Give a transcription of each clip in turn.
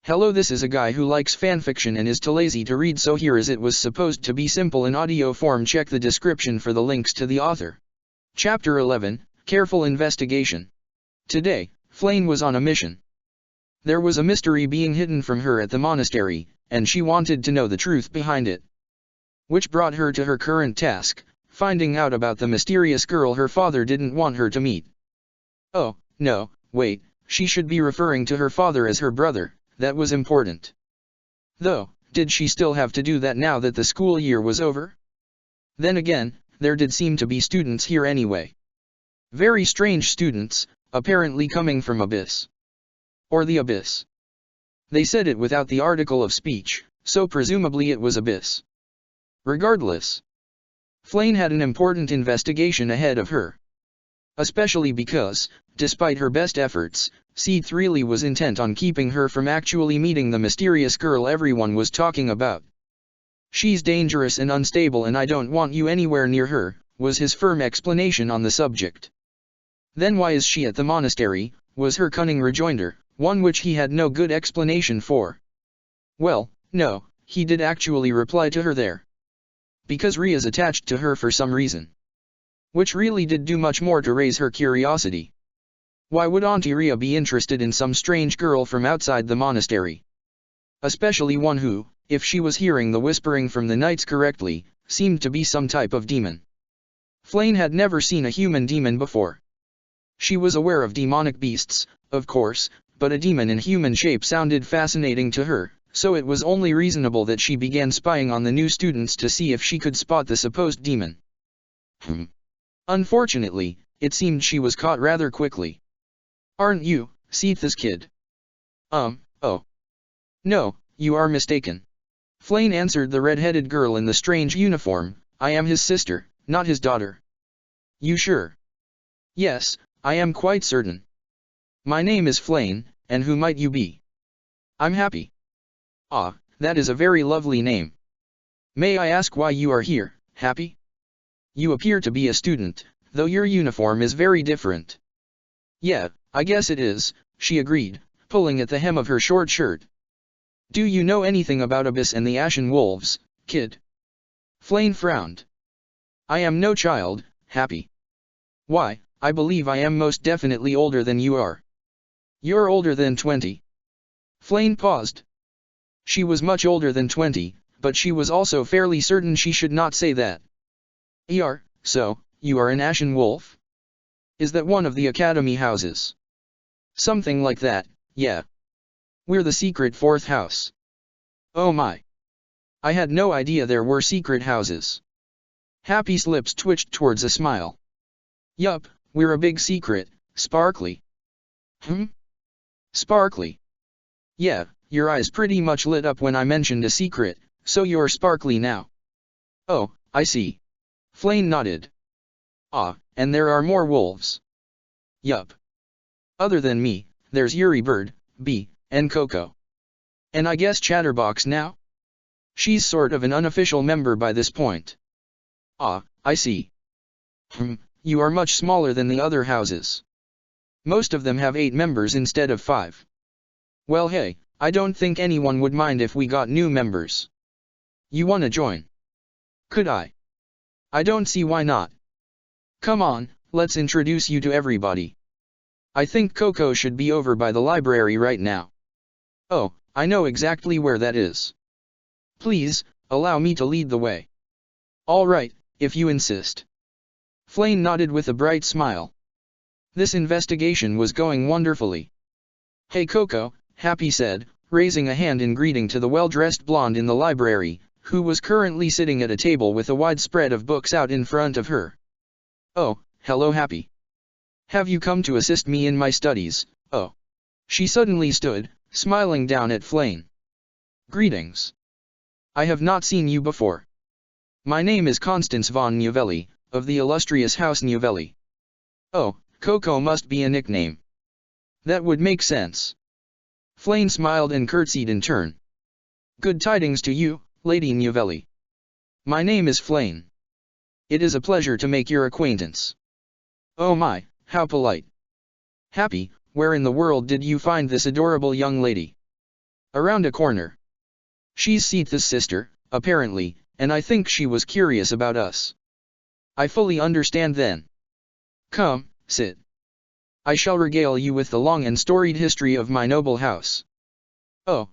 Hello, this is a guy who likes fanfiction and is too lazy to read, so here is it was supposed to be simple in audio form. Check the description for the links to the author. Chapter 11, Careful Investigation. Today, Flayn was on a mission. There was a mystery being hidden from her at the monastery, and she wanted to know the truth behind it. Which brought her to her current task, finding out about the mysterious girl her father didn't want her to meet. Oh, no, wait, she should be referring to her father as her brother. That was important. Though, did she still have to do that now that the school year was over? Then again, there did seem to be students here anyway. Very strange students, apparently coming from Abyss. Or the Abyss. They said it without the article of speech, so presumably it was Abyss. Regardless, Flayn had an important investigation ahead of her. Especially because, despite her best efforts, Seath really was intent on keeping her from actually meeting the mysterious girl everyone was talking about. She's dangerous and unstable and I don't want you anywhere near her, was his firm explanation on the subject. Then why is she at the monastery, was her cunning rejoinder, one which he had no good explanation for. Well, no, he did actually reply to her there. Because Ria's attached to her for some reason. Which really did do much more to raise her curiosity. Why would Auntie Ria be interested in some strange girl from outside the monastery? Especially one who, if she was hearing the whispering from the knights correctly, seemed to be some type of demon. Flayn had never seen a human demon before. She was aware of demonic beasts, of course, but a demon in human shape sounded fascinating to her, so it was only reasonable that she began spying on the new students to see if she could spot the supposed demon. Unfortunately, it seemed she was caught rather quickly. Aren't you, Seath's kid? Oh. No, you are mistaken. Flayn answered the red-headed girl in the strange uniform. I am his sister, not his daughter. You sure? Yes, I am quite certain. My name is Flayn, and who might you be? I'm Happy. Ah, that is a very lovely name. May I ask why you are here, Happy? You appear to be a student, though your uniform is very different. Yeah, I guess it is, she agreed, pulling at the hem of her short shirt. Do you know anything about Abyss and the Ashen Wolves, kid? Flayn frowned. I am no child, Happy. Why, I believe I am most definitely older than you are. You're older than 20. Flayn paused. She was much older than 20, but she was also fairly certain she should not say that. So, you are an Ashen Wolf? Is that one of the academy houses? Something like that, yeah. We're the secret fourth house. Oh my. I had no idea there were secret houses. Happy's lips twitched towards a smile. Yup, we're a big secret, Sparkly. Sparkly. Yeah, your eyes pretty much lit up when I mentioned a secret, so you're Sparkly now. Oh, I see. Flayn nodded. Ah, and there are more wolves. Yup. Other than me, there's Yuri Bird, Bee, and Coco. And I guess Chatterbox now? She's sort of an unofficial member by this point. Ah, I see. You are much smaller than the other houses. Most of them have 8 members instead of 5. Well hey, I don't think anyone would mind if we got new members. You wanna join? Could I? I don't see why not. Come on, let's introduce you to everybody. I think Coco should be over by the library right now. Oh, I know exactly where that is. Please, allow me to lead the way. All right, if you insist. Flayn nodded with a bright smile. This investigation was going wonderfully. Hey Coco, Happy said, raising a hand in greeting to the well-dressed blonde in the library, who was currently sitting at a table with a wide spread of books out in front of her. Oh, hello Happy. Have you come to assist me in my studies? Oh. She suddenly stood, smiling down at Flayn. Greetings. I have not seen you before. My name is Constance von Novelli, of the illustrious House Novelli. Oh, Coco must be a nickname. That would make sense. Flayn smiled and curtsied in turn. Good tidings to you, Lady Novelli. My name is Flayn. It is a pleasure to make your acquaintance. Oh my, how polite. Happy, where in the world did you find this adorable young lady? Around a corner. She's Sita's sister, apparently, and I think she was curious about us. I fully understand then. Come, sit. I shall regale you with the long and storied history of my noble house. Oh,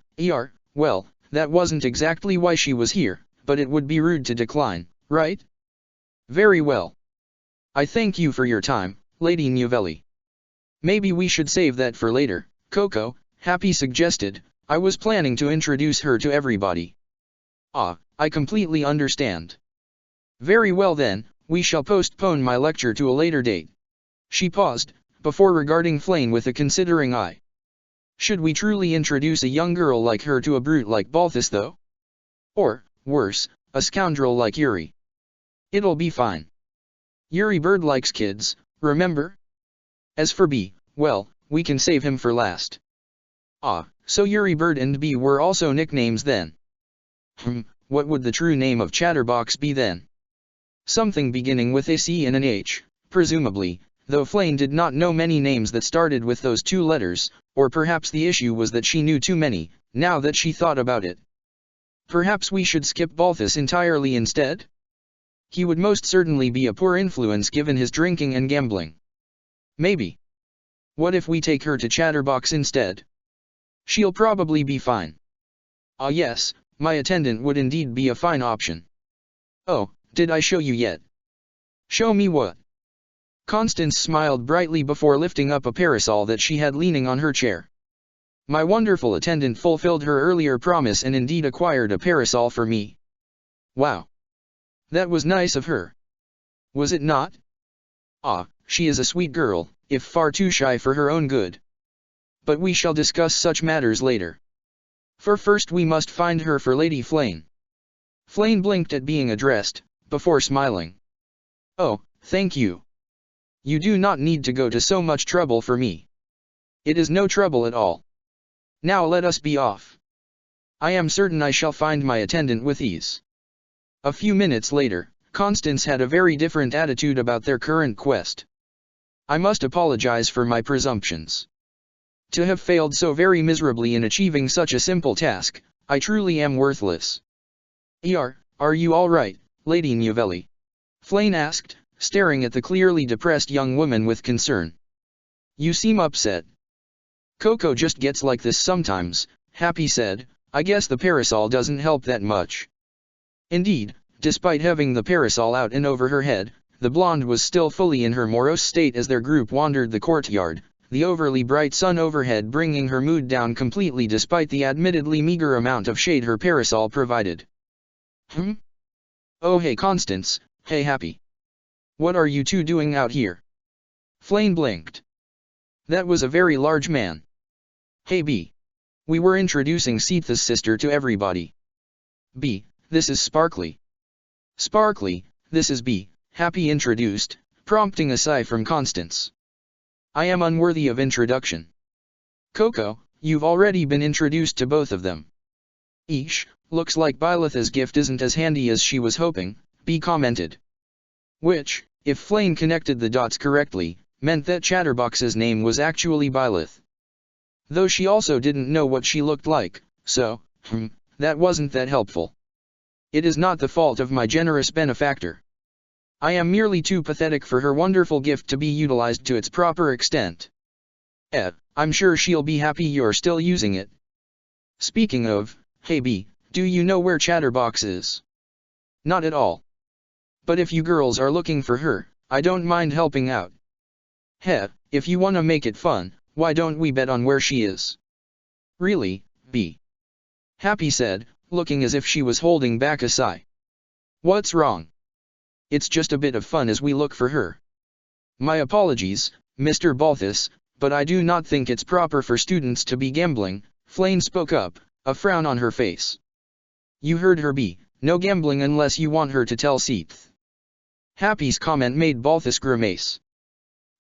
well, that wasn't exactly why she was here, but it would be rude to decline, right? Very well. I thank you for your time, Lady Novelli. Maybe we should save that for later, Coco, Happy suggested. I was planning to introduce her to everybody. Ah, I completely understand. Very well then, we shall postpone my lecture to a later date. She paused, before regarding Flayn with a considering eye. Should we truly introduce a young girl like her to a brute like Balthus though? Or, worse, a scoundrel like Yuri? It'll be fine. Yuri Bird likes kids, remember? As for B, well, we can save him for last. Ah, so Yuri Bird and B were also nicknames then. What would the true name of Chatterbox be then? Something beginning with a C and an H, presumably, though Flayn did not know many names that started with those two letters, or perhaps the issue was that she knew too many, now that she thought about it. Perhaps we should skip Balthus entirely instead? He would most certainly be a poor influence given his drinking and gambling. Maybe. What if we take her to Chatterbox instead? She'll probably be fine. Ah yes, my attendant would indeed be a fine option. Oh, did I show you yet? Show me what? Constance smiled brightly before lifting up a parasol that she had leaning on her chair. My wonderful attendant fulfilled her earlier promise and indeed acquired a parasol for me. Wow. That was nice of her. Was it not? Ah, she is a sweet girl, if far too shy for her own good. But we shall discuss such matters later. For first we must find her for Lady Flayn. Flayn blinked at being addressed, before smiling. Oh, thank you. You do not need to go to so much trouble for me. It is no trouble at all. Now let us be off. I am certain I shall find my attendant with ease. A few minutes later, Constance had a very different attitude about their current quest. I must apologize for my presumptions. To have failed so very miserably in achieving such a simple task, I truly am worthless. Are you all right, Lady Novelli? Flayn asked, staring at the clearly depressed young woman with concern. You seem upset. Coco just gets like this sometimes, Happy said. I guess the parasol doesn't help that much. Indeed, despite having the parasol out and over her head, the blonde was still fully in her morose state as their group wandered the courtyard, the overly bright sun overhead bringing her mood down completely despite the admittedly meager amount of shade her parasol provided. Oh hey Constance, hey Happy. What are you two doing out here? Flayn blinked. That was a very large man. Hey B. We were introducing Sita's sister to everybody. B, this is Sparkly. Sparkly, this is B, Happy introduced, prompting a sigh from Constance. I am unworthy of introduction. Coco, you've already been introduced to both of them. Eesh, looks like Byleth's gift isn't as handy as she was hoping, B commented. Which, if Flayn connected the dots correctly, meant that Chatterbox's name was actually Byleth. Though she also didn't know what she looked like, so, that wasn't that helpful. It is not the fault of my generous benefactor. I am merely too pathetic for her wonderful gift to be utilized to its proper extent. I'm sure she'll be happy you're still using it. Speaking of, hey B, do you know where Chatterbox is? Not at all. But if you girls are looking for her, I don't mind helping out. If you wanna make it fun, why don't we bet on where she is? Really, B? Happy said, looking as if she was holding back a sigh. What's wrong? It's just a bit of fun as we look for her. My apologies, Mr. Balthus, but I do not think it's proper for students to be gambling, Flayn spoke up, a frown on her face. You heard her B, no gambling unless you want her to tell Sita. Happy's comment made Balthus grimace.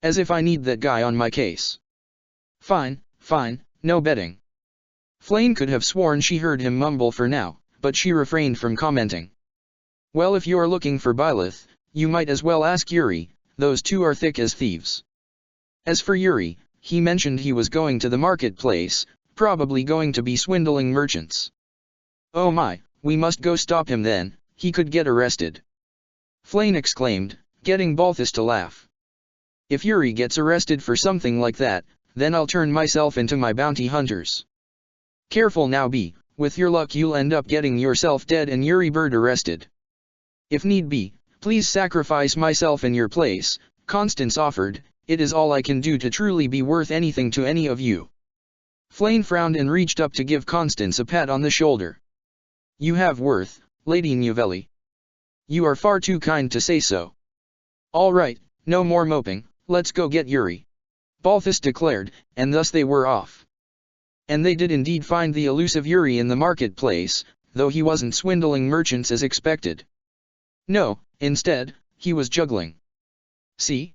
As if I need that guy on my case. Fine, no betting. Flayn could have sworn she heard him mumble for now, but she refrained from commenting. Well, if you're looking for Byleth, you might as well ask Yuri, those two are thick as thieves. As for Yuri, he mentioned he was going to the marketplace, probably going to be swindling merchants. Oh my, we must go stop him then, he could get arrested. Flame exclaimed, getting Balthus to laugh. If Yuri gets arrested for something like that, then I'll turn myself into my bounty hunters. Careful now B, with your luck you'll end up getting yourself dead and Yuri Bird arrested. If need be, please sacrifice myself in your place, Constance offered, it is all I can do to truly be worth anything to any of you. Flame frowned and reached up to give Constance a pat on the shoulder. You have worth, Lady Novelli. You are far too kind to say so. All right, no more moping, let's go get Yuri. Balthus declared, and thus they were off. And they did indeed find the elusive Yuri in the marketplace, though he wasn't swindling merchants as expected. No, instead, he was juggling. See?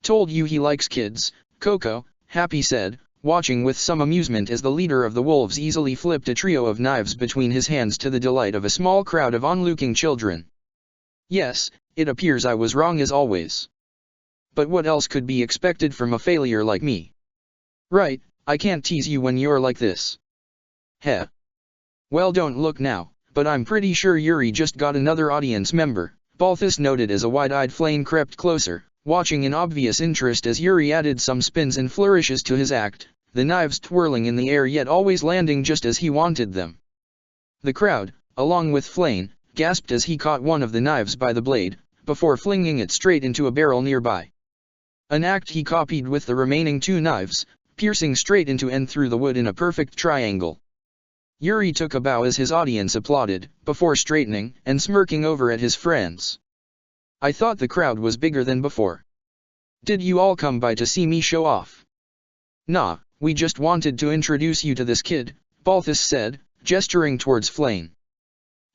Told you he likes kids, Coco, Happy said, watching with some amusement as the leader of the wolves easily flipped a trio of knives between his hands to the delight of a small crowd of onlooking children. Yes, it appears I was wrong as always. But what else could be expected from a failure like me? Right, I can't tease you when you're like this. Heh. Well, don't look now, but I'm pretty sure Yuri just got another audience member, Balthus noted as a wide-eyed Flame crept closer, watching in obvious interest as Yuri added some spins and flourishes to his act, the knives twirling in the air yet always landing just as he wanted them. The crowd, along with Flame, gasped as he caught one of the knives by the blade, before flinging it straight into a barrel nearby. An act he copied with the remaining two knives, piercing straight into and through the wood in a perfect triangle. Yuri took a bow as his audience applauded, before straightening and smirking over at his friends. I thought the crowd was bigger than before. Did you all come by to see me show off? Nah, we just wanted to introduce you to this kid, Balthus said, gesturing towards Flame.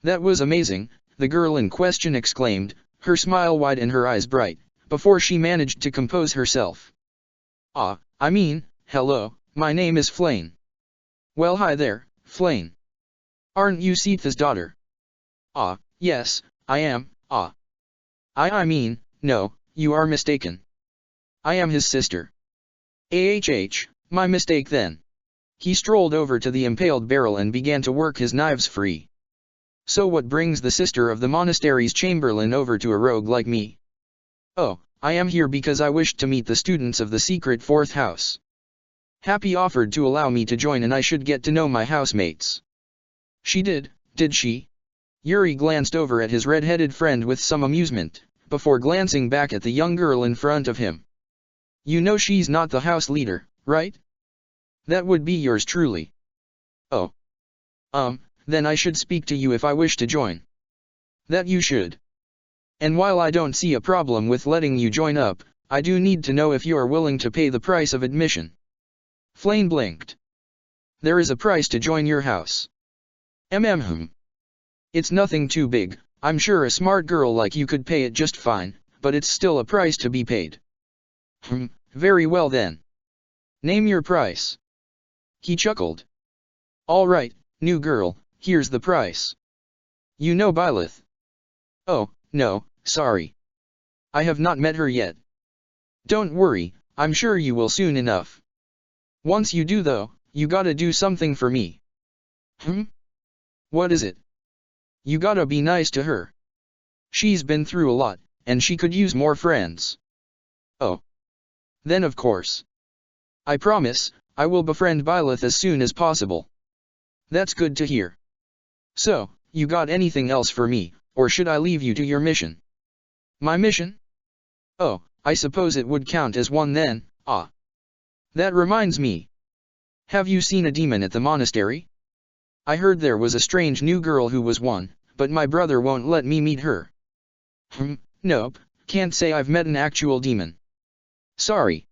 That was amazing, the girl in question exclaimed, her smile wide and her eyes bright, before she managed to compose herself. Hello, my name is Flame. Well, hi there, Flame. Aren't you Seetha's daughter? Yes, I am, no, you are mistaken. I am his sister. My mistake then. He strolled over to the impaled barrel and began to work his knives free. So what brings the sister of the monastery's chamberlain over to a rogue like me? Oh, I am here because I wished to meet the students of the secret fourth house. Happy offered to allow me to join and I should get to know my housemates. She did she? Yuri glanced over at his red-headed friend with some amusement, before glancing back at the young girl in front of him. You know she's not the house leader, right? That would be yours truly. Oh. Then I should speak to you if I wish to join. That you should. And while I don't see a problem with letting you join up, I do need to know if you are willing to pay the price of admission. Flame blinked. There is a price to join your house. It's nothing too big, I'm sure a smart girl like you could pay it just fine, but it's still a price to be paid. Very well then. Name your price. He chuckled. All right, new girl, here's the price. You know Byleth? Oh, no, sorry. I have not met her yet. Don't worry, I'm sure you will soon enough. Once you do though, you gotta do something for me. What is it? You gotta be nice to her. She's been through a lot, and she could use more friends. Oh. Then of course. I promise, I will befriend Byleth as soon as possible. That's good to hear. So, you got anything else for me, or should I leave you to your mission? My mission? Oh, I suppose it would count as one then, That reminds me. Have you seen a demon at the monastery? I heard there was a strange new girl who was one, but my brother won't let me meet her. Nope, can't say I've met an actual demon. Sorry.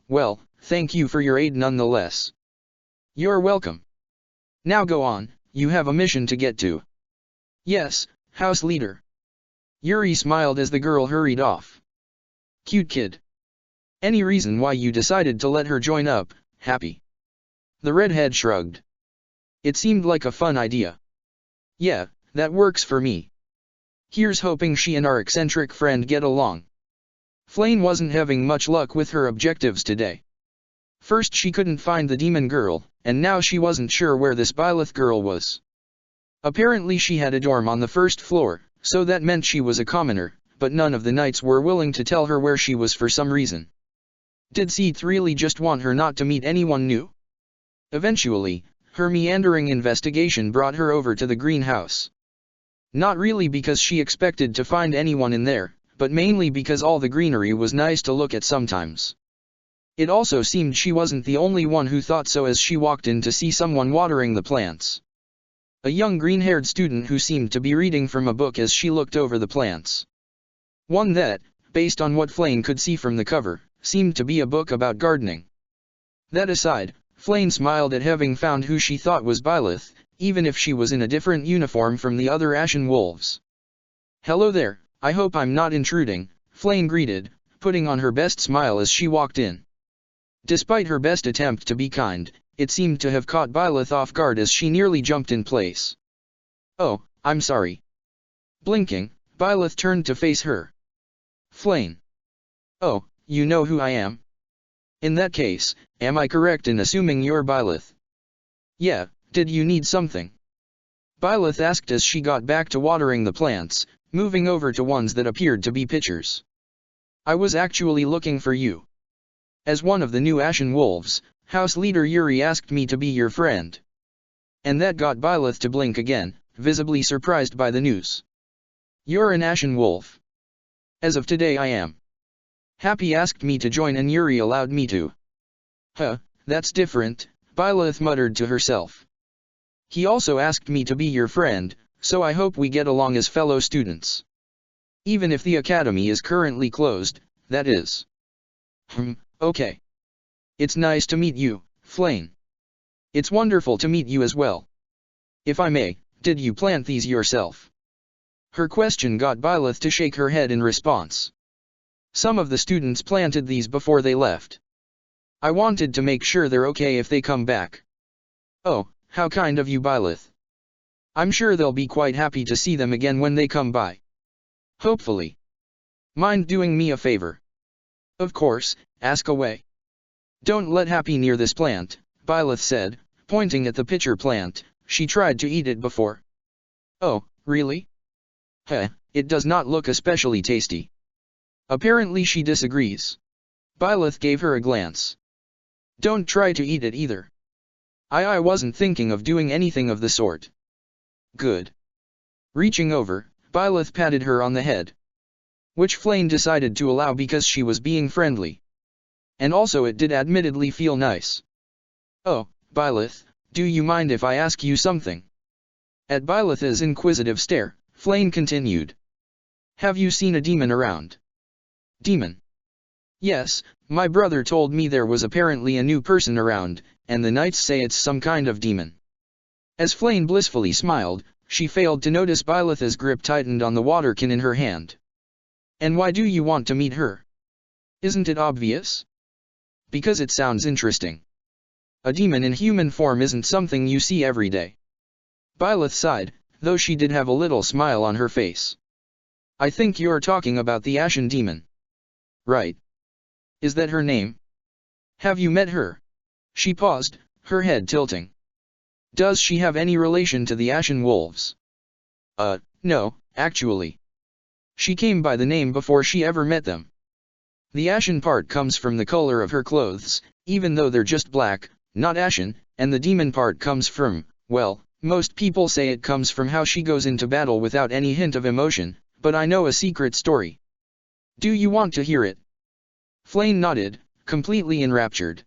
Well, thank you for your aid nonetheless. You're welcome. Now go on, you have a mission to get to. Yes, house leader. Yuri smiled as the girl hurried off. Cute kid. Any reason why you decided to let her join up, Happy? The redhead shrugged. It seemed like a fun idea. Yeah, that works for me. Here's hoping she and our eccentric friend get along. Flame wasn't having much luck with her objectives today. First she couldn't find the demon girl, and now she wasn't sure where this Byleth girl was. Apparently she had a dorm on the first floor, so that meant she was a commoner, but none of the knights were willing to tell her where she was for some reason. Did Seath really just want her not to meet anyone new? Eventually, her meandering investigation brought her over to the greenhouse. Not really because she expected to find anyone in there, but mainly because all the greenery was nice to look at sometimes. It also seemed she wasn't the only one who thought so as she walked in to see someone watering the plants. A young green-haired student who seemed to be reading from a book as she looked over the plants. One that, based on what Flayn could see from the cover, seemed to be a book about gardening. That aside, Flayn smiled at having found who she thought was Byleth, even if she was in a different uniform from the other Ashen Wolves. "Hello there, I hope I'm not intruding," Flayn greeted, putting on her best smile as she walked in. Despite her best attempt to be kind, it seemed to have caught Byleth off guard as she nearly jumped in place. "Oh, I'm sorry." Blinking, Byleth turned to face her. "Flayn. Oh, you know who I am? In that case, am I correct in assuming you're Byleth?" "Yeah, did you need something?" Byleth asked as she got back to watering the plants, moving over to ones that appeared to be pitchers. "I was actually looking for you. As one of the new Ashen Wolves, House Leader Yuri asked me to be your friend." And that got Byleth to blink again, visibly surprised by the news. "You're an Ashen Wolf?" "As of today I am. Happy asked me to join and Yuri allowed me to." "Huh, that's different," Byleth muttered to herself. "He also asked me to be your friend, so I hope we get along as fellow students. Even if the academy is currently closed, that is." Okay. "It's nice to meet you, Flayn." "It's wonderful to meet you as well. If I may, did you plant these yourself?" Her question got Byleth to shake her head in response. "Some of the students planted these before they left. I wanted to make sure they're okay if they come back." "Oh, how kind of you, Byleth. I'm sure they'll be quite happy to see them again when they come by. Hopefully. Mind doing me a favor?" "Of course, ask away." "Don't let Happy near this plant," Byleth said, pointing at the pitcher plant. "She tried to eat it before." "Oh, really?" It does not look especially tasty." Apparently she disagrees. Byleth gave her a glance. "Don't try to eat it either." I wasn't thinking of doing anything of the sort." "Good." Reaching over, Byleth patted her on the head. Which Flayn decided to allow because she was being friendly. And also it did admittedly feel nice. "Oh, Byleth, do you mind if I ask you something?" At Byleth's inquisitive stare, Flayn continued. "Have you seen a demon around?" "Demon?" "Yes, my brother told me there was apparently a new person around, and the knights say it's some kind of demon." As Flayn blissfully smiled, she failed to notice Byleth's grip tightened on the waterkin in her hand. "And why do you want to meet her? Isn't it obvious?" "Because it sounds interesting. A demon in human form isn't something you see every day." Byleth sighed, though she did have a little smile on her face. "I think you're talking about the Ashen Demon." "Right. Is that her name? Have you met her?" She paused, her head tilting. "Does she have any relation to the Ashen Wolves?" No, actually. She came by the name before she ever met them. The ashen part comes from the color of her clothes, even though they're just black, not ashen, and the demon part comes from, well, most people say it comes from how she goes into battle without any hint of emotion, but I know a secret story. Do you want to hear it?" Flayn nodded, completely enraptured.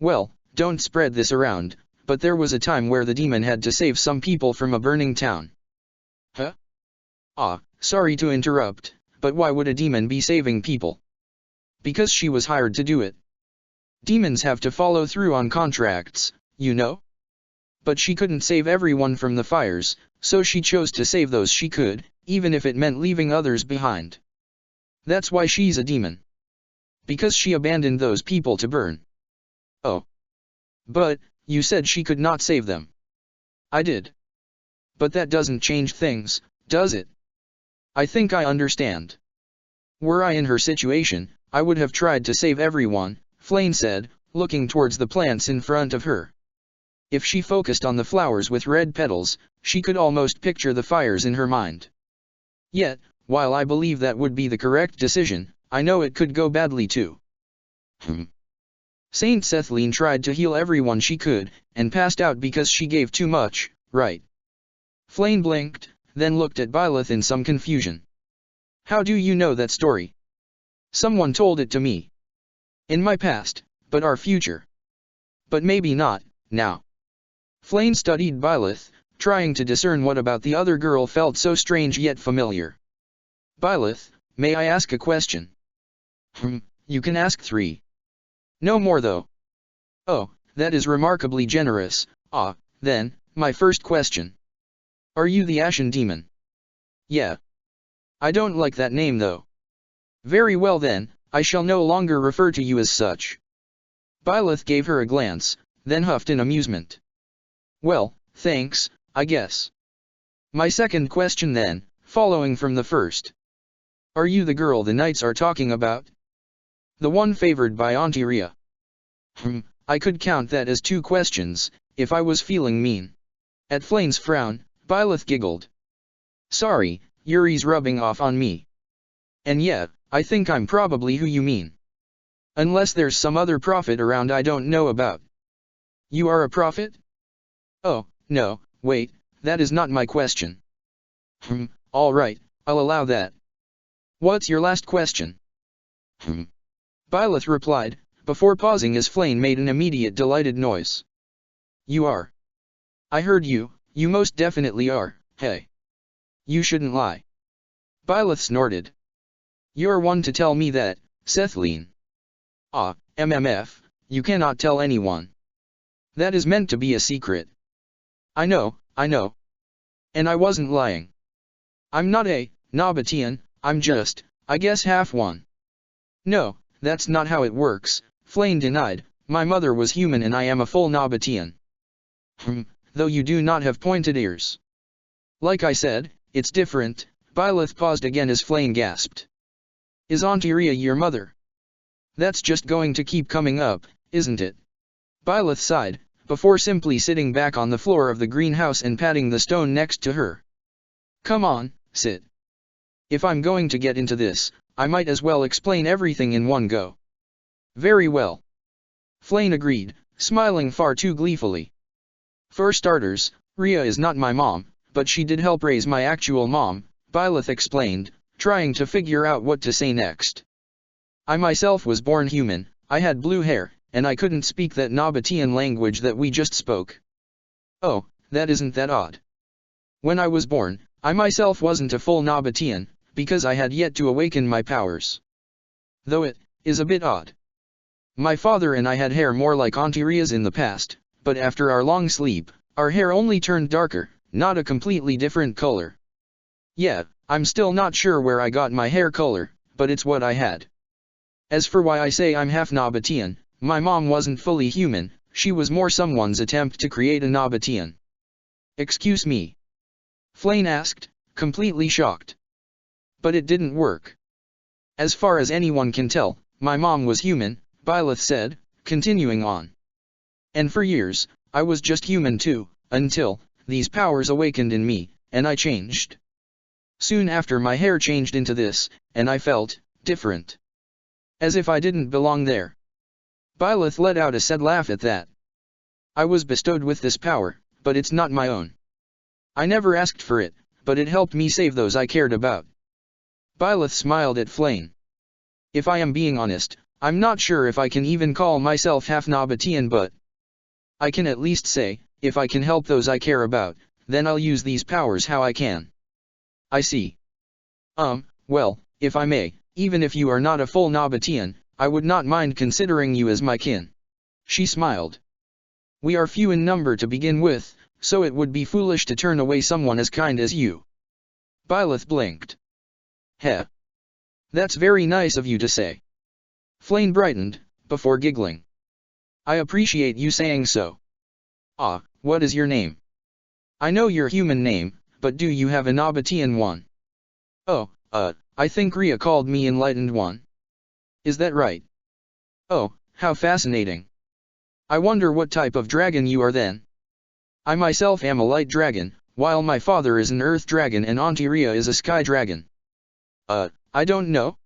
"Well, don't spread this around, but there was a time where the demon had to save some people from a burning town." "Huh? Sorry to interrupt, but why would a demon be saving people?" "Because she was hired to do it. Demons have to follow through on contracts, you know? But she couldn't save everyone from the fires, so she chose to save those she could, even if it meant leaving others behind. That's why she's a demon. Because she abandoned those people to burn." "Oh. But, you said she could not save them." "I did. But that doesn't change things, does it?" "I think I understand. Were I in her situation, I would have tried to save everyone," Flayn said, looking towards the plants in front of her. If she focused on the flowers with red petals, she could almost picture the fires in her mind. Yet, while I believe that would be the correct decision, I know it could go badly too. Saint Cethline tried to heal everyone she could, and passed out because she gave too much, right? Flame blinked, then looked at Byleth in some confusion. How do you know that story? Someone told it to me. In my past, but our future. But maybe not, now. Flame studied Byleth, trying to discern what about the other girl felt so strange yet familiar. Byleth, may I ask a question? You can ask 3. No more though. Oh, that is remarkably generous. Then, my first question. Are you the Ashen Demon? Yeah. I don't like that name though. Very well then, I shall no longer refer to you as such. Byleth gave her a glance, then huffed in amusement. Well, thanks, I guess. My second question then, following from the first. Are you the girl the knights are talking about? The one favored by Auntie Rhea? I could count that as 2 questions, if I was feeling mean. At Flame's frown, Byleth giggled. Sorry, Yuri's rubbing off on me. And yeah, I think I'm probably who you mean. Unless there's some other prophet around I don't know about. You are a prophet? Oh, no, wait, that is not my question. Alright, I'll allow that. What's your last question? Byleth replied, before pausing as Flame made an immediate delighted noise. You are. I heard you, you most definitely are, hey. You shouldn't lie. Byleth snorted. You're one to tell me that, Cethline. MMF, you cannot tell anyone. That is meant to be a secret. I know. And I wasn't lying. I'm not a Nabatean, I'm just, I guess half one. No, that's not how it works, Flame denied, my mother was human and I am a full Nabatean. Though you do not have pointed ears. Like I said, it's different. Byleth paused again as Flame gasped. Is Auntie Rhea your mother? That's just going to keep coming up, isn't it? Byleth sighed, before simply sitting back on the floor of the greenhouse and patting the stone next to her. Come on, sit. If I'm going to get into this, I might as well explain everything in one go. Very well. Flame agreed, smiling far too gleefully. For starters, Rhea is not my mom, but she did help raise my actual mom, Byleth explained, trying to figure out what to say next. I myself was born human, I had blue hair, and I couldn't speak that Nabatean language that we just spoke. Oh, that isn't that odd. When I was born, I myself wasn't a full Nabatean, because I had yet to awaken my powers. Though it is a bit odd. My father and I had hair more like Auntie Rhea's in the past, but after our long sleep, our hair only turned darker, not a completely different color. Yeah, I'm still not sure where I got my hair color, but it's what I had. As for why I say I'm half Nabatean, my mom wasn't fully human, she was more someone's attempt to create a Nabatean. Excuse me? Flame asked, completely shocked. But it didn't work. As far as anyone can tell, my mom was human, Byleth said, continuing on. And for years, I was just human too, until these powers awakened in me, and I changed. Soon after my hair changed into this, and I felt different. As if I didn't belong there. Byleth let out a sad laugh at that. I was bestowed with this power, but it's not my own. I never asked for it, but it helped me save those I cared about. Byleth smiled at Flame. If I am being honest, I'm not sure if I can even call myself half Nabatean, but I can at least say, if I can help those I care about, then I'll use these powers how I can. I see. Well, if I may, even if you are not a full Nabatean, I would not mind considering you as my kin. She smiled. We are few in number to begin with, so it would be foolish to turn away someone as kind as you. Byleth blinked. Heh. That's very nice of you to say. Flame brightened, before giggling. I appreciate you saying so. What is your name? I know your human name, but do you have a Nabatean one? Oh, I think Rhea called me Enlightened One. Is that right? Oh, how fascinating. I wonder what type of dragon you are then. I myself am a light dragon, while my father is an earth dragon and Auntie Ria is a sky dragon. I don't know.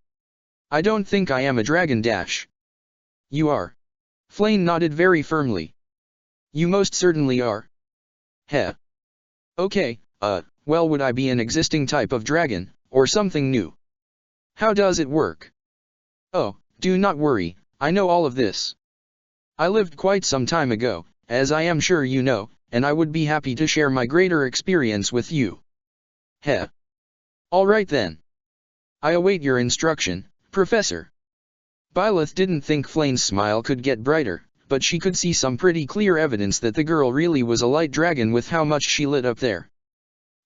I don't think I am a dragon dash. You are. Flame nodded very firmly. You most certainly are. Heh. Okay, well would I be an existing type of dragon, or something new? How does it work? Oh, do not worry, I know all of this. I lived quite some time ago, as I am sure you know, and I would be happy to share my greater experience with you. Heh. Alright then. I await your instruction, Professor. Byleth didn't think Flane's smile could get brighter, but she could see some pretty clear evidence that the girl really was a light dragon with how much she lit up there.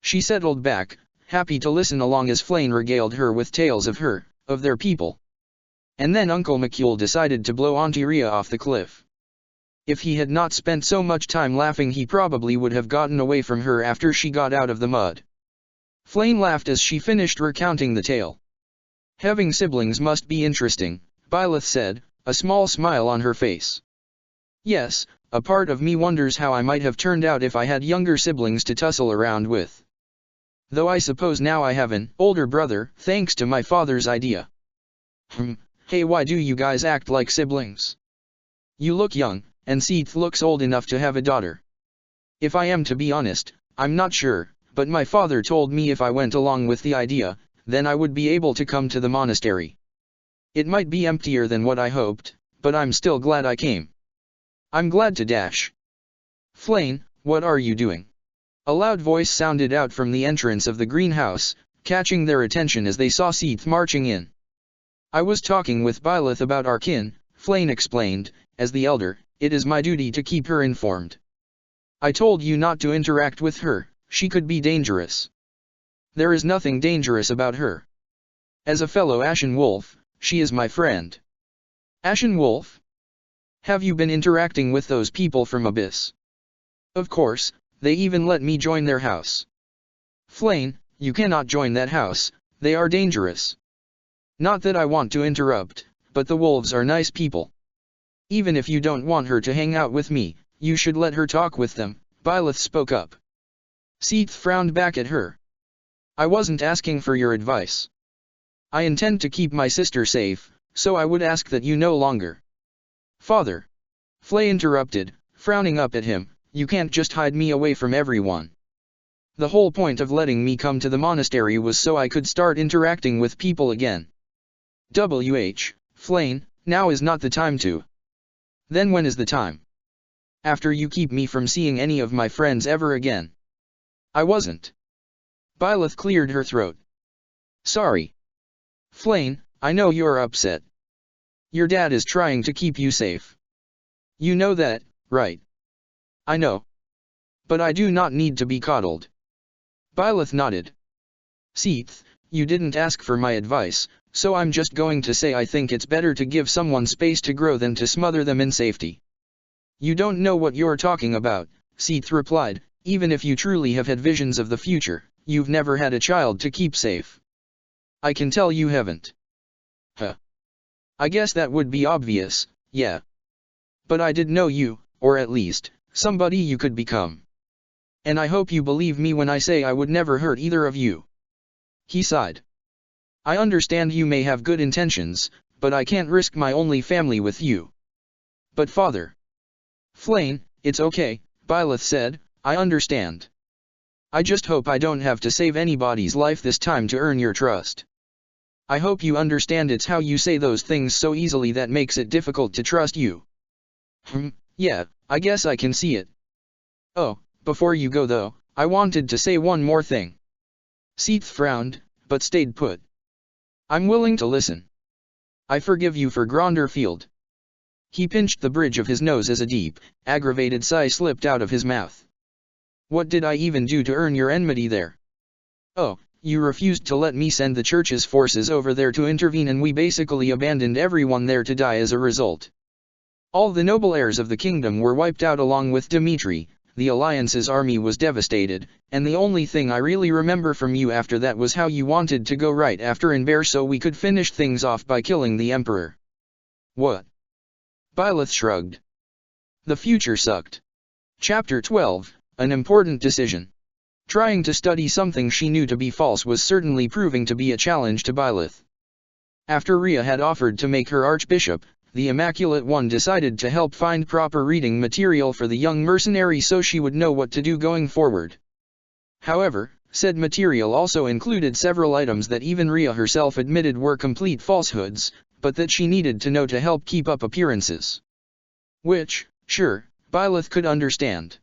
She settled back, happy to listen along as Flane regaled her with tales of her, of their people. And then Uncle Macule decided to blow Auntie Ria off the cliff. If he had not spent so much time laughing, he probably would have gotten away from her after she got out of the mud. Flane laughed as she finished recounting the tale. Having siblings must be interesting, Byleth said, a small smile on her face. Yes, a part of me wonders how I might have turned out if I had younger siblings to tussle around with. Though I suppose now I have an older brother, thanks to my father's idea. Hey, why do you guys act like siblings? You look young, and Seath looks old enough to have a daughter. If I am to be honest, I'm not sure, but my father told me if I went along with the idea, then I would be able to come to the monastery. It might be emptier than what I hoped, but I'm still glad I came. I'm glad to dash. Flane, what are you doing? A loud voice sounded out from the entrance of the greenhouse, catching their attention as they saw Seath marching in. I was talking with Byleth about our kin, Flane explained, as the elder, it is my duty to keep her informed. I told you not to interact with her, she could be dangerous. There is nothing dangerous about her. As a fellow Ashen Wolf, she is my friend. Ashen Wolf? Have you been interacting with those people from Abyss? Of course, they even let me join their house. Flane, you cannot join that house, they are dangerous. Not that I want to interrupt, but the wolves are nice people. Even if you don't want her to hang out with me, you should let her talk with them, Byleth spoke up. Seath frowned back at her. I wasn't asking for your advice. I intend to keep my sister safe, so I would ask that you no longer. Father. Flay interrupted, frowning up at him, you can't just hide me away from everyone. The whole point of letting me come to the monastery was so I could start interacting with people again. Flane, now is not the time to. Then when is the time? After you keep me from seeing any of my friends ever again. I wasn't. Byleth cleared her throat. Sorry. Flane, I know you're upset. Your dad is trying to keep you safe. You know that, right? I know. But I do not need to be coddled. Byleth nodded. Seath, you didn't ask for my advice, so I'm just going to say I think it's better to give someone space to grow than to smother them in safety. You don't know what you're talking about, Seath replied, even if you truly have had visions of the future, you've never had a child to keep safe. I can tell you haven't. Huh. I guess that would be obvious, yeah. But I did know you, or at least, somebody you could become. And I hope you believe me when I say I would never hurt either of you. He sighed. I understand you may have good intentions, but I can't risk my only family with you. But father. Flane, it's okay, Byleth said, I understand. I just hope I don't have to save anybody's life this time to earn your trust. I hope you understand it's how you say those things so easily that makes it difficult to trust you. Yeah, I guess I can see it. Oh, before you go though, I wanted to say one more thing. Seath frowned, but stayed put. I'm willing to listen. I forgive you for Gronderfield. He pinched the bridge of his nose as a deep, aggravated sigh slipped out of his mouth. What did I even do to earn your enmity there? Oh, you refused to let me send the church's forces over there to intervene and we basically abandoned everyone there to die as a result. All the noble heirs of the kingdom were wiped out along with Dimitri, the Alliance's army was devastated, and the only thing I really remember from you after that was how you wanted to go right after Inver so we could finish things off by killing the Emperor. What? Byleth shrugged. The future sucked. Chapter 12, An Important Decision. Trying to study something she knew to be false was certainly proving to be a challenge to Byleth. After Rhea had offered to make her archbishop, the Immaculate One decided to help find proper reading material for the young mercenary so she would know what to do going forward. However, said material also included several items that even Rhea herself admitted were complete falsehoods, but that she needed to know to help keep up appearances. Which, sure, Byleth could understand.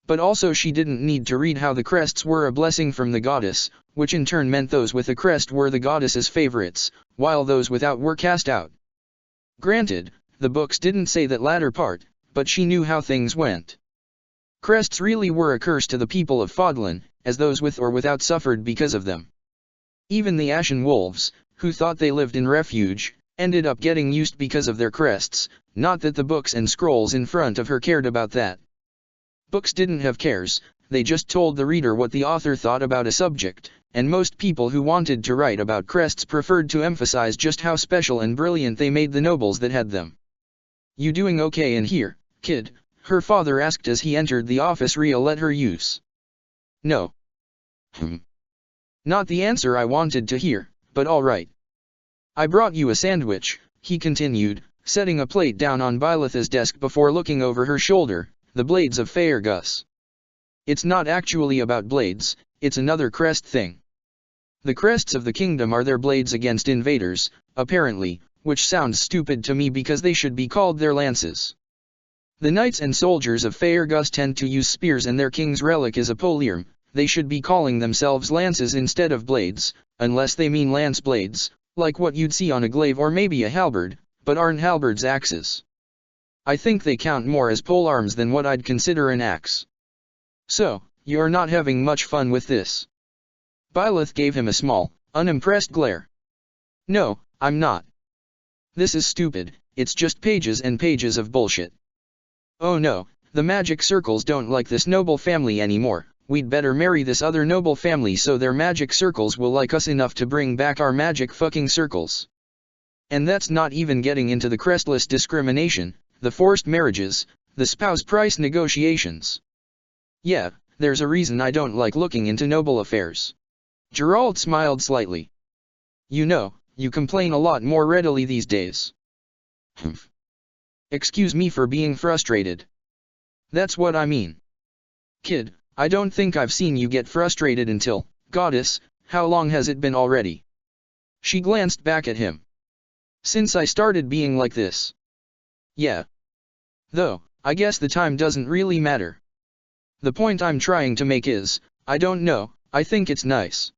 But also she didn't need to read how the crests were a blessing from the goddess, which in turn meant those with a crest were the goddess's favorites, while those without were cast out. Granted, the books didn't say that latter part, but she knew how things went. Crests really were a curse to the people of Fodlan, as those with or without suffered because of them. Even the Ashen Wolves, who thought they lived in refuge, ended up getting used because of their crests, not that the books and scrolls in front of her cared about that. Books didn't have cares, they just told the reader what the author thought about a subject, and most people who wanted to write about crests preferred to emphasize just how special and brilliant they made the nobles that had them. "You doing okay in here, kid?" her father asked as he entered the office Rhea let her use. "No." Not the answer I wanted to hear, but all right. "I brought you a sandwich," he continued, setting a plate down on Byleth's desk before looking over her shoulder. "The blades of Faerghus. It's not actually about blades, it's another crest thing. The crests of the kingdom are their blades against invaders, apparently, which sounds stupid to me because they should be called their lances. The knights and soldiers of Faerghus tend to use spears and their king's relic is a poliarm, they should be calling themselves lances instead of blades, unless they mean lance blades, like what you'd see on a glaive or maybe a halberd, but aren't halberds axes? I think they count more as polearms than what I'd consider an axe. So, you're not having much fun with this?" Byleth gave him a small, unimpressed glare. "No, I'm not. This is stupid, it's just pages and pages of bullshit. Oh no, the magic circles don't like this noble family anymore, we'd better marry this other noble family so their magic circles will like us enough to bring back our magic fucking circles. And that's not even getting into the crestless discrimination, the forced marriages, the spouse price negotiations. Yeah, there's a reason I don't like looking into noble affairs." Gerald smiled slightly. "You know, you complain a lot more readily these days." "Humph. Excuse me for being frustrated. That's what I mean. Kid, I don't think I've seen you get frustrated until, goddess, how long has it been already?" She glanced back at him. "Since I started being like this." "Yeah. Though, I guess the time doesn't really matter. The point I'm trying to make is, I don't know, I think it's nice.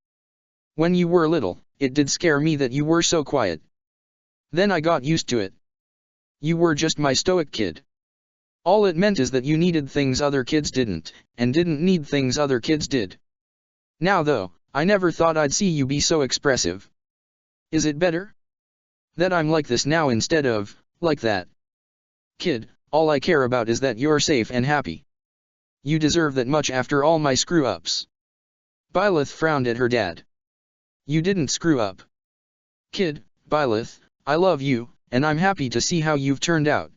When you were little, it did scare me that you were so quiet. Then I got used to it. You were just my stoic kid. All it meant is that you needed things other kids didn't, and didn't need things other kids did. Now though, I never thought I'd see you be so expressive. Is it better? That I'm like this now instead of, like that? Kid, all I care about is that you're safe and happy. You deserve that much after all my screw-ups." Byleth frowned at her dad. "You didn't screw up. Kid, Byleth, I love you, and I'm happy to see how you've turned out.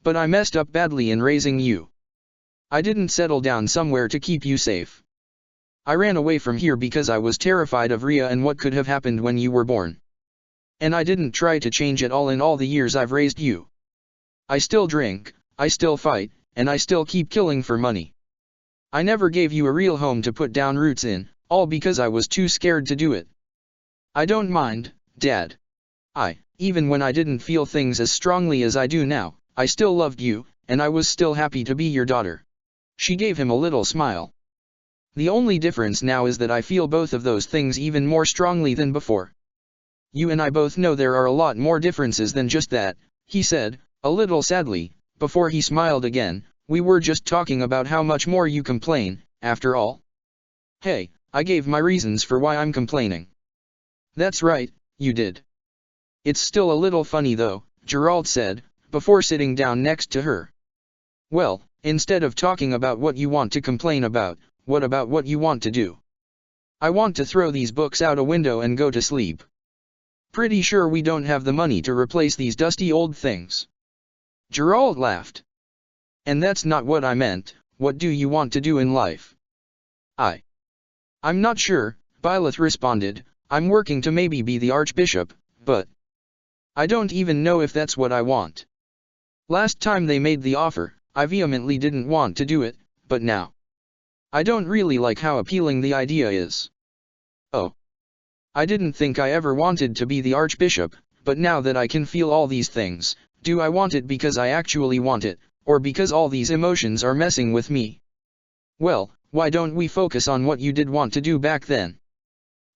But I messed up badly in raising you. I didn't settle down somewhere to keep you safe. I ran away from here because I was terrified of Rhea and what could have happened when you were born. And I didn't try to change it all in all the years I've raised you. I still drink, I still fight, and I still keep killing for money. I never gave you a real home to put down roots in, all because I was too scared to do it. I don't mind, Dad. Even when I didn't feel things as strongly as I do now, I still loved you, and I was still happy to be your daughter." She gave him a little smile. "The only difference now is that I feel both of those things even more strongly than before. You and I both know there are a lot more differences than just that," he said, a little sadly, before he smiled again. "We were just talking about how much more you complain, after all." "Hey, I gave my reasons for why I'm complaining." "That's right, you did. It's still a little funny though," Gerald said, before sitting down next to her. "Well, instead of talking about what you want to complain about, what about what you want to do?" "I want to throw these books out a window and go to sleep. Pretty sure we don't have the money to replace these dusty old things." Gerald laughed. And that's not what I meant. What do you want to do in life? I'm not sure, Byleth responded. I'm working to maybe be the archbishop, but I don't even know if that's what I want. Last time they made the offer, I vehemently didn't want to do it, but now I don't really like how appealing the idea is. Oh. I didn't think I ever wanted to be the archbishop, but now that I can feel all these things, do I want it because I actually want it, or because all these emotions are messing with me? Well, why don't we focus on what you did want to do back then?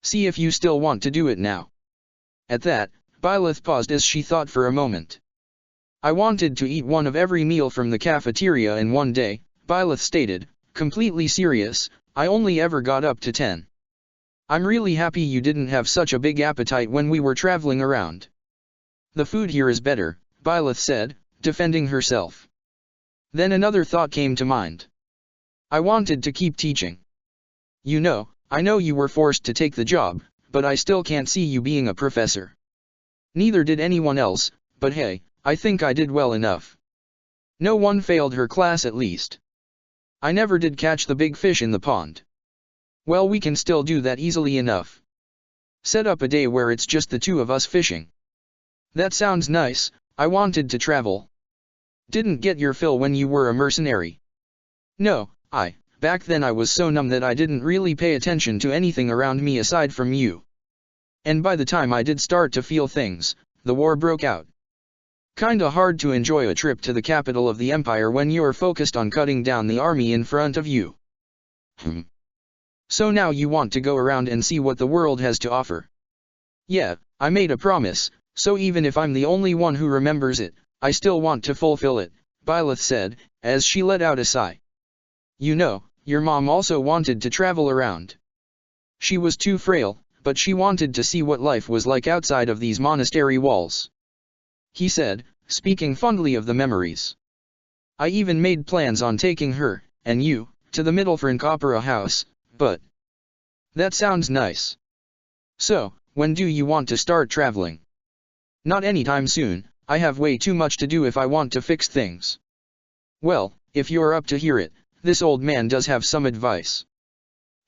See if you still want to do it now. At that, Byleth paused as she thought for a moment. I wanted to eat one of every meal from the cafeteria in one day, Byleth stated, completely serious. I only ever got up to 10. I'm really happy you didn't have such a big appetite when we were traveling around. The food here is better, Byleth said, defending herself. Then another thought came to mind. I wanted to keep teaching. You know, I know you were forced to take the job, but I still can't see you being a professor. Neither did anyone else, but hey, I think I did well enough. No one failed her class at least. I never did catch the big fish in the pond. Well, we can still do that easily enough. Set up a day where it's just the two of us fishing. That sounds nice. I wanted to travel. Didn't get your fill when you were a mercenary. No, back then I was so numb that I didn't really pay attention to anything around me aside from you. And by the time I did start to feel things, the war broke out. Kinda hard to enjoy a trip to the capital of the empire when you're focused on cutting down the army in front of you. So now you want to go around and see what the world has to offer. Yeah, I made a promise, so even if I'm the only one who remembers it, I still want to fulfill it, Byleth said, as she let out a sigh. You know, your mom also wanted to travel around. She was too frail, but she wanted to see what life was like outside of these monastery walls. He said, speaking fondly of the memories. I even made plans on taking her, and you, to the Mittelfrank Opera House, but that sounds nice. So, when do you want to start traveling? Not anytime soon. I have way too much to do if I want to fix things. Well, if you're up to hear it, this old man does have some advice.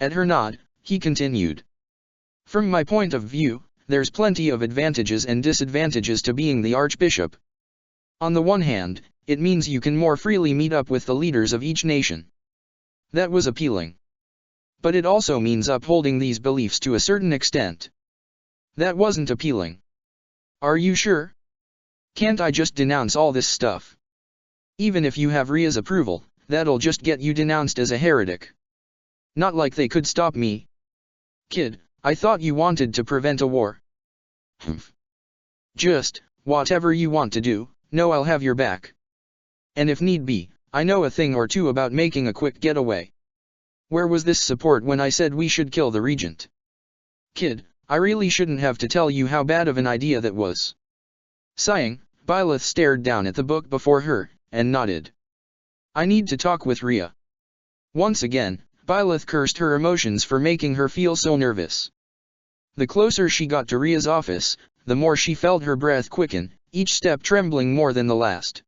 At her nod, he continued. From my point of view, there's plenty of advantages and disadvantages to being the archbishop. On the one hand, it means you can more freely meet up with the leaders of each nation. That was appealing. But it also means upholding these beliefs to a certain extent. That wasn't appealing. Are you sure? Can't I just denounce all this stuff? Even if you have Ria's approval, that'll just get you denounced as a heretic. Not like they could stop me. Kid, I thought you wanted to prevent a war. Just, whatever you want to do, know I'll have your back. And if need be, I know a thing or two about making a quick getaway. Where was this support when I said we should kill the regent? Kid, I really shouldn't have to tell you how bad of an idea that was. Sighing, Byleth stared down at the book before her, and nodded. I need to talk with Ria. Once again, Byleth cursed her emotions for making her feel so nervous. The closer she got to Ria's office, the more she felt her breath quicken, each step trembling more than the last.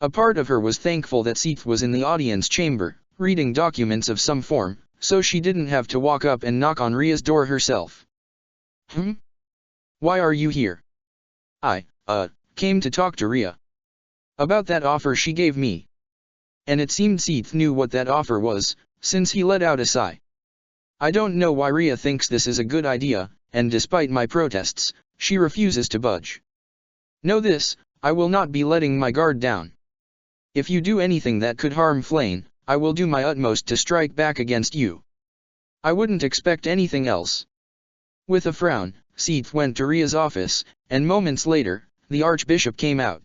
A part of her was thankful that Seath was in the audience chamber, reading documents of some form, so she didn't have to walk up and knock on Ria's door herself. Why are you here? I came to talk to Ria. About that offer she gave me. And it seemed Seath knew what that offer was, since he let out a sigh. I don't know why Ria thinks this is a good idea, and despite my protests, she refuses to budge. Know this, I will not be letting my guard down. If you do anything that could harm Flayn, I will do my utmost to strike back against you. I wouldn't expect anything else. With a frown, Seath went to Ria's office, and moments later, the archbishop came out.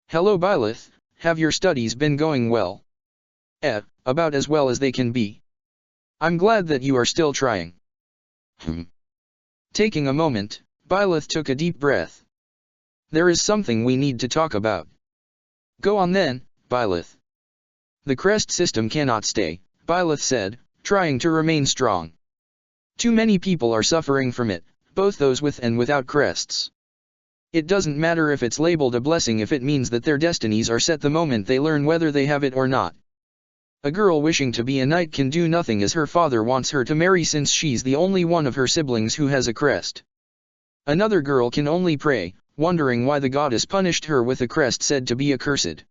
Hello Byleth, have your studies been going well? About as well as they can be. I'm glad that you are still trying. Taking a moment, Byleth took a deep breath. There is something we need to talk about. Go on then, Byleth. The crest system cannot stay, Byleth said, trying to remain strong. Too many people are suffering from it, both those with and without crests. It doesn't matter if it's labeled a blessing if it means that their destinies are set the moment they learn whether they have it or not. A girl wishing to be a knight can do nothing as her father wants her to marry since she's the only one of her siblings who has a crest. Another girl can only pray, wondering why the goddess punished her with a crest said to be accursed.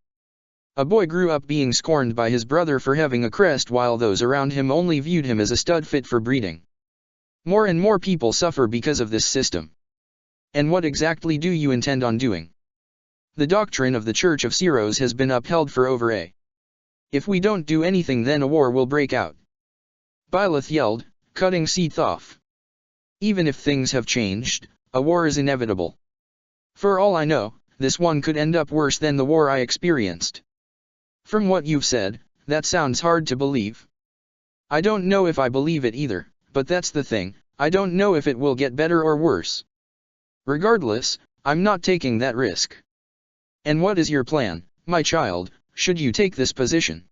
A boy grew up being scorned by his brother for having a crest while those around him only viewed him as a stud fit for breeding. More and more people suffer because of this system. And what exactly do you intend on doing? The doctrine of the Church of Syros has been upheld for over a. If we don't do anything then a war will break out. Byleth yelled, cutting Seath off. Even if things have changed, a war is inevitable. For all I know, this one could end up worse than the war I experienced. From what you've said, that sounds hard to believe. I don't know if I believe it either, but that's the thing, I don't know if it will get better or worse. Regardless, I'm not taking that risk. And what is your plan, my child, should you take this position?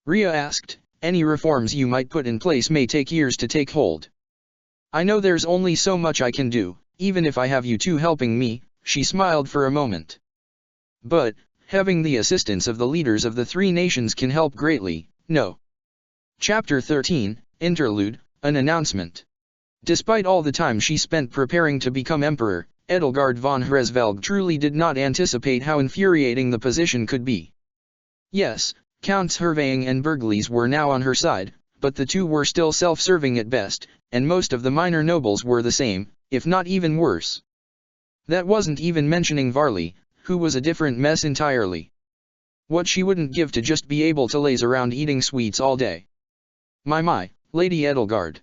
Rhea asked. Any reforms you might put in place may take years to take hold. I know there's only so much I can do, even if I have you two helping me, she smiled for a moment. But, having the assistance of the leaders of the three nations can help greatly, no. Chapter 13, Interlude, an announcement. Despite all the time she spent preparing to become emperor, Edelgard von Hresvelg truly did not anticipate how infuriating the position could be. Yes, Counts Herveying and Berglis were now on her side, but the two were still self-serving at best, and most of the minor nobles were the same, if not even worse. That wasn't even mentioning Varley, who was a different mess entirely. What she wouldn't give to just be able to laze around eating sweets all day. My, Lady Edelgard.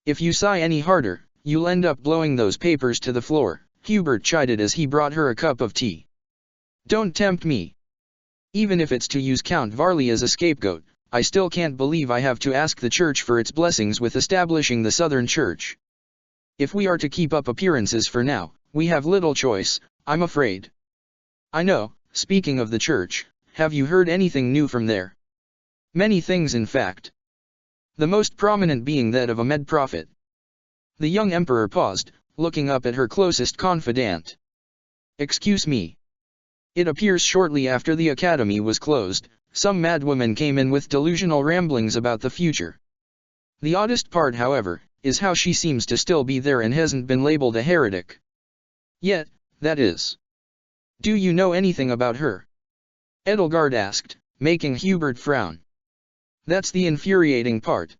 If you sigh any harder, you'll end up blowing those papers to the floor, Hubert chided as he brought her a cup of tea. Don't tempt me. Even if it's to use Count Varley as a scapegoat, I still can't believe I have to ask the church for its blessings with establishing the Southern Church. If we are to keep up appearances for now, we have little choice, I'm afraid. I know, speaking of the church, have you heard anything new from there? Many things in fact. The most prominent being that of a med prophet. The young emperor paused, looking up at her closest confidant. Excuse me. It appears shortly after the academy was closed, some madwoman came in with delusional ramblings about the future. The oddest part however, is how she seems to still be there and hasn't been labeled a heretic. Yet, that is. Do you know anything about her? Edelgard asked, making Hubert frown. That's the infuriating part.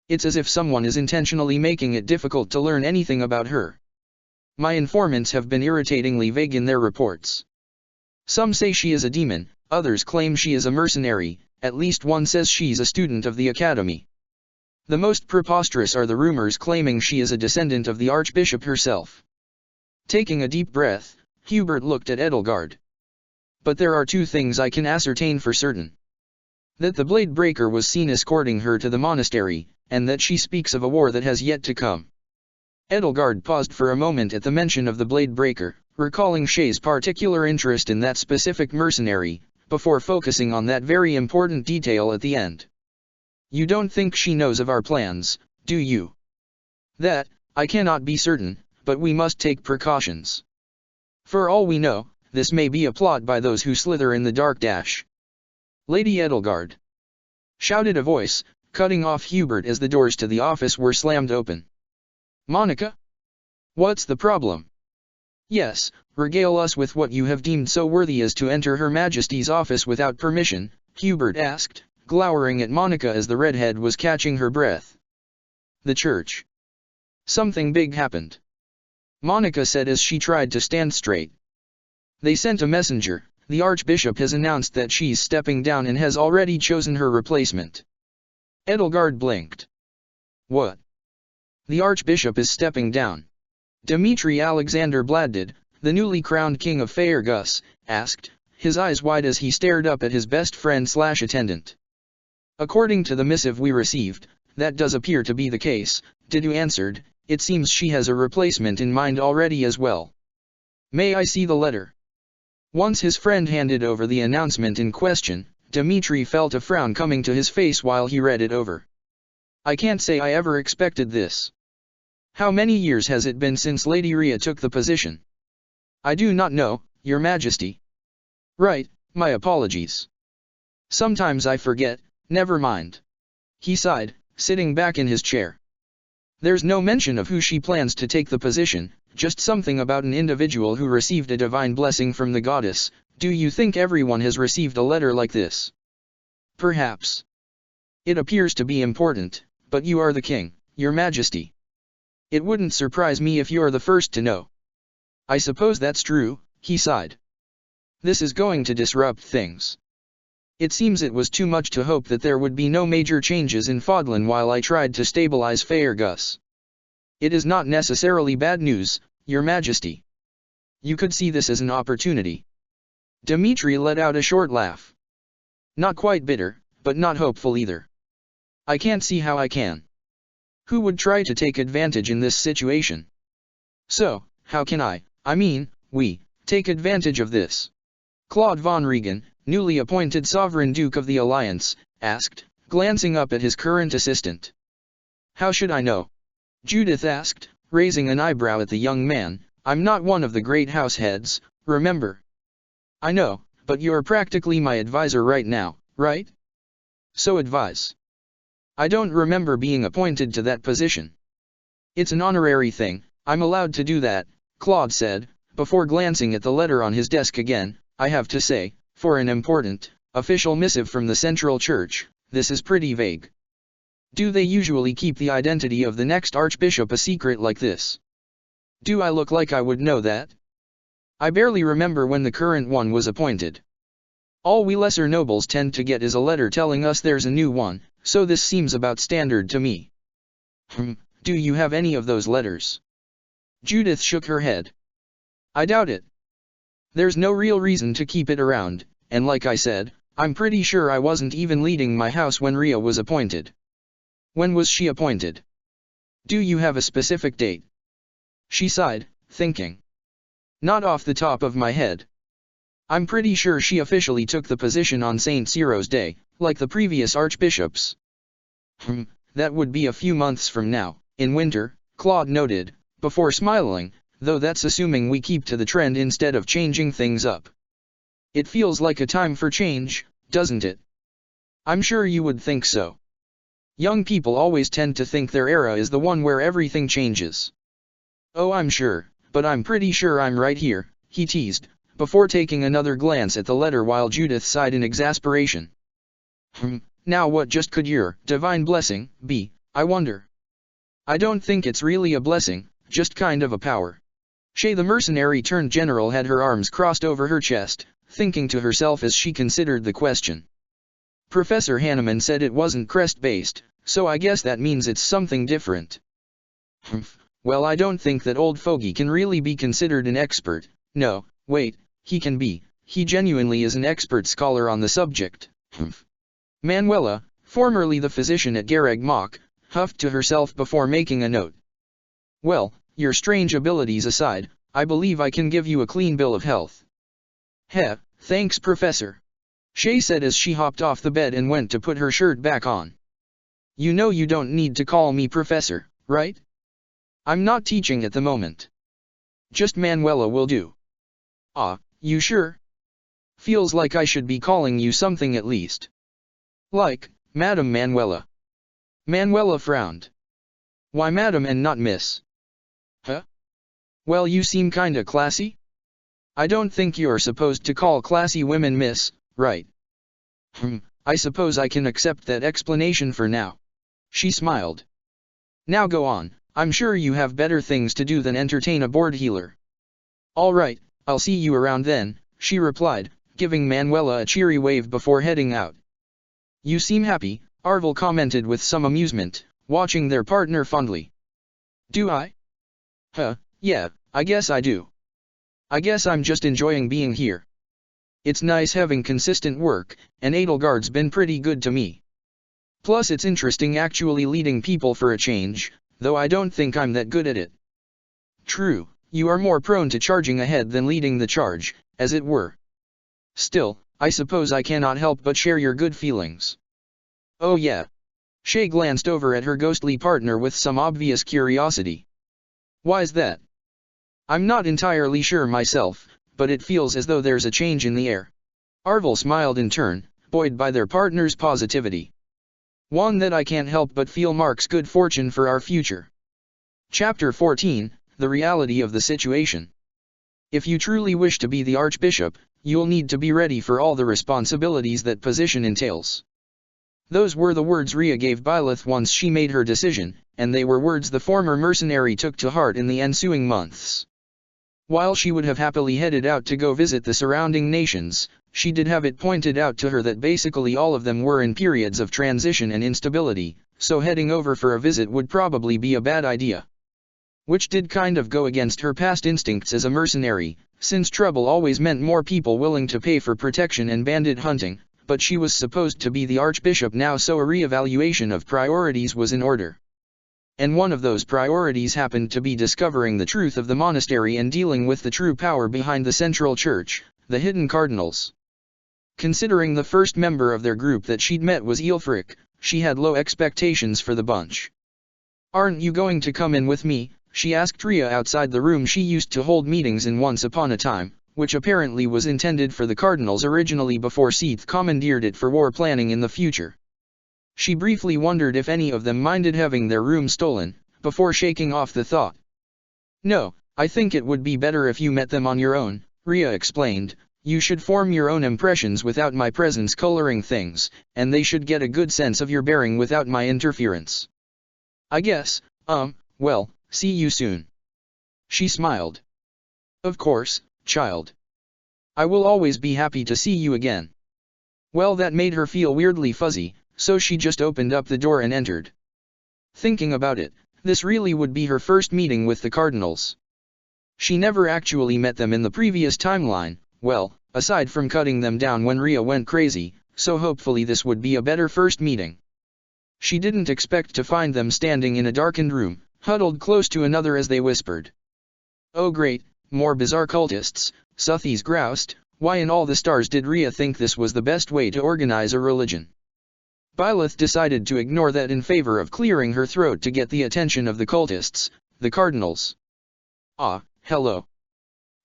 It's as if someone is intentionally making it difficult to learn anything about her. My informants have been irritatingly vague in their reports. Some say she is a demon, others claim she is a mercenary, at least one says she's a student of the academy. The most preposterous are the rumors claiming she is a descendant of the archbishop herself. Taking a deep breath, Hubert looked at Edelgard. But there are two things I can ascertain for certain. That the Blade Breaker was seen escorting her to the monastery, and that she speaks of a war that has yet to come. Edelgard paused for a moment at the mention of the Blade Breaker, recalling Shay's particular interest in that specific mercenary, before focusing on that very important detail at the end. You don't think she knows of our plans, do you? That, I cannot be certain, but we must take precautions. For all we know, this may be a plot by those who slither in the dark. Lady Edelgard! Shouted a voice, cutting off Hubert as the doors to the office were slammed open. Monica? What's the problem? Yes, regale us with what you have deemed so worthy as to enter Her Majesty's office without permission, Hubert asked, glowering at Monica as the redhead was catching her breath. The church. Something big happened. Monica said as she tried to stand straight. They sent a messenger. The Archbishop has announced that she's stepping down and has already chosen her replacement. Edelgard blinked. What? The Archbishop is stepping down? Dmitri Alexander Bladdid, the newly crowned king of Faerghus, asked, his eyes wide as he stared up at his best friend/attendant. According to the missive we received, that does appear to be the case, Didu answered. It seems she has a replacement in mind already as well. May I see the letter? Once his friend handed over the announcement in question, Dmitri felt a frown coming to his face while he read it over. I can't say I ever expected this. How many years has it been since Lady Rhea took the position? I do not know, Your Majesty. Right, my apologies. Sometimes I forget, never mind. He sighed, sitting back in his chair. There's no mention of who she plans to take the position, just something about an individual who received a divine blessing from the goddess. Do you think everyone has received a letter like this? Perhaps. It appears to be important, but you are the king, Your Majesty. It wouldn't surprise me if you're the first to know. I suppose that's true, he sighed. This is going to disrupt things. It seems it was too much to hope that there would be no major changes in Fodlan while I tried to stabilize Faerghus. It is not necessarily bad news, Your Majesty. You could see this as an opportunity. Dimitri let out a short laugh. Not quite bitter, but not hopeful either. I can't see how I can. Who would try to take advantage in this situation? So, how can we, take advantage of this? Claude von Regan, newly appointed Sovereign Duke of the Alliance, asked, glancing up at his current assistant. How should I know? Judith asked, raising an eyebrow at the young man. I'm not one of the great house heads, remember? I know, but you're practically my advisor right now, right? So advise. I don't remember being appointed to that position. It's an honorary thing, I'm allowed to do that, Claude said, before glancing at the letter on his desk again. I have to say, for an important, official missive from the Central Church, this is pretty vague. Do they usually keep the identity of the next archbishop a secret like this? Do I look like I would know that? I barely remember when the current one was appointed. All we lesser nobles tend to get is a letter telling us there's a new one, so this seems about standard to me. Do you have any of those letters? Judith shook her head. I doubt it. There's no real reason to keep it around, and like I said, I'm pretty sure I wasn't even leading my house when Rhea was appointed. When was she appointed? Do you have a specific date? She sighed, thinking. Not off the top of my head. I'm pretty sure she officially took the position on St. Cyro's Day, like the previous archbishops. That would be a few months from now, in winter, Claude noted, before smiling. Though that's assuming we keep to the trend instead of changing things up. It feels like a time for change, doesn't it? I'm sure you would think so. Young people always tend to think their era is the one where everything changes. Oh, I'm sure, but I'm pretty sure I'm right here, he teased, before taking another glance at the letter while Judith sighed in exasperation. Now what just could your divine blessing be, I wonder? I don't think it's really a blessing, just kind of a power. Shay the mercenary turned general had her arms crossed over her chest, thinking to herself as she considered the question. Professor Hanneman said it wasn't crest-based, so I guess that means it's something different. Well, I don't think that old fogey can really be considered an expert. No, wait, he can be. He genuinely is an expert scholar on the subject. Manuela, formerly the physician at Garreg Mach, huffed to herself before making a note. Well, your strange abilities aside, I believe I can give you a clean bill of health. Heh, thanks Professor. Shay said as she hopped off the bed and went to put her shirt back on. You know you don't need to call me Professor, right? I'm not teaching at the moment. Just Manuela will do. Ah, you sure? Feels like I should be calling you something at least. Like, Madam Manuela. Manuela frowned. Why Madam and not Miss? Huh? Well, you seem kinda classy? I don't think you're supposed to call classy women Miss, right? I suppose I can accept that explanation for now. She smiled. Now go on, I'm sure you have better things to do than entertain a bored healer. All right, I'll see you around then, she replied, giving Manuela a cheery wave before heading out. You seem happy, Arvel commented with some amusement, watching their partner fondly. Do I? Yeah, I guess I do. I guess I'm just enjoying being here. It's nice having consistent work, and Edelgard's been pretty good to me. Plus it's interesting actually leading people for a change, though I don't think I'm that good at it. True, you are more prone to charging ahead than leading the charge, as it were. Still, I suppose I cannot help but share your good feelings. Oh yeah. Shay glanced over at her ghostly partner with some obvious curiosity. Why's that? I'm not entirely sure myself, but it feels as though there's a change in the air. Arvel smiled in turn, buoyed by their partner's positivity. One that I can't help but feel marks good fortune for our future. Chapter 14, The Reality of the Situation. If you truly wish to be the Archbishop, you'll need to be ready for all the responsibilities that position entails. Those were the words Rhea gave Byleth once she made her decision, and they were words the former mercenary took to heart in the ensuing months. While she would have happily headed out to go visit the surrounding nations, she did have it pointed out to her that basically all of them were in periods of transition and instability, so heading over for a visit would probably be a bad idea. Which did kind of go against her past instincts as a mercenary, since trouble always meant more people willing to pay for protection and bandit hunting, but she was supposed to be the Archbishop now, so a re-evaluation of priorities was in order. And one of those priorities happened to be discovering the truth of the monastery and dealing with the true power behind the central church, the hidden cardinals. Considering the first member of their group that she'd met was Aelfric, she had low expectations for the bunch. "Aren't you going to come in with me?" she asked Rhea outside the room she used to hold meetings in once upon a time, which apparently was intended for the cardinals originally before Seath commandeered it for war planning in the future. She briefly wondered if any of them minded having their room stolen, before shaking off the thought. "No, I think it would be better if you met them on your own," Rhea explained. "You should form your own impressions without my presence coloring things, and they should get a good sense of your bearing without my interference. I guess, well, see you soon." She smiled. "Of course, child. I will always be happy to see you again." Well, that made her feel weirdly fuzzy, so she just opened up the door and entered. Thinking about it, this really would be her first meeting with the cardinals. She never actually met them in the previous timeline, well, aside from cutting them down when Rhea went crazy, so hopefully this would be a better first meeting. She didn't expect to find them standing in a darkened room, huddled close to another as they whispered. "Oh great, more bizarre cultists," Suthies groused. Why in all the stars did Rhea think this was the best way to organize a religion? Byleth decided to ignore that in favor of clearing her throat to get the attention of the cultists, the cardinals. "Ah, hello."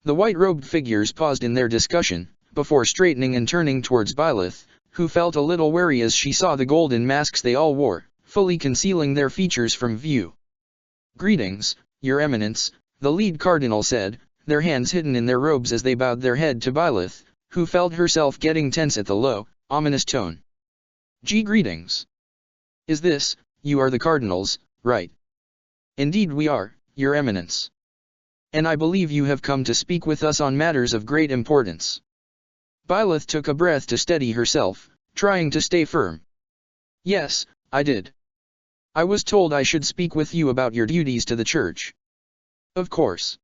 The white-robed figures paused in their discussion, before straightening and turning towards Byleth, who felt a little wary as she saw the golden masks they all wore, fully concealing their features from view. "Greetings, Your Eminence," the lead cardinal said, their hands hidden in their robes as they bowed their head to Byleth, who felt herself getting tense at the low, ominous tone. "Greetings. Is this, you are the cardinals, right?" "Indeed we are, Your Eminence. And I believe you have come to speak with us on matters of great importance." Byleth took a breath to steady herself, trying to stay firm. "Yes, I did. I was told I should speak with you about your duties to the church." "Of course.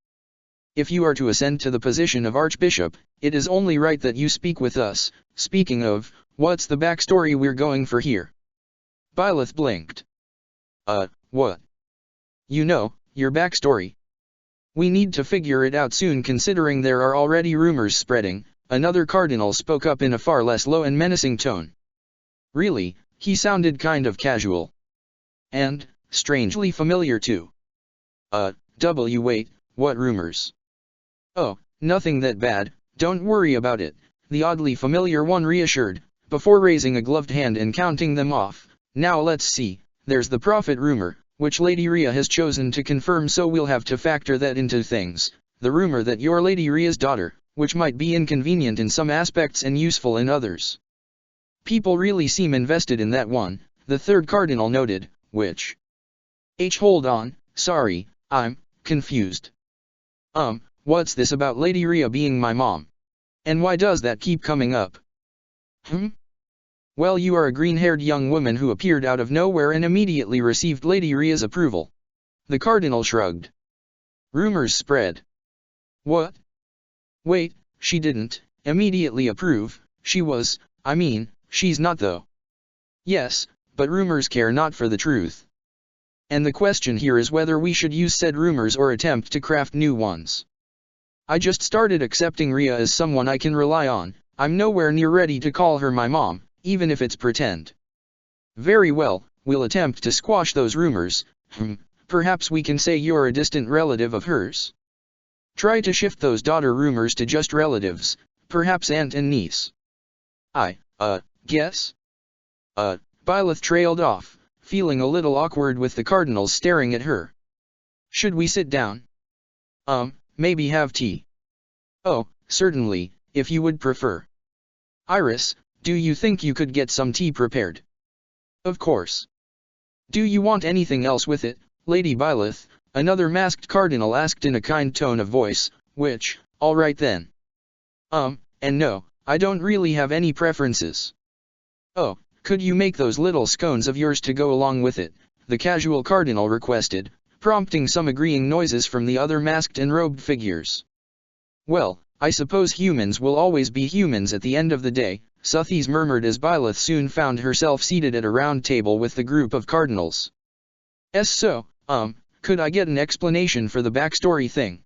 If you are to ascend to the position of Archbishop, it is only right that you speak with us. Speaking of, what's the backstory we're going for here?" Byleth blinked. What? "You know, your backstory. We need to figure it out soon considering there are already rumors spreading," another cardinal spoke up in a far less low and menacing tone. Really, he sounded kind of casual. And, strangely familiar too. Wait, what rumors?" "Oh, nothing that bad, don't worry about it," the oddly familiar one reassured, before raising a gloved hand and counting them off. "Now let's see, there's the prophet rumor, which Lady Rhea has chosen to confirm, so we'll have to factor that into things. The rumor that you're Lady Rhea's daughter, which might be inconvenient in some aspects and useful in others. People really seem invested in that one," the third cardinal noted, which? Hold on, sorry, I'm confused. What's this about Lady Rhea being my mom? And why does that keep coming up?" "Well, you are a green-haired young woman who appeared out of nowhere and immediately received Lady Rhea's approval." The cardinal shrugged. "Rumors spread." "What? Wait, she didn't immediately approve, she's not though." "Yes, but rumors care not for the truth. And the question here is whether we should use said rumors or attempt to craft new ones. I just started accepting Rhea as someone I can rely on. I'm nowhere near ready to call her my mom, even if it's pretend." "Very well, we'll attempt to squash those rumors. Perhaps we can say you're a distant relative of hers." Try to shift those daughter rumors to just relatives, perhaps aunt and niece. Guess? Byleth trailed off, feeling a little awkward with the cardinals staring at her. Should we sit down? Maybe have tea. Oh, certainly, if you would prefer. Iris, do you think you could get some tea prepared? Of course. Do you want anything else with it, Lady Byleth? Another masked cardinal asked in a kind tone of voice, which, all right then. And no, I don't really have any preferences. Oh, could you make those little scones of yours to go along with it? The casual cardinal requested, prompting some agreeing noises from the other masked and robed figures. Well, I suppose humans will always be humans at the end of the day, Suthies murmured as Byleth soon found herself seated at a round table with the group of cardinals. Could I get an explanation for the backstory thing?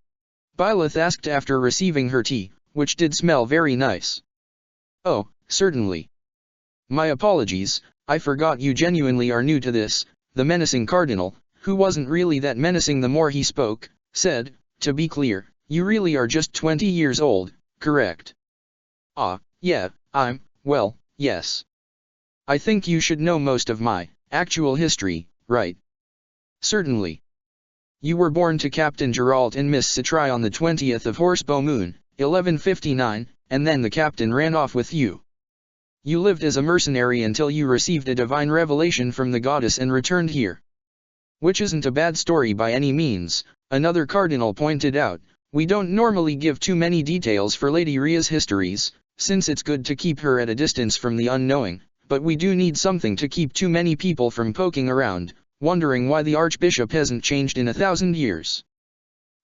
Byleth asked after receiving her tea, which did smell very nice. Oh, certainly. My apologies, I forgot you genuinely are new to this, the menacing cardinal, who wasn't really that menacing the more he spoke, said, to be clear, you really are just 20 years old, correct? Yeah, well, yes. I think you should know most of my actual history, right? Certainly. You were born to Captain Geralt and Miss Citrai on the 20th of Horsebow Moon, 1159, and then the captain ran off with you. You lived as a mercenary until you received a divine revelation from the goddess and returned here. Which isn't a bad story by any means, another cardinal pointed out. We don't normally give too many details for Lady Rhea's histories, since it's good to keep her at a distance from the unknowing, but we do need something to keep too many people from poking around, wondering why the Archbishop hasn't changed in 1,000 years.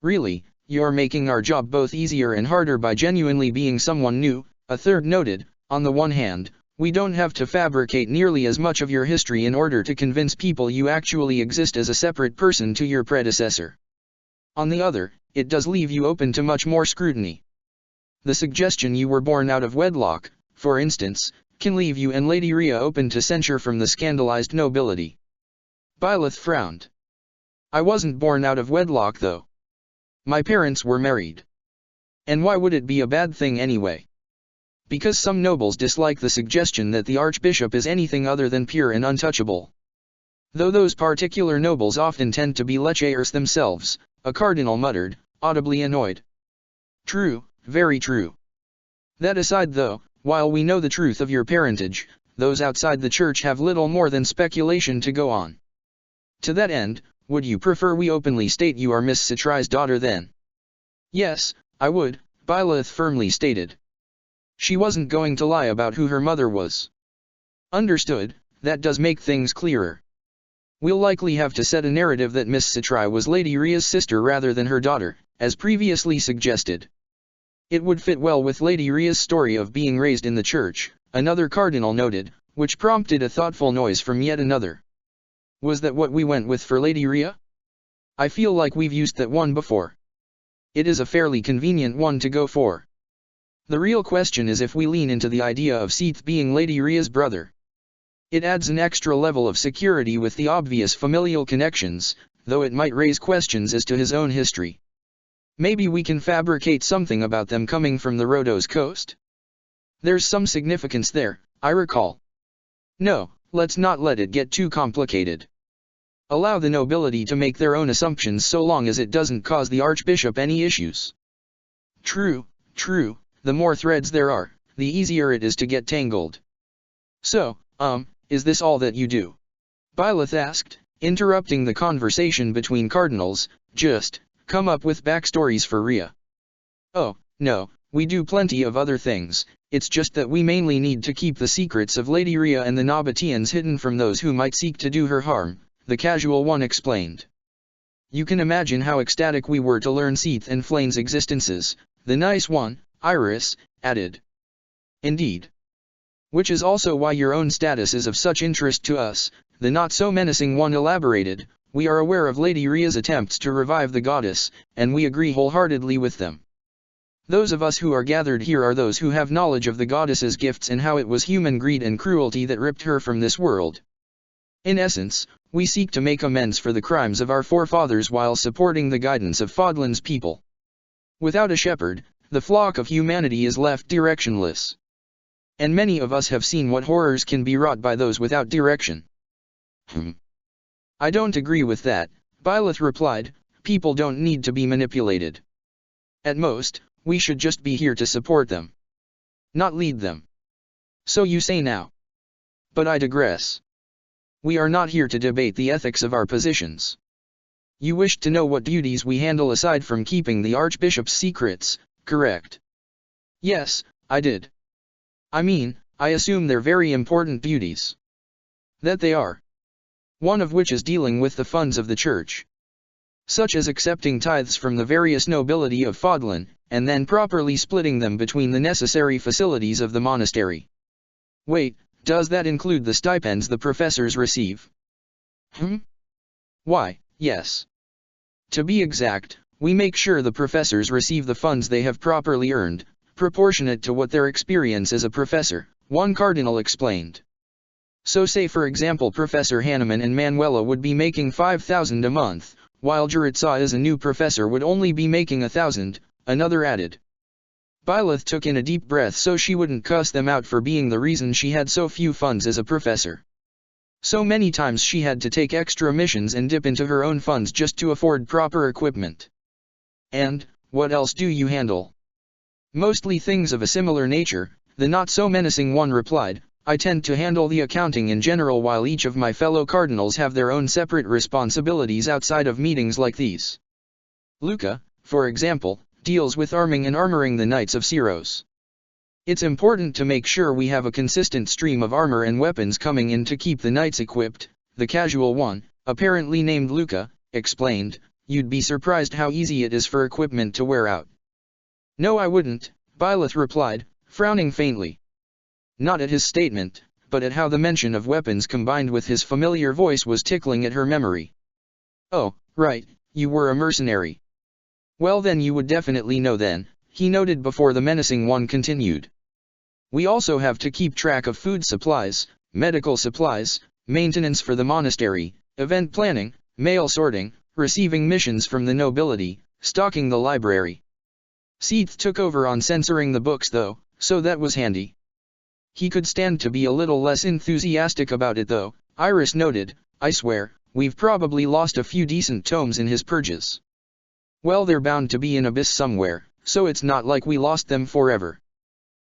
Really, you're making our job both easier and harder by genuinely being someone new, a third noted. On the one hand, we don't have to fabricate nearly as much of your history in order to convince people you actually exist as a separate person to your predecessor. On the other, it does leave you open to much more scrutiny. The suggestion you were born out of wedlock, for instance, can leave you and Lady Rhea open to censure from the scandalized nobility. Byleth frowned. I wasn't born out of wedlock though. My parents were married. And why would it be a bad thing anyway? Because some nobles dislike the suggestion that the Archbishop is anything other than pure and untouchable. Though those particular nobles often tend to be lechers themselves, a cardinal muttered, audibly annoyed. True, very true. That aside though, while we know the truth of your parentage, those outside the church have little more than speculation to go on. To that end, would you prefer we openly state you are Miss Citrai's daughter then? Yes, I would, Byleth firmly stated. She wasn't going to lie about who her mother was. Understood, that does make things clearer. We'll likely have to set a narrative that Miss Citrai was Lady Rhea's sister rather than her daughter, as previously suggested. It would fit well with Lady Rhea's story of being raised in the church, another cardinal noted, which prompted a thoughtful noise from yet another. Was that what we went with for Lady Rhea? I feel like we've used that one before. It is a fairly convenient one to go for. The real question is if we lean into the idea of Seath being Lady Rhea's brother. It adds an extra level of security with the obvious familial connections, though it might raise questions as to his own history. Maybe we can fabricate something about them coming from the Rhodos coast? There's some significance there, I recall. No, let's not let it get too complicated. Allow the nobility to make their own assumptions so long as it doesn't cause the Archbishop any issues. True. The more threads there are, the easier it is to get tangled. So, is this all that you do? Byleth asked, interrupting the conversation between cardinals, just, come up with backstories for Rhea. Oh, no, we do plenty of other things, it's just that we mainly need to keep the secrets of Lady Rhea and the Nabateans hidden from those who might seek to do her harm, the casual one explained. You can imagine how ecstatic we were to learn Seath and Flayn's existences, the nice one, Iris, added. Indeed. Which is also why your own status is of such interest to us, the not-so-menacing one elaborated. We are aware of Lady Rhea's attempts to revive the goddess, and we agree wholeheartedly with them. Those of us who are gathered here are those who have knowledge of the goddess's gifts and how it was human greed and cruelty that ripped her from this world. In essence, we seek to make amends for the crimes of our forefathers while supporting the guidance of Fodlan's people. Without a shepherd, the flock of humanity is left directionless. And many of us have seen what horrors can be wrought by those without direction. I don't agree with that, Byleth replied. People don't need to be manipulated. At most, we should just be here to support them, not lead them. So you say now. But I digress. We are not here to debate the ethics of our positions. You wished to know what duties we handle aside from keeping the Archbishop's secrets, correct? Yes, I did. I mean, I assume they're very important duties. That they are. One of which is dealing with the funds of the Church. Such as accepting tithes from the various nobility of Fodlan, and then properly splitting them between the necessary facilities of the monastery. Wait, does that include the stipends the professors receive? Why, yes. To be exact, we make sure the professors receive the funds they have properly earned, proportionate to what their experience as a professor, one cardinal explained. So say for example Professor Hanneman and Manuela would be making 5,000 a month, while Juritza as a new professor would only be making 1,000, another added. Byleth took in a deep breath so she wouldn't cuss them out for being the reason she had so few funds as a professor. So many times she had to take extra missions and dip into her own funds just to afford proper equipment. And, what else do you handle? Mostly things of a similar nature, the not-so-menacing one replied. I tend to handle the accounting in general while each of my fellow cardinals have their own separate responsibilities outside of meetings like these. Luca, for example, deals with arming and armoring the Knights of Syros. It's important to make sure we have a consistent stream of armor and weapons coming in to keep the knights equipped, the casual one, apparently named Luca, explained. You'd be surprised how easy it is for equipment to wear out. No, I wouldn't, Byleth replied, frowning faintly. Not at his statement, but at how the mention of weapons combined with his familiar voice was tickling at her memory. Oh, right, you were a mercenary. Well then you would definitely know then, he noted before the menacing one continued. We also have to keep track of food supplies, medical supplies, maintenance for the monastery, event planning, mail sorting, receiving missions from the nobility, stocking the library. Seath took over on censoring the books though, so that was handy. He could stand to be a little less enthusiastic about it though, Iris noted. I swear, we've probably lost a few decent tomes in his purges. Well, they're bound to be in Abyss somewhere, so it's not like we lost them forever.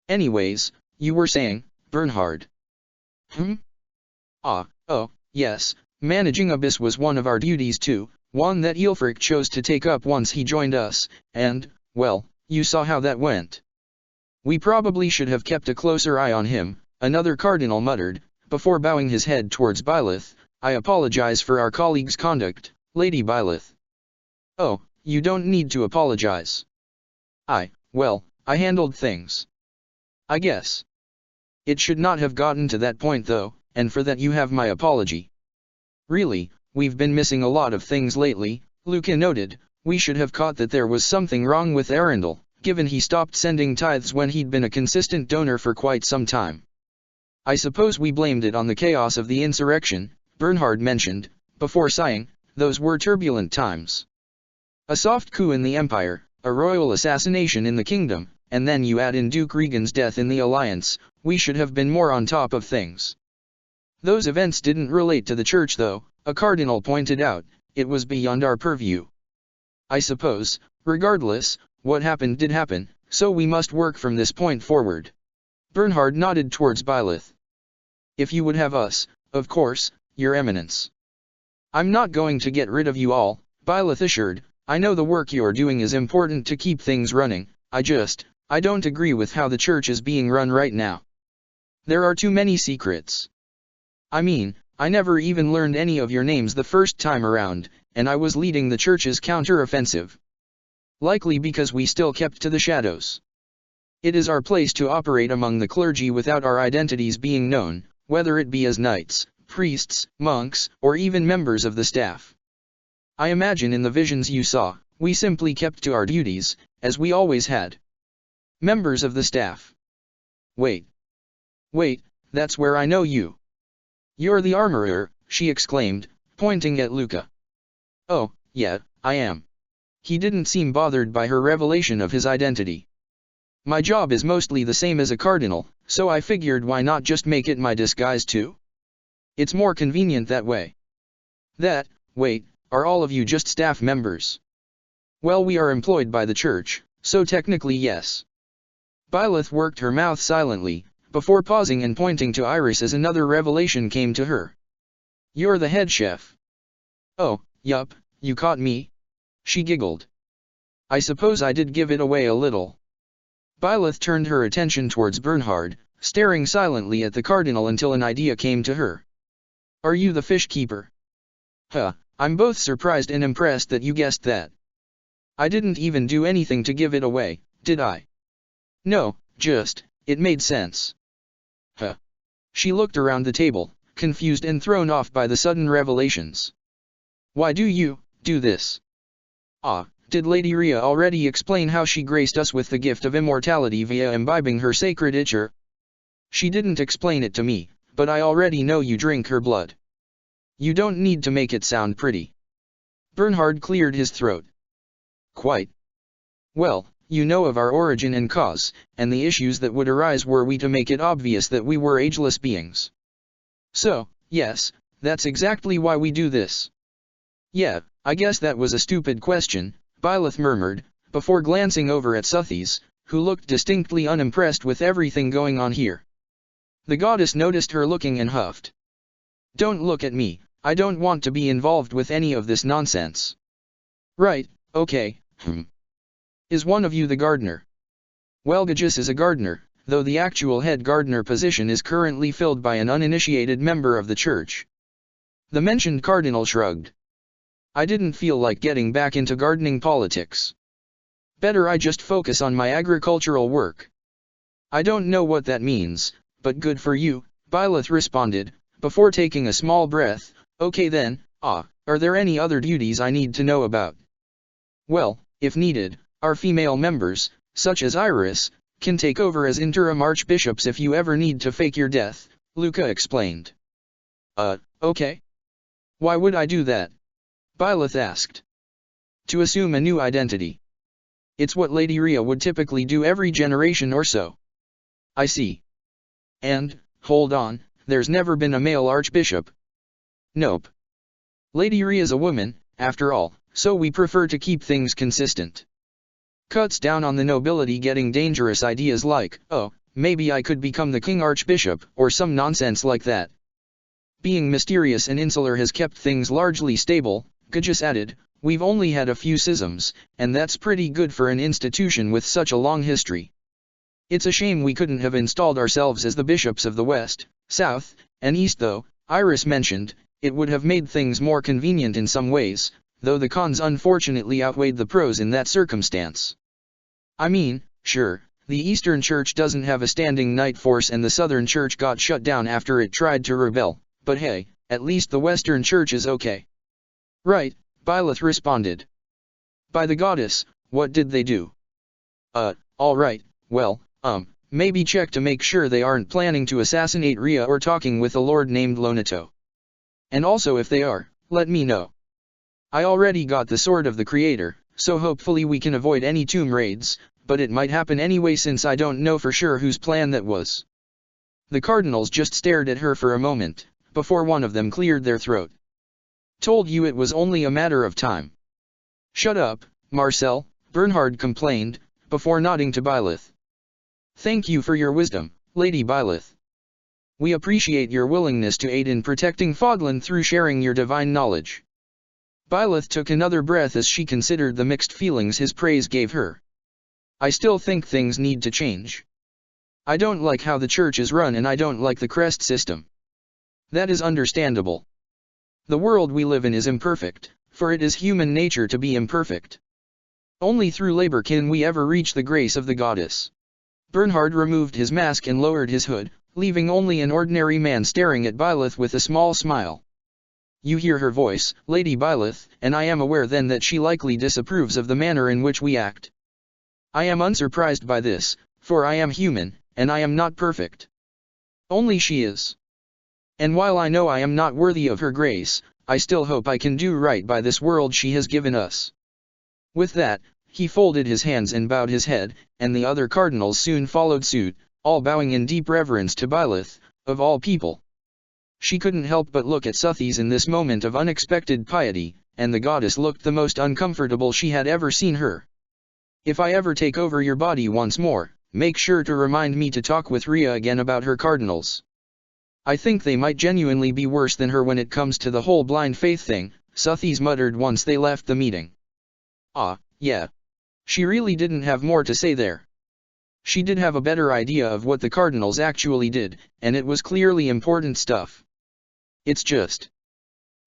Anyways, you were saying, Bernhard. Oh, yes, managing Abyss was one of our duties too, one that Aelfric chose to take up once he joined us, and, well, you saw how that went. We probably should have kept a closer eye on him, another cardinal muttered, before bowing his head towards Byleth. I apologize for our colleague's conduct, Lady Byleth. Oh, you don't need to apologize. I handled things. I guess. It should not have gotten to that point though, and for that you have my apology. Really, we've been missing a lot of things lately, Luca noted. We should have caught that there was something wrong with Arundel, given he stopped sending tithes when he'd been a consistent donor for quite some time. I suppose we blamed it on the chaos of the insurrection, Bernhard mentioned, before sighing. Those were turbulent times. A soft coup in the Empire, a royal assassination in the kingdom, and then you add in Duke Regan's death in the Alliance. We should have been more on top of things. Those events didn't relate to the Church though, a cardinal pointed out. It was beyond our purview. I suppose, regardless, what happened did happen, so we must work from this point forward. Bernhard nodded towards Byleth. If you would have us, of course, Your Eminence. I'm not going to get rid of you all, Byleth assured. I know the work you're doing is important to keep things running. I don't agree with how the Church is being run right now. There are too many secrets. I mean, I never even learned any of your names the first time around, and I was leading the Church's counter-offensive. Likely because we still kept to the shadows. It is our place to operate among the clergy without our identities being known, whether it be as knights, priests, monks, or even members of the staff. I imagine in the visions you saw, we simply kept to our duties, as we always had. Members of the staff. Wait, that's where I know you. You're the armorer, she exclaimed, pointing at Luca. Oh, yeah, I am. He didn't seem bothered by her revelation of his identity. My job is mostly the same as a cardinal, so I figured why not just make it my disguise too? It's more convenient that way. Wait, are all of you just staff members? Well, we are employed by the church, so technically yes. Byleth worked her mouth silently, before pausing and pointing to Iris as another revelation came to her. You're the head chef. Oh, yup, you caught me? She giggled. I suppose I did give it away a little. Byleth turned her attention towards Bernhard, staring silently at the cardinal until an idea came to her. Are you the fish keeper? Huh, I'm both surprised and impressed that you guessed that. I didn't even do anything to give it away, did I? No, just, it made sense. Huh. She looked around the table, confused and thrown off by the sudden revelations. Why do you do this? Did Lady Rhea already explain how she graced us with the gift of immortality via imbibing her sacred ichor? She didn't explain it to me, but I already know you drink her blood. You don't need to make it sound pretty. Bernhard cleared his throat. Quite. Well, you know of our origin and cause, and the issues that would arise were we to make it obvious that we were ageless beings. So, yes, that's exactly why we do this. Yeah, I guess that was a stupid question, Byleth murmured, before glancing over at Suthies, who looked distinctly unimpressed with everything going on here. The goddess noticed her looking and huffed. Don't look at me, I don't want to be involved with any of this nonsense. Right, okay, Is one of you the gardener? Well, Gajus is a gardener, though the actual head gardener position is currently filled by an uninitiated member of the church. The mentioned cardinal shrugged. I didn't feel like getting back into gardening politics. Better I just focus on my agricultural work. I don't know what that means, but good for you, Byleth responded, before taking a small breath. Okay then, are there any other duties I need to know about? Well, if needed, our female members, such as Iris, can take over as interim archbishops if you ever need to fake your death, Luca explained. Okay. Why would I do that? Byleth asked. To assume a new identity. It's what Lady Rhea would typically do every generation or so. I see. And, hold on, there's never been a male archbishop. Nope. Lady Rhea's a woman, after all, so we prefer to keep things consistent. Cuts down on the nobility getting dangerous ideas like, oh, maybe I could become the king archbishop, or some nonsense like that. Being mysterious and insular has kept things largely stable, Gajus added. We've only had a few schisms, and that's pretty good for an institution with such a long history. It's a shame we couldn't have installed ourselves as the bishops of the West, South, and East though, Iris mentioned. It would have made things more convenient in some ways, though the cons unfortunately outweighed the pros in that circumstance. I mean, sure, the Eastern Church doesn't have a standing knight force and the Southern Church got shut down after it tried to rebel, but hey, at least the Western Church is okay. Right, Byleth responded. By the goddess, what did they do? Alright, well, maybe check to make sure they aren't planning to assassinate Rhea or talking with a lord named Lonato. And also if they are, let me know. I already got the Sword of the Creator, so hopefully we can avoid any tomb raids, but it might happen anyway since I don't know for sure whose plan that was. The cardinals just stared at her for a moment, before one of them cleared their throat. Told you it was only a matter of time. Shut up, Marcel, Bernhard complained, before nodding to Byleth. Thank you for your wisdom, Lady Byleth. We appreciate your willingness to aid in protecting Fodlan through sharing your divine knowledge. Byleth took another breath as she considered the mixed feelings his praise gave her. I still think things need to change. I don't like how the church is run and I don't like the crest system. That is understandable. The world we live in is imperfect, for it is human nature to be imperfect. Only through labor can we ever reach the grace of the goddess. Bernhard removed his mask and lowered his hood, leaving only an ordinary man staring at Byleth with a small smile. You hear her voice, Lady Byleth, and I am aware then that she likely disapproves of the manner in which we act. I am unsurprised by this, for I am human, and I am not perfect. Only she is. And while I know I am not worthy of her grace, I still hope I can do right by this world she has given us. With that, he folded his hands and bowed his head, and the other cardinals soon followed suit, all bowing in deep reverence to Byleth, of all people. She couldn't help but look at Suthies in this moment of unexpected piety, and the goddess looked the most uncomfortable she had ever seen her. "If I ever take over your body once more, make sure to remind me to talk with Rhea again about her cardinals. I think they might genuinely be worse than her when it comes to the whole blind faith thing," Suthies muttered once they left the meeting. Ah, yeah. She really didn't have more to say there. She did have a better idea of what the cardinals actually did, and it was clearly important stuff. It's just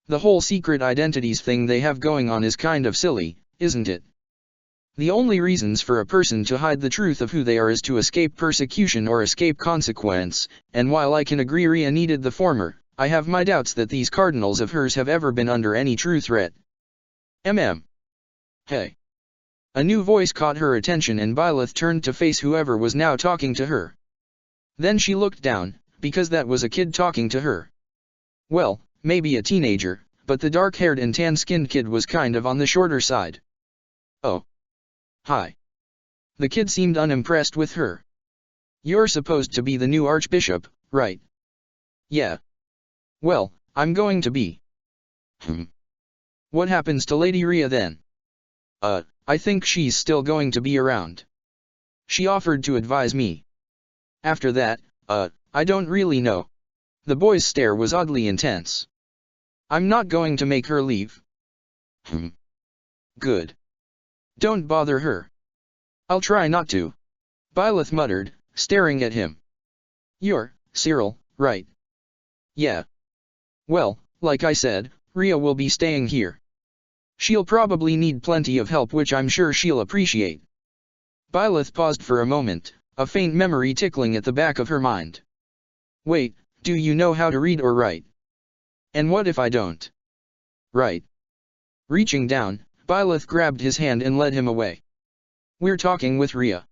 the whole secret identities thing they have going on is kind of silly, isn't it? The only reasons for a person to hide the truth of who they are is to escape persecution or escape consequence, and while I can agree Rhea needed the former, I have my doubts that these cardinals of hers have ever been under any true threat. Hey. A new voice caught her attention and Byleth turned to face whoever was now talking to her. Then she looked down, because that was a kid talking to her. Well, maybe a teenager, but the dark-haired and tan-skinned kid was kind of on the shorter side. Oh. Hi. The kid seemed unimpressed with her. "You're supposed to be the new archbishop, right?" "Yeah. Well, I'm going to be." "What happens to Lady Rhea then?" I think she's still going to be around. She offered to advise me. After that, I don't really know." The boy's stare was oddly intense. "I'm not going to make her leave." "Good. Don't bother her." "I'll try not to," Byleth muttered, staring at him. "You're Cyril, right?" "Yeah. Well, like I said, Rhea will be staying here. She'll probably need plenty of help, which I'm sure she'll appreciate." Byleth paused for a moment, a faint memory tickling at the back of her mind. "Wait, do you know how to read or write? And what if I don't?" "Right." Reaching down, Byleth grabbed his hand and led him away. "We're talking with Rhea."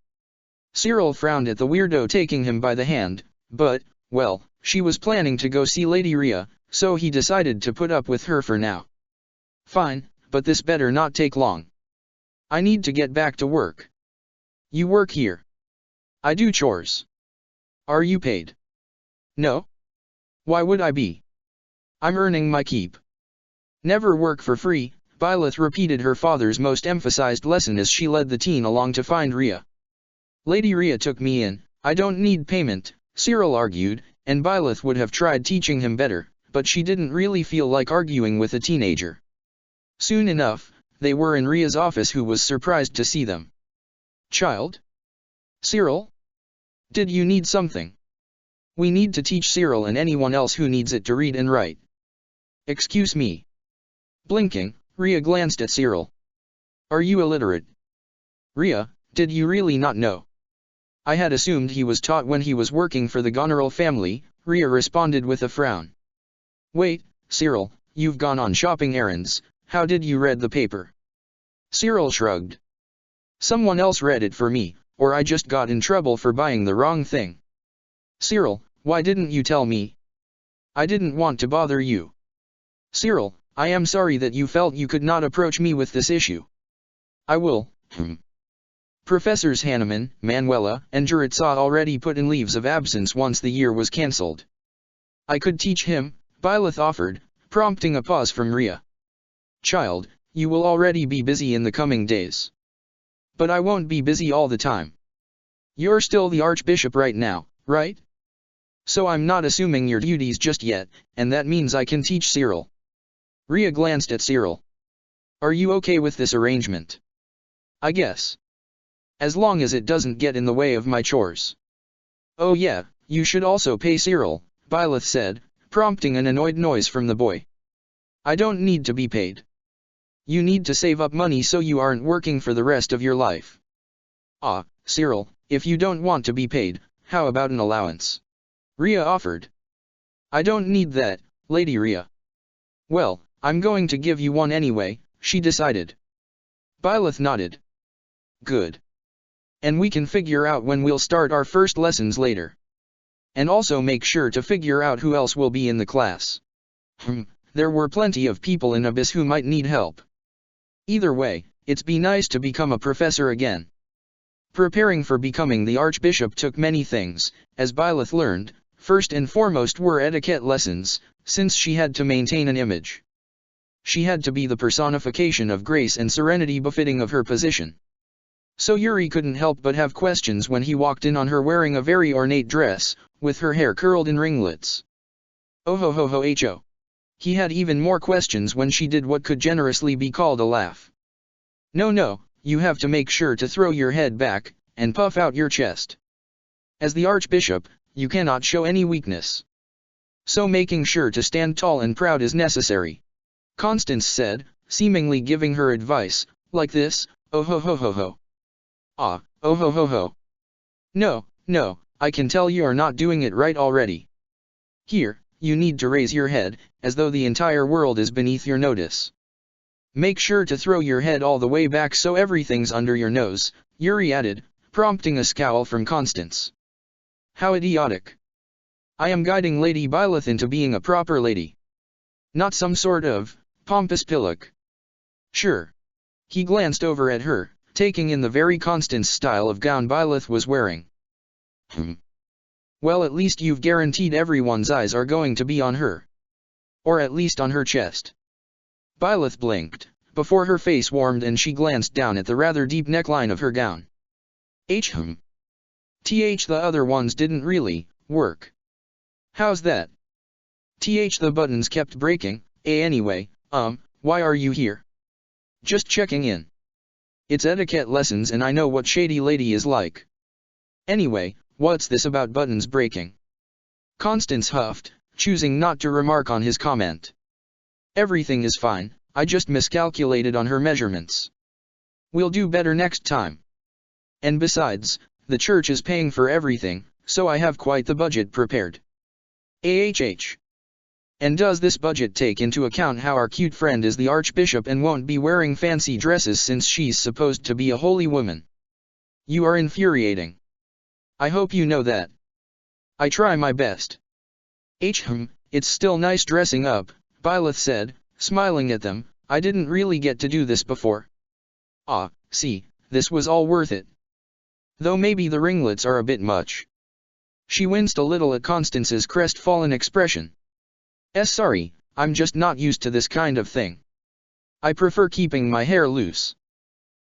Cyril frowned at the weirdo taking him by the hand, but, well, she was planning to go see Lady Rhea, so he decided to put up with her for now. "Fine, but this better not take long. I need to get back to work." "You work here?" "I do chores." "Are you paid?" "No. Why would I be? I'm earning my keep." "Never work for free," Byleth repeated her father's most emphasized lesson as she led the teen along to find Rhea. "Lady Rhea took me in, I don't need payment," Cyril argued, and Byleth would have tried teaching him better, but she didn't really feel like arguing with a teenager. Soon enough, they were in Rhea's office, who was surprised to see them. "Child? Cyril? Did you need something?" "We need to teach Cyril and anyone else who needs it to read and write." "Excuse me." Blinking, Rhea glanced at Cyril. "Are you illiterate?" "Rhea, did you really not know?" "I had assumed he was taught when he was working for the Goneril family," Rhea responded with a frown. "Wait, Cyril, you've gone on shopping errands. How did you read the paper?" Cyril shrugged. "Someone else read it for me, or I just got in trouble for buying the wrong thing." "Cyril, why didn't you tell me?" "I didn't want to bother you." "Cyril, I am sorry that you felt you could not approach me with this issue." "I will." Professors Hanneman, Manuela, and Juritsa already put in leaves of absence once the year was cancelled. "I could teach him," Byleth offered, prompting a pause from Rhea. "Child, you will already be busy in the coming days." "But I won't be busy all the time. You're still the Archbishop right now, right? So I'm not assuming your duties just yet, and that means I can teach Cyril." Rhea glanced at Cyril. "Are you okay with this arrangement?" "I guess. As long as it doesn't get in the way of my chores." "Oh yeah, you should also pay Cyril," Byleth said, prompting an annoyed noise from the boy. "I don't need to be paid. You need to save up money so you aren't working for the rest of your life." "Ah, Cyril, if you don't want to be paid, how about an allowance?" Rhea offered. "I don't need that, Lady Rhea." "Well, I'm going to give you one anyway," she decided. Byleth nodded. "Good. And we can figure out when we'll start our first lessons later. And also make sure to figure out who else will be in the class." There were plenty of people in Abyss who might need help. Either way, It's be nice to become a professor again. Preparing for becoming the archbishop took many things, as Byleth learned. First and foremost were etiquette lessons, since she had to maintain an image. She had to be the personification of grace and serenity befitting of her position. So Yuri couldn't help but have questions when he walked in on her wearing a very ornate dress, with her hair curled in ringlets. Oh ho ho ho ho. He had even more questions when she did what could generously be called a laugh. No, you have to make sure to throw your head back, and puff out your chest. As the archbishop, you cannot show any weakness. So making sure to stand tall and proud is necessary. Constance said, seemingly giving her advice, like this, oh ho ho ho ho. Ah, oh ho ho ho. No, I can tell you are not doing it right already. Here, you need to raise your head, as though the entire world is beneath your notice. Make sure to throw your head all the way back so everything's under your nose, Yuri added, prompting a scowl from Constance. How idiotic. I am guiding Lady Byleth into being a proper lady. Not some sort of pompous pillock. Sure. He glanced over at her, taking in the very Constance style of gown Byleth was wearing. Well, at least you've guaranteed everyone's eyes are going to be on her. Or at least on her chest. Byleth blinked, before her face warmed and she glanced down at the rather deep neckline of her gown. The other ones didn't really work. How's that? The buttons kept breaking. Anyway, why are you here? Just checking in. It's etiquette lessons and I know what shady lady is like. Anyway, what's this about buttons breaking? Constance huffed, choosing not to remark on his comment. Everything is fine, I just miscalculated on her measurements. We'll do better next time. And besides, the church is paying for everything, so I have quite the budget prepared. And does this budget take into account how our cute friend is the archbishop and won't be wearing fancy dresses since she's supposed to be a holy woman? You are infuriating. I hope you know that. I try my best. It's still nice dressing up, Byleth said, smiling at them. I didn't really get to do this before. See, this was all worth it. Though maybe the ringlets are a bit much. She winced a little at Constance's crestfallen expression. Sorry, I'm just not used to this kind of thing. I prefer keeping my hair loose.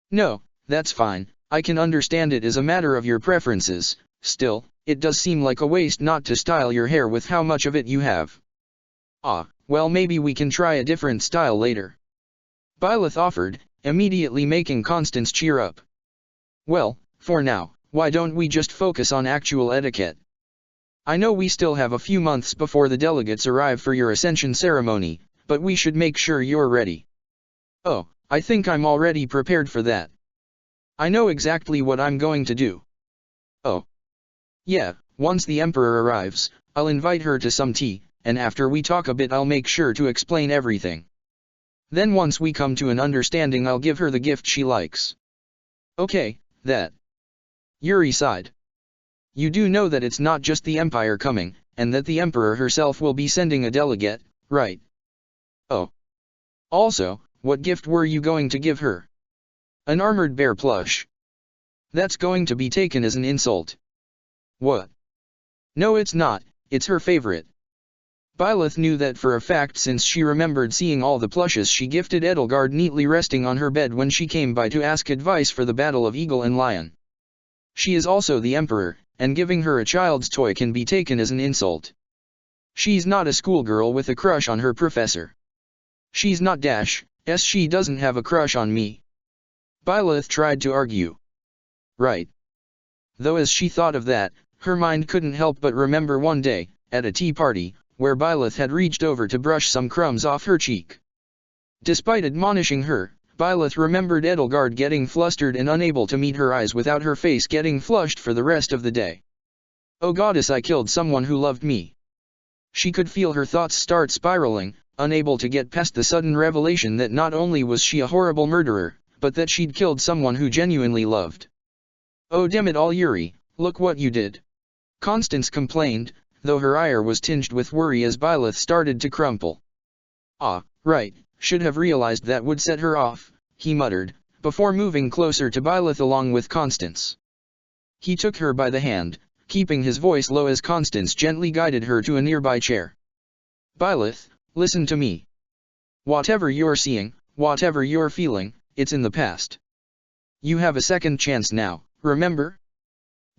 No, that's fine, I can understand it is a matter of your preferences, still, it does seem like a waste not to style your hair with how much of it you have. Well maybe we can try a different style later. Byleth offered, immediately making Constance cheer up. Well, for now, why don't we just focus on actual etiquette? I know we still have a few months before the delegates arrive for your ascension ceremony, but we should make sure you're ready. Oh, I think I'm already prepared for that. I know exactly what I'm going to do. Oh. Yeah, once the Emperor arrives, I'll invite her to some tea, and after we talk a bit I'll make sure to explain everything. Then once we come to an understanding I'll give her the gift she likes. Okay, that. Yuri sighed. You do know that it's not just the Empire coming, and that the Emperor herself will be sending a delegate, right? Oh. Also, what gift were you going to give her? An armored bear plush. That's going to be taken as an insult. What? No, it's not, it's her favorite. Byleth knew that for a fact since she remembered seeing all the plushes she gifted Edelgard neatly resting on her bed when she came by to ask advice for the Battle of Eagle and Lion. She is also the Emperor, and giving her a child's toy can be taken as an insult. She's not a schoolgirl with a crush on her professor. She's not she doesn't have a crush on me. Byleth tried to argue. Right. Though as she thought of that, her mind couldn't help but remember one day, at a tea party, where Byleth had reached over to brush some crumbs off her cheek. Despite admonishing her, Byleth remembered Edelgard getting flustered and unable to meet her eyes without her face getting flushed for the rest of the day. Oh goddess, I killed someone who loved me. She could feel her thoughts start spiraling, unable to get past the sudden revelation that not only was she a horrible murderer, but that she'd killed someone who genuinely loved. Oh damn it all, Yuri, look what you did. Constance complained, though her ire was tinged with worry as Byleth started to crumple. Right, should have realized that would set her off, he muttered, before moving closer to Byleth along with Constance. He took her by the hand, keeping his voice low as Constance gently guided her to a nearby chair. Byleth, listen to me. Whatever you're seeing, whatever you're feeling, it's in the past. You have a second chance now, remember?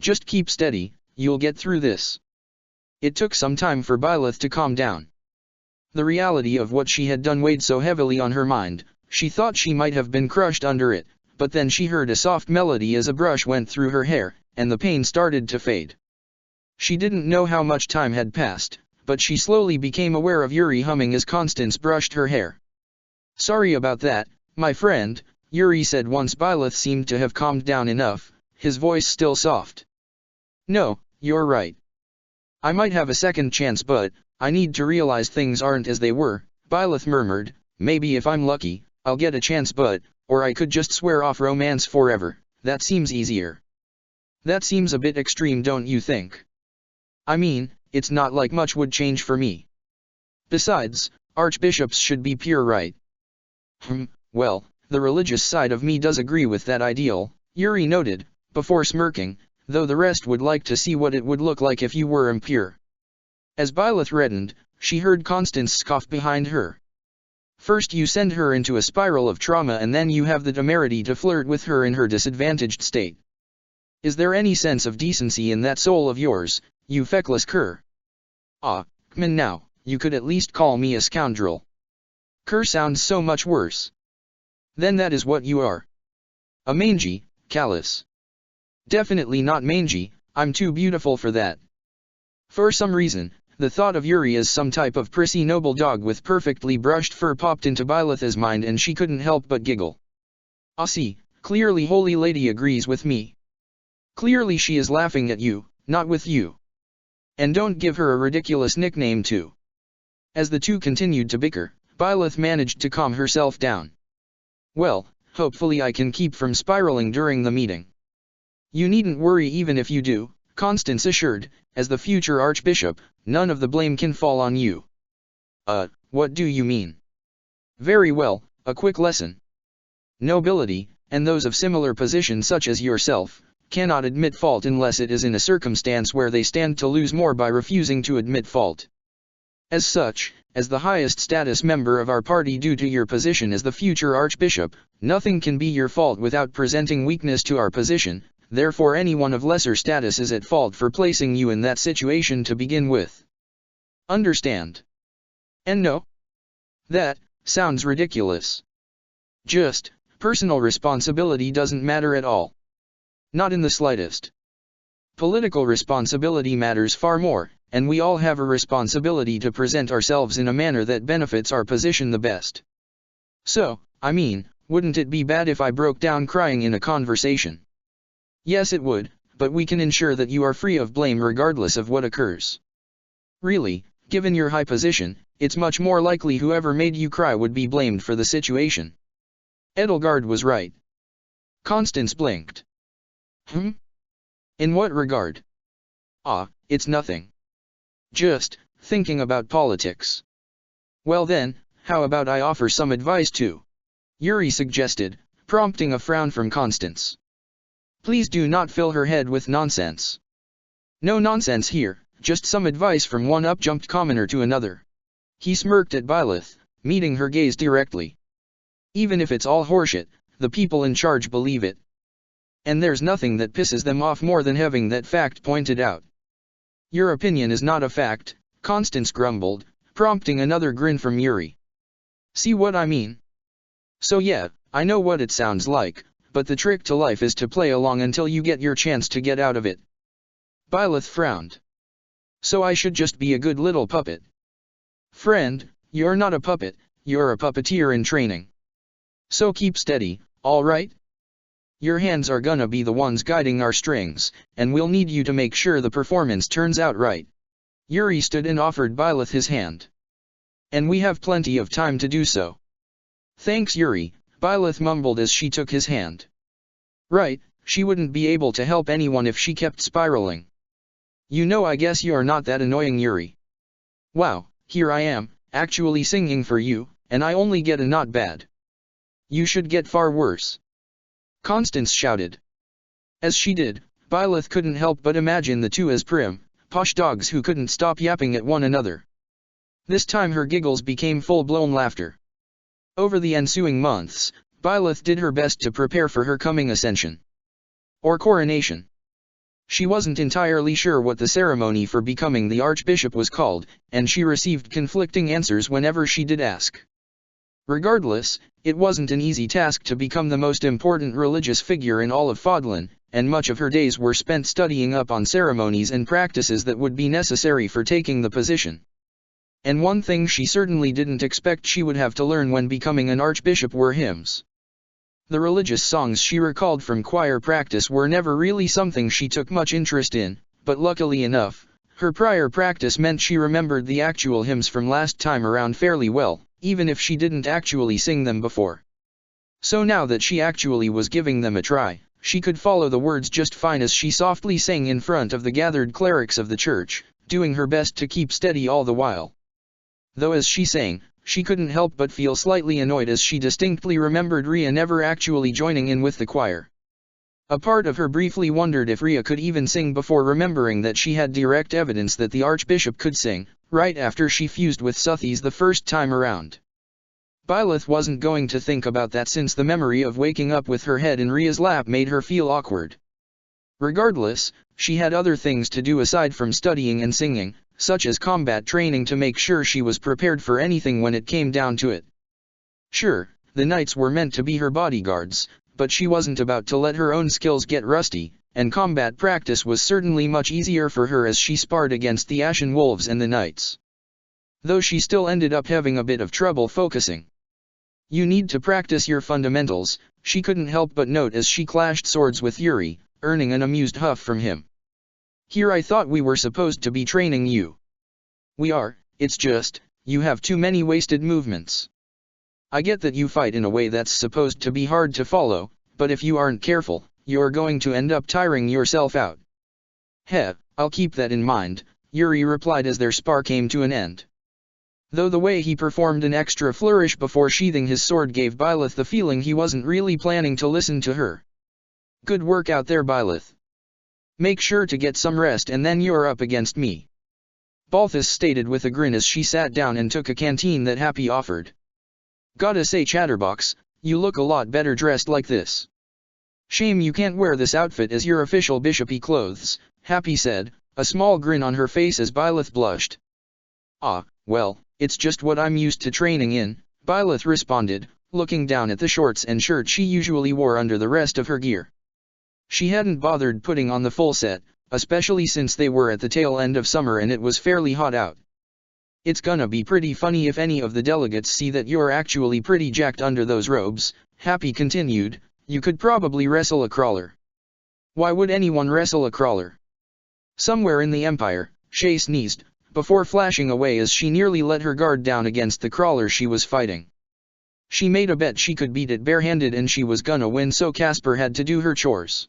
Just keep steady, you'll get through this. It took some time for Byleth to calm down. The reality of what she had done weighed so heavily on her mind, she thought she might have been crushed under it, but then she heard a soft melody as a brush went through her hair, and the pain started to fade. She didn't know how much time had passed, but she slowly became aware of Yuri humming as Constance brushed her hair. Sorry about that, my friend, Yuri said once Byleth seemed to have calmed down enough, his voice still soft. No, you're right. I might have a second chance but, I need to realize things aren't as they were, Byleth murmured, maybe if I'm lucky, I'll get a chance but, or I could just swear off romance forever, that seems easier. That seems a bit extreme, don't you think? I mean, it's not like much would change for me. Besides, archbishops should be pure, right? Well, the religious side of me does agree with that ideal, Yuri noted, before smirking, though the rest would like to see what it would look like if you were impure. As Byleth reddened, she heard Constance scoff behind her. First you send her into a spiral of trauma and then you have the temerity to flirt with her in her disadvantaged state. Is there any sense of decency in that soul of yours, you feckless cur? Ah, come on now, you could at least call me a scoundrel. Cur sounds so much worse. Then that is what you are. A mangy, callous. Definitely not mangy, I'm too beautiful for that. For some reason, the thought of Yuri as some type of prissy noble dog with perfectly brushed fur popped into Byleth's mind and she couldn't help but giggle. Ah see, clearly Holy Lady agrees with me. Clearly she is laughing at you, not with you. And don't give her a ridiculous nickname too. As the two continued to bicker, Byleth managed to calm herself down. Well, hopefully I can keep from spiraling during the meeting. You needn't worry even if you do, Constance assured, as the future archbishop, none of the blame can fall on you. What do you mean? Very well, a quick lesson. Nobility, and those of similar position such as yourself, cannot admit fault unless it is in a circumstance where they stand to lose more by refusing to admit fault. As such, as the highest status member of our party due to your position as the future archbishop, nothing can be your fault without presenting weakness to our position, therefore anyone of lesser status is at fault for placing you in that situation to begin with. Understand? And no? That sounds ridiculous. Just, personal responsibility doesn't matter at all. Not in the slightest. Political responsibility matters far more, and we all have a responsibility to present ourselves in a manner that benefits our position the best. So, I mean, wouldn't it be bad if I broke down crying in a conversation? Yes it would, but we can ensure that you are free of blame regardless of what occurs. Really, given your high position, it's much more likely whoever made you cry would be blamed for the situation. Edelgard was right. Constance blinked. In what regard? Ah, it's nothing. Just thinking about politics. Well then, how about I offer some advice too? Yuri suggested, prompting a frown from Constance. Please do not fill her head with nonsense. No nonsense here, just some advice from one up-jumped commoner to another. He smirked at Byleth, meeting her gaze directly. Even if it's all horseshit, the people in charge believe it. And there's nothing that pisses them off more than having that fact pointed out. Your opinion is not a fact, Constance grumbled, prompting another grin from Yuri. See what I mean? So yeah, I know what it sounds like, but the trick to life is to play along until you get your chance to get out of it. Byleth frowned. So I should just be a good little puppet. Friend, you're not a puppet, you're a puppeteer in training. So keep steady, alright? Your hands are gonna be the ones guiding our strings, and we'll need you to make sure the performance turns out right. Yuri stood and offered Byleth his hand. And we have plenty of time to do so. Thanks Yuri, Byleth mumbled as she took his hand. Right, she wouldn't be able to help anyone if she kept spiraling. You know, I guess you're not that annoying, Yuri. Wow, here I am, actually singing for you, and I only get a not bad. You should get far worse. Constance shouted. As she did, Byleth couldn't help but imagine the two as prim, posh dogs who couldn't stop yapping at one another. This time her giggles became full-blown laughter. Over the ensuing months, Byleth did her best to prepare for her coming ascension. Or coronation. She wasn't entirely sure what the ceremony for becoming the archbishop was called, and she received conflicting answers whenever she did ask. Regardless, it wasn't an easy task to become the most important religious figure in all of Fodlan, and much of her days were spent studying up on ceremonies and practices that would be necessary for taking the position. And one thing she certainly didn't expect she would have to learn when becoming an archbishop were hymns. The religious songs she recalled from choir practice were never really something she took much interest in, but luckily enough, her prior practice meant she remembered the actual hymns from last time around fairly well, even if she didn't actually sing them before. So now that she actually was giving them a try, she could follow the words just fine as she softly sang in front of the gathered clerics of the church, doing her best to keep steady all the while. Though as she sang, she couldn't help but feel slightly annoyed as she distinctly remembered Rhea never actually joining in with the choir. A part of her briefly wondered if Rhea could even sing before remembering that she had direct evidence that the archbishop could sing, right after she fused with Suthies the first time around. Byleth wasn't going to think about that since the memory of waking up with her head in Rhea's lap made her feel awkward. Regardless, she had other things to do aside from studying and singing, such as combat training to make sure she was prepared for anything when it came down to it. Sure, the knights were meant to be her bodyguards, but she wasn't about to let her own skills get rusty, and combat practice was certainly much easier for her as she sparred against the Ashen Wolves and the knights. Though she still ended up having a bit of trouble focusing. You need to practice your fundamentals, she couldn't help but note as she clashed swords with Yuri, earning an amused huff from him. Here I thought we were supposed to be training you. We are, it's just, you have too many wasted movements. I get that you fight in a way that's supposed to be hard to follow, but if you aren't careful, you're going to end up tiring yourself out. Heh, I'll keep that in mind, Yuri replied as their spar came to an end. Though the way he performed an extra flourish before sheathing his sword gave Byleth the feeling he wasn't really planning to listen to her. Good work out there, Byleth. Make sure to get some rest and then you're up against me. Balthus stated with a grin as she sat down and took a canteen that Happy offered. Gotta say, Chatterbox, you look a lot better dressed like this. Shame you can't wear this outfit as your official bishopy clothes, Happy said, a small grin on her face as Byleth blushed. Ah, well, it's just what I'm used to training in, Byleth responded, looking down at the shorts and shirt she usually wore under the rest of her gear. She hadn't bothered putting on the full set, especially since they were at the tail end of summer and it was fairly hot out. It's gonna be pretty funny if any of the delegates see that you're actually pretty jacked under those robes, Happy continued. You could probably wrestle a crawler. Why would anyone wrestle a crawler? Somewhere in the Empire, Shay sneezed, before flashing away as she nearly let her guard down against the crawler she was fighting. She made a bet she could beat it barehanded and she was gonna win, so Casper had to do her chores.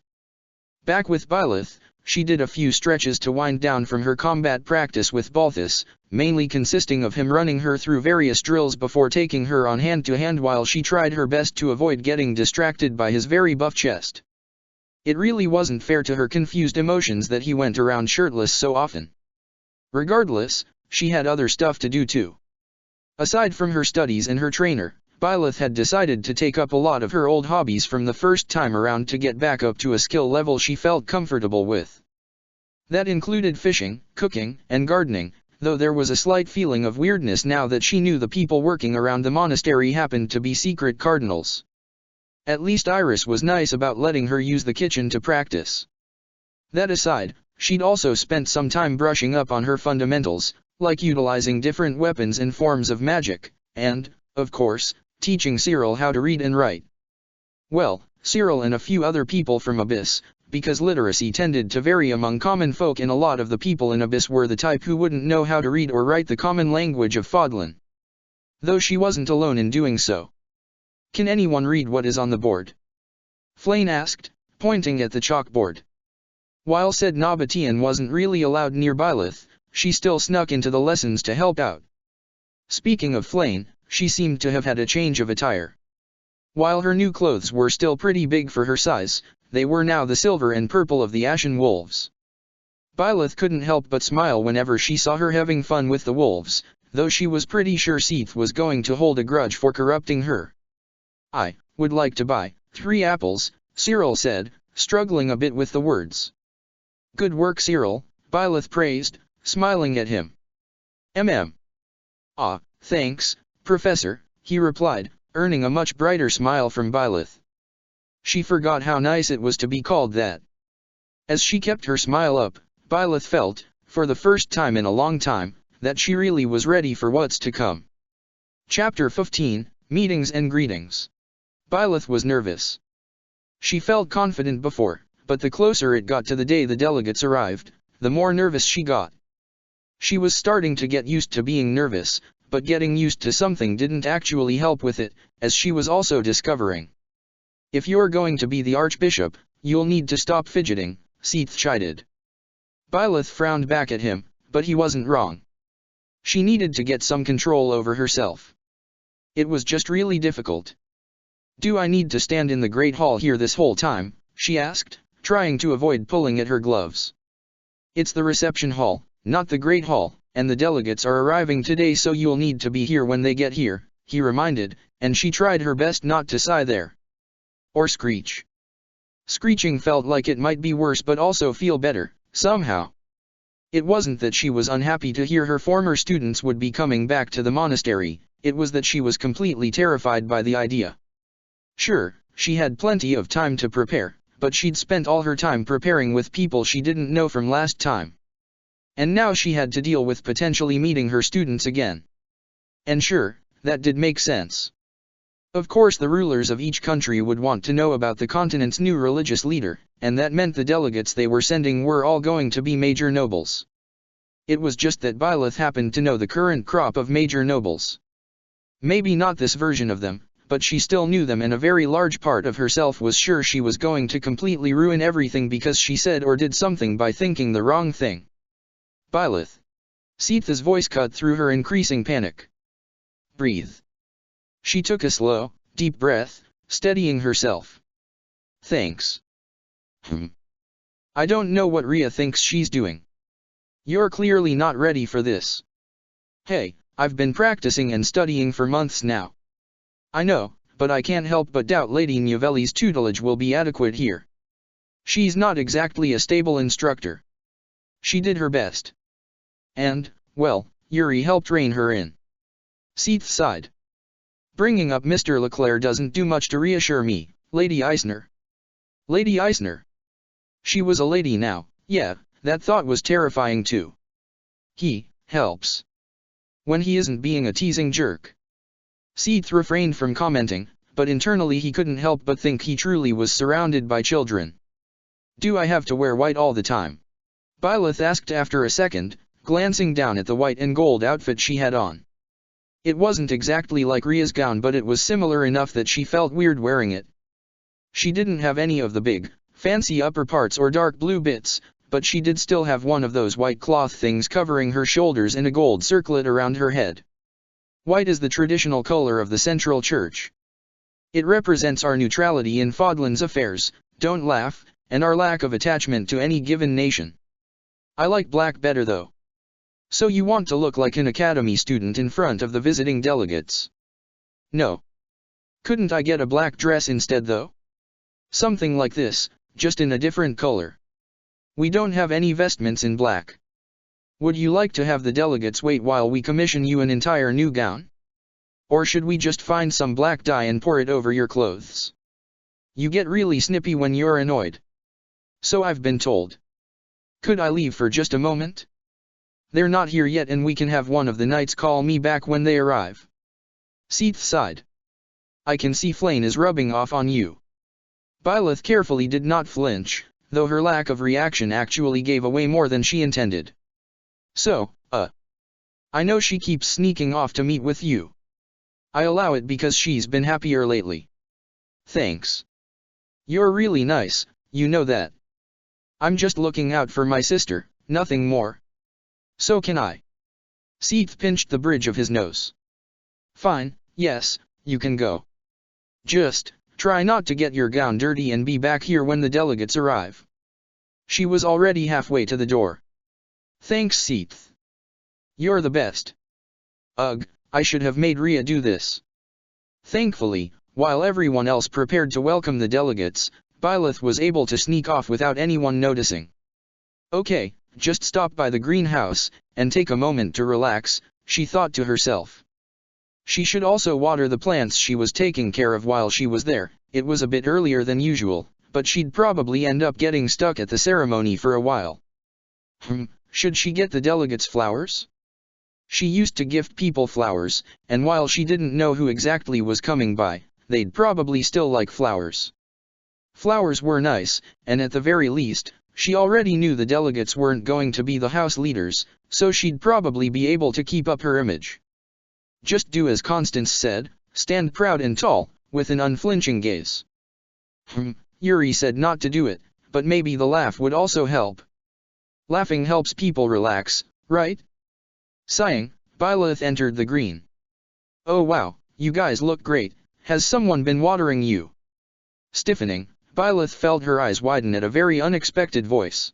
Back with Byleth, she did a few stretches to wind down from her combat practice with Balthus, mainly consisting of him running her through various drills before taking her on hand-to-hand while she tried her best to avoid getting distracted by his very buff chest. It really wasn't fair to her confused emotions that he went around shirtless so often. Regardless, she had other stuff to do too. Aside from her studies and her trainer, Byleth had decided to take up a lot of her old hobbies from the first time around to get back up to a skill level she felt comfortable with. That included fishing, cooking, and gardening, though there was a slight feeling of weirdness now that she knew the people working around the monastery happened to be secret cardinals. At least Iris was nice about letting her use the kitchen to practice. That aside, she'd also spent some time brushing up on her fundamentals, like utilizing different weapons and forms of magic, and, of course, teaching Cyril how to read and write. Well, Cyril and a few other people from Abyss, because literacy tended to vary among common folk and a lot of the people in Abyss were the type who wouldn't know how to read or write the common language of Fodlan. Though she wasn't alone in doing so. Can anyone read what is on the board? Flayn asked, pointing at the chalkboard. While said Nabatean wasn't really allowed near Byleth, she still snuck into the lessons to help out. Speaking of Flayn, she seemed to have had a change of attire. While her new clothes were still pretty big for her size, they were now the silver and purple of the Ashen Wolves. Byleth couldn't help but smile whenever she saw her having fun with the wolves, though she was pretty sure Seath was going to hold a grudge for corrupting her. "I would like to buy 3 apples, Cyril said, struggling a bit with the words. "Good work, Cyril," Byleth praised, smiling at him. "Ah, thanks, Professor," he replied, earning a much brighter smile from Byleth. She forgot how nice it was to be called that. As she kept her smile up, Byleth felt, for the first time in a long time, that she really was ready for what's to come. Chapter 15, Meetings and Greetings. Byleth was nervous. She felt confident before, but the closer it got to the day the delegates arrived, the more nervous she got. She was starting to get used to being nervous, but getting used to something didn't actually help with it, as she was also discovering. "If you're going to be the Archbishop, you'll need to stop fidgeting," Seath chided. Byleth frowned back at him, but he wasn't wrong. She needed to get some control over herself. It was just really difficult. "Do I need to stand in the Great Hall here this whole time?" she asked, trying to avoid pulling at her gloves. "It's the reception hall, not the Great Hall, and the delegates are arriving today, so you'll need to be here when they get here," he reminded, and she tried her best not to sigh there. Or screech. Screeching felt like it might be worse but also feel better, somehow. It wasn't that she was unhappy to hear her former students would be coming back to the monastery, it was that she was completely terrified by the idea. Sure, she had plenty of time to prepare, but she'd spent all her time preparing with people she didn't know from last time. And now she had to deal with potentially meeting her students again. And sure, that did make sense. Of course the rulers of each country would want to know about the continent's new religious leader, and that meant the delegates they were sending were all going to be major nobles. It was just that Byleth happened to know the current crop of major nobles. Maybe not this version of them, but she still knew them, and a very large part of herself was sure she was going to completely ruin everything because she said or did something by thinking the wrong thing. "Byleth." Seath's voice cut through her increasing panic. "Breathe." She took a slow, deep breath, steadying herself. "Thanks." "I don't know what Rhea thinks she's doing." "You're clearly not ready for this." "Hey, I've been practicing and studying for months now." "I know, but I can't help but doubt Lady Novelli's tutelage will be adequate here. She's not exactly a stable instructor." "She did her best. And, well, Yuri helped rein her in." Seath sighed. "Bringing up Mr. Leclerc doesn't do much to reassure me, Lady Eisner." Lady Eisner? She was a lady now, yeah, that thought was terrifying too. "He helps. When he isn't being a teasing jerk." Seath refrained from commenting, but internally he couldn't help but think he truly was surrounded by children. "Do I have to wear white all the time?" Byleth asked after a second, glancing down at the white and gold outfit she had on. It wasn't exactly like Rhea's gown, but it was similar enough that she felt weird wearing it. She didn't have any of the big, fancy upper parts or dark blue bits, but she did still have one of those white cloth things covering her shoulders and a gold circlet around her head. White is the traditional color of the Central Church. It represents our neutrality in Fodlan's affairs, don't laugh, and our lack of attachment to any given nation. I like black better though. So you want to look like an academy student in front of the visiting delegates? No. Couldn't I get a black dress instead though? Something like this, just in a different color. We don't have any vestments in black. Would you like to have the delegates wait while we commission you an entire new gown? Or should we just find some black dye and pour it over your clothes? You get really snippy when you're annoyed. So I've been told. Could I leave for just a moment? They're not here yet and we can have one of the knights call me back when they arrive. Seath sighed. I can see Flame is rubbing off on you. Byleth carefully did not flinch, though her lack of reaction actually gave away more than she intended. So, I know she keeps sneaking off to meet with you. I allow it because she's been happier lately. Thanks. You're really nice, you know that. I'm just looking out for my sister, nothing more. So can I. Seath pinched the bridge of his nose. Fine, yes, you can go. Just try not to get your gown dirty and be back here when the delegates arrive. She was already halfway to the door. Thanks, Seeth. You're the best. Ugh, I should have made Rhea do this. Thankfully, while everyone else prepared to welcome the delegates, Byleth was able to sneak off without anyone noticing. Okay, just stop by the greenhouse, and take a moment to relax, she thought to herself. She should also water the plants she was taking care of while she was there. It was a bit earlier than usual, but she'd probably end up getting stuck at the ceremony for a while. Should she get the delegates flowers? She used to gift people flowers, and while she didn't know who exactly was coming by, they'd probably still like flowers. Flowers were nice, and at the very least, she already knew the delegates weren't going to be the house leaders, so she'd probably be able to keep up her image. Just do as Constance said, stand proud and tall, with an unflinching gaze. Yuri said not to do it, but maybe the laugh would also help. Laughing helps people relax, right? Sighing, Byleth entered the green. Oh wow, you guys look great, has someone been watering you? Stiffening, Byleth felt her eyes widen at a very unexpected voice.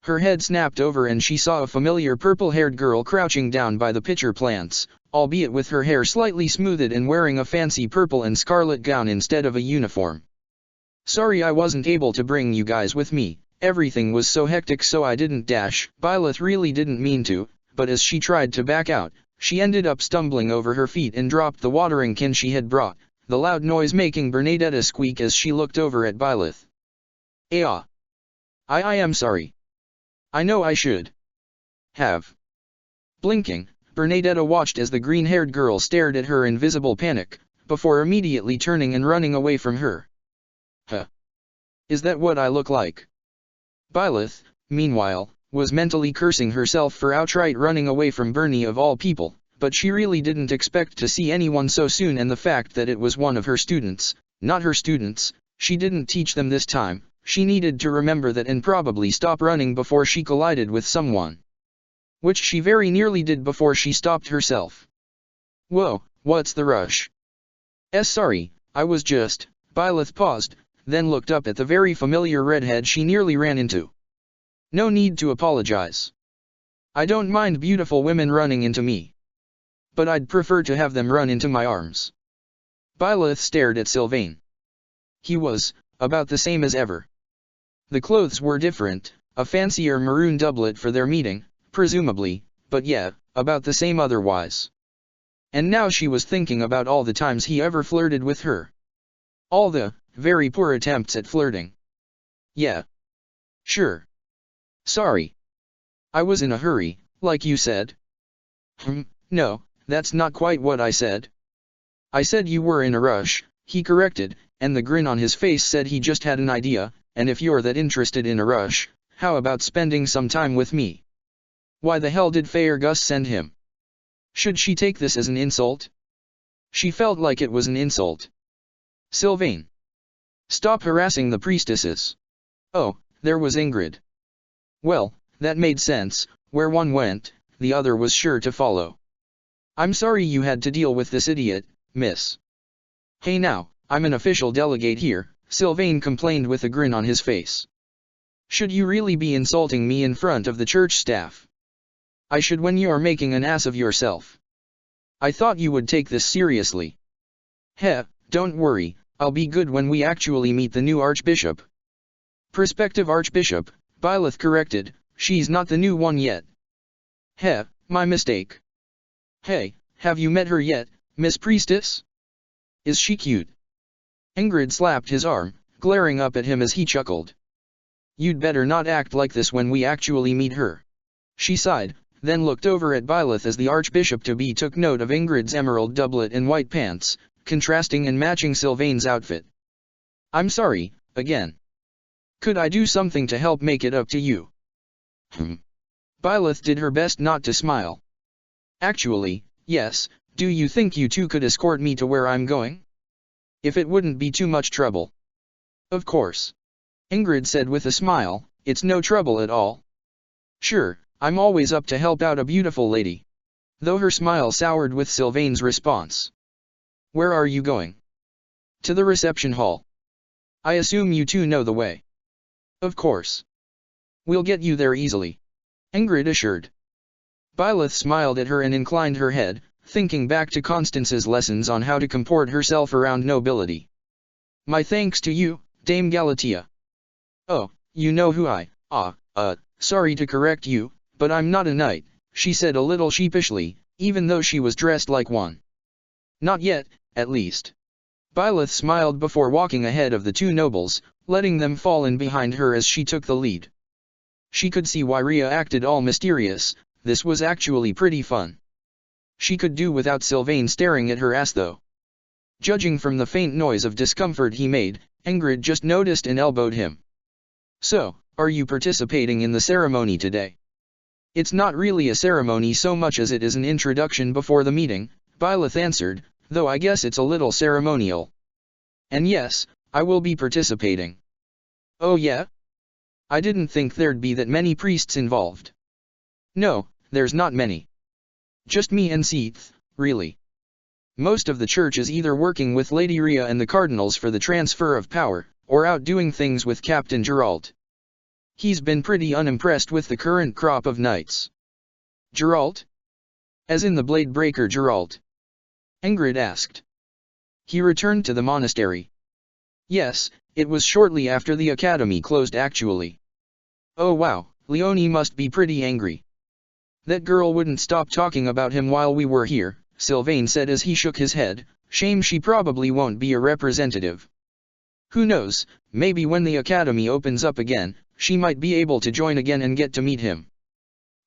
Her head snapped over and she saw a familiar purple-haired girl crouching down by the pitcher plants, albeit with her hair slightly smoothed and wearing a fancy purple and scarlet gown instead of a uniform. Sorry I wasn't able to bring you guys with me, everything was so hectic so I didn't dash. Byleth really didn't mean to, but as she tried to back out, she ended up stumbling over her feet and dropped the watering can she had brought, the loud noise making Bernadetta squeak as she looked over at Byleth. I am sorry. I know I should have. Blinking, Bernadetta watched as the green-haired girl stared at her in visible panic, before immediately turning and running away from her. Is that what I look like? Byleth, meanwhile, was mentally cursing herself for outright running away from Bernie of all people, but she really didn't expect to see anyone so soon, and the fact that it was one of her students, not her students, she didn't teach them this time. She needed to remember that and probably stop running before she collided with someone. Which she very nearly did before she stopped herself. Whoa, what's the rush? Sorry, I was just... Byleth paused, then looked up at the very familiar redhead she nearly ran into. No need to apologize. I don't mind beautiful women running into me. But I'd prefer to have them run into my arms. Byleth stared at Sylvain. He was about the same as ever. The clothes were different, a fancier maroon doublet for their meeting, presumably, but yeah, about the same otherwise. And now she was thinking about all the times he ever flirted with her. All the very poor attempts at flirting. Yeah. Sure. Sorry. I was in a hurry, like you said. No, that's not quite what I said. I said you were in a rush, he corrected, and the grin on his face said he just had an idea, and if you're that interested in a rush, how about spending some time with me? Why the hell did Faerghus send him? Should she take this as an insult? She felt like it was an insult. Sylvain. Stop harassing the priestesses. Oh, there was Ingrid. Well, that made sense, where one went, the other was sure to follow. I'm sorry you had to deal with this idiot, miss. Hey now, I'm an official delegate here, Sylvain complained with a grin on his face. Should you really be insulting me in front of the church staff? I should when you're making an ass of yourself. I thought you would take this seriously. Don't worry, I'll be good when we actually meet the new archbishop. Prospective archbishop, Byleth corrected, she's not the new one yet. My mistake. Hey, have you met her yet, Miss Priestess? Is she cute? Ingrid slapped his arm, glaring up at him as he chuckled. You'd better not act like this when we actually meet her. She sighed, then looked over at Byleth as the archbishop-to-be took note of Ingrid's emerald doublet and white pants, contrasting and matching Sylvain's outfit. I'm sorry, again. Could I do something to help make it up to you? Byleth did her best not to smile. Actually, yes, do you think you two could escort me to where I'm going? If it wouldn't be too much trouble. Of course. Ingrid said with a smile, it's no trouble at all. Sure, I'm always up to help out a beautiful lady. Though her smile soured with Sylvain's response. Where are you going? To the reception hall. I assume you two know the way. Of course. We'll get you there easily, Ingrid assured. Byleth smiled at her and inclined her head, thinking back to Constance's lessons on how to comport herself around nobility. My thanks to you, Dame Galatea. Oh, you know who sorry to correct you, but I'm not a knight, she said a little sheepishly, even though she was dressed like one. Not yet, at least. Byleth smiled before walking ahead of the two nobles, letting them fall in behind her as she took the lead. She could see why Rhea acted all mysterious. This was actually pretty fun. She could do without Sylvain staring at her ass though. Judging from the faint noise of discomfort he made, Ingrid just noticed and elbowed him. So, are you participating in the ceremony today? It's not really a ceremony so much as it is an introduction before the meeting, Byleth answered, though I guess it's a little ceremonial. And yes, I will be participating. Oh yeah? I didn't think there'd be that many priests involved. No, there's not many. Just me and Seath, really. Most of the church is either working with Lady Rhea and the cardinals for the transfer of power, or out doing things with Captain Geralt. He's been pretty unimpressed with the current crop of knights. Geralt? As in the blade breaker Geralt? Ingrid asked. He returned to the monastery. Yes, it was shortly after the academy closed actually. Oh wow, Leonie must be pretty angry. That girl wouldn't stop talking about him while we were here, Sylvain said as he shook his head. Shame she probably won't be a representative. Who knows, maybe when the academy opens up again, she might be able to join again and get to meet him.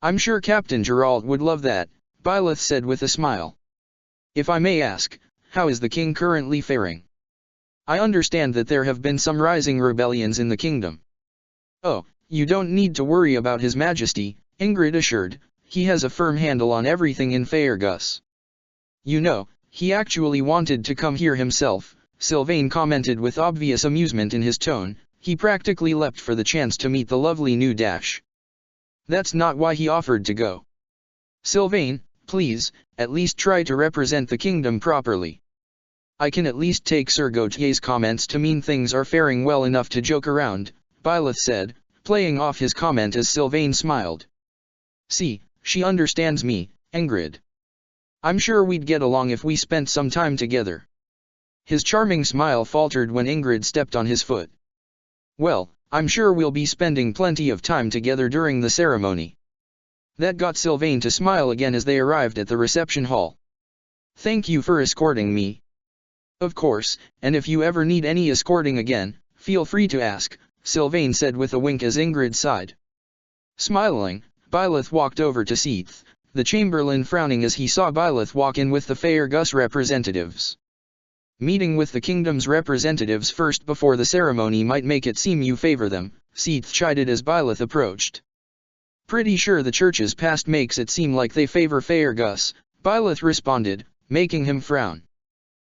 I'm sure Captain Geralt would love that, Byleth said with a smile. If I may ask, how is the king currently faring? I understand that there have been some rising rebellions in the kingdom. Oh, you don't need to worry about His Majesty, Ingrid assured. He has a firm handle on everything in Faerghus. You know, he actually wanted to come here himself, Sylvain commented with obvious amusement in his tone. He practically leapt for the chance to meet the lovely new Dash. That's not why he offered to go. Sylvain, please, at least try to represent the kingdom properly. I can at least take Sir Gautier's comments to mean things are faring well enough to joke around, Byleth said, playing off his comment as Sylvain smiled. See, she understands me, Ingrid. I'm sure we'd get along if we spent some time together. His charming smile faltered when Ingrid stepped on his foot. Well, I'm sure we'll be spending plenty of time together during the ceremony. That got Sylvain to smile again as they arrived at the reception hall. Thank you for escorting me. Of course, and if you ever need any escorting again, feel free to ask, Sylvain said with a wink as Ingrid sighed. Smiling, Byleth walked over to Seath, the chamberlain frowning as he saw Byleth walk in with the Faerghus representatives. Meeting with the kingdom's representatives first before the ceremony might make it seem you favor them, Seath chided as Byleth approached. Pretty sure the church's past makes it seem like they favor Faerghus, Byleth responded, making him frown.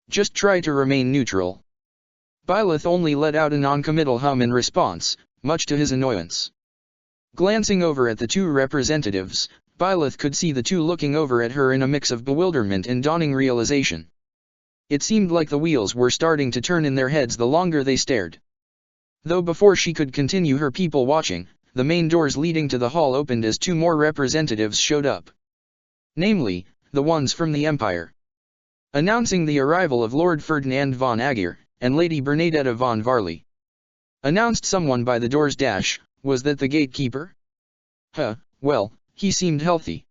Just try to remain neutral. Byleth only let out a non-committal hum in response, much to his annoyance. Glancing over at the two representatives, Byleth could see the two looking over at her in a mix of bewilderment and dawning realization. It seemed like the wheels were starting to turn in their heads the longer they stared. Though before she could continue her people watching, the main doors leading to the hall opened as two more representatives showed up. Namely, the ones from the Empire. Announcing the arrival of Lord Ferdinand von Aegir, and Lady Bernadetta von Varley. Announced someone by the door's dash. Was that the gatekeeper? Well, he seemed healthy.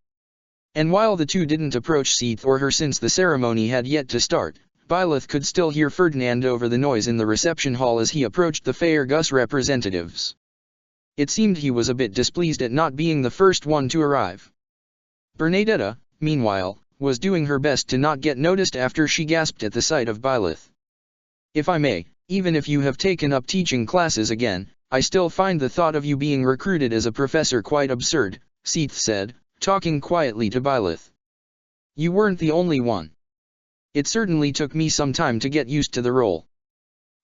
And while the two didn't approach Seath or her since the ceremony had yet to start, Byleth could still hear Ferdinand over the noise in the reception hall as he approached the Faerghus representatives. It seemed he was a bit displeased at not being the first one to arrive. Bernadetta, meanwhile, was doing her best to not get noticed after she gasped at the sight of Byleth. If I may, even if you have taken up teaching classes again, I still find the thought of you being recruited as a professor quite absurd, Seath said, talking quietly to Byleth. You weren't the only one. It certainly took me some time to get used to the role.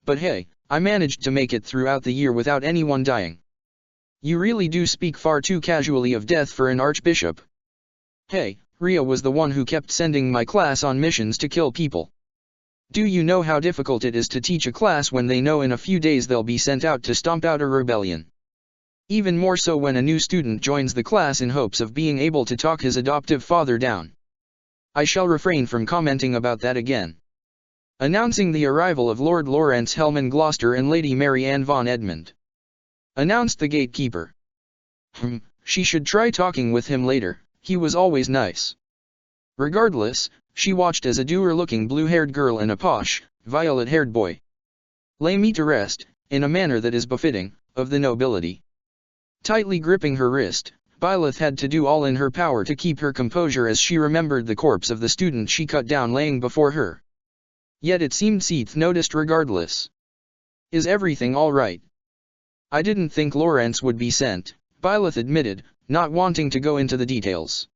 But hey, I managed to make it throughout the year without anyone dying. You really do speak far too casually of death for an archbishop. Hey, Rhea was the one who kept sending my class on missions to kill people. Do you know how difficult it is to teach a class when they know in a few days they'll be sent out to stomp out a rebellion? Even more so when a new student joins the class in hopes of being able to talk his adoptive father down. I shall refrain from commenting about that again. Announcing the arrival of Lord Lawrence Helman Gloucester and Lady Mary Ann von Edmund. Announced the gatekeeper. She should try talking with him later, he was always nice. Regardless, she watched as a dour-looking blue-haired girl and a posh, violet-haired boy lay me to rest, in a manner that is befitting of the nobility. Tightly gripping her wrist, Byleth had to do all in her power to keep her composure as she remembered the corpse of the student she cut down laying before her. Yet it seemed Seath noticed regardless. Is everything all right? I didn't think Lawrence would be sent, Byleth admitted, not wanting to go into the details.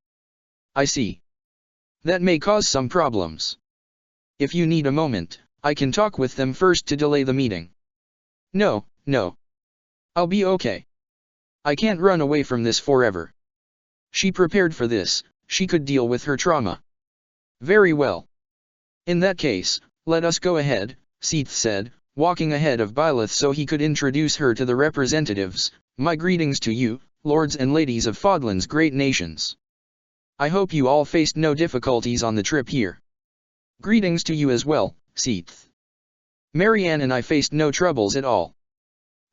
I see. That may cause some problems. If you need a moment, I can talk with them first to delay the meeting. No. I'll be okay. I can't run away from this forever. She prepared for this, she could deal with her trauma. Very well. In that case, let us go ahead, Seath said, walking ahead of Byleth so he could introduce her to the representatives. My greetings to you, lords and ladies of Fodlan's great nations. I hope you all faced no difficulties on the trip here. Greetings to you as well, Seath. Mary Ann and I faced no troubles at all.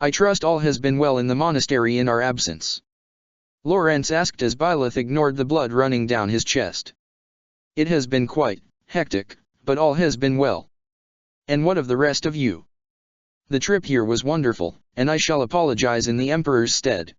I trust all has been well in the monastery in our absence. Lawrence asked as Byleth ignored the blood running down his chest. It has been quite hectic, but all has been well. And what of the rest of you? The trip here was wonderful, and I shall apologize in the Emperor's stead.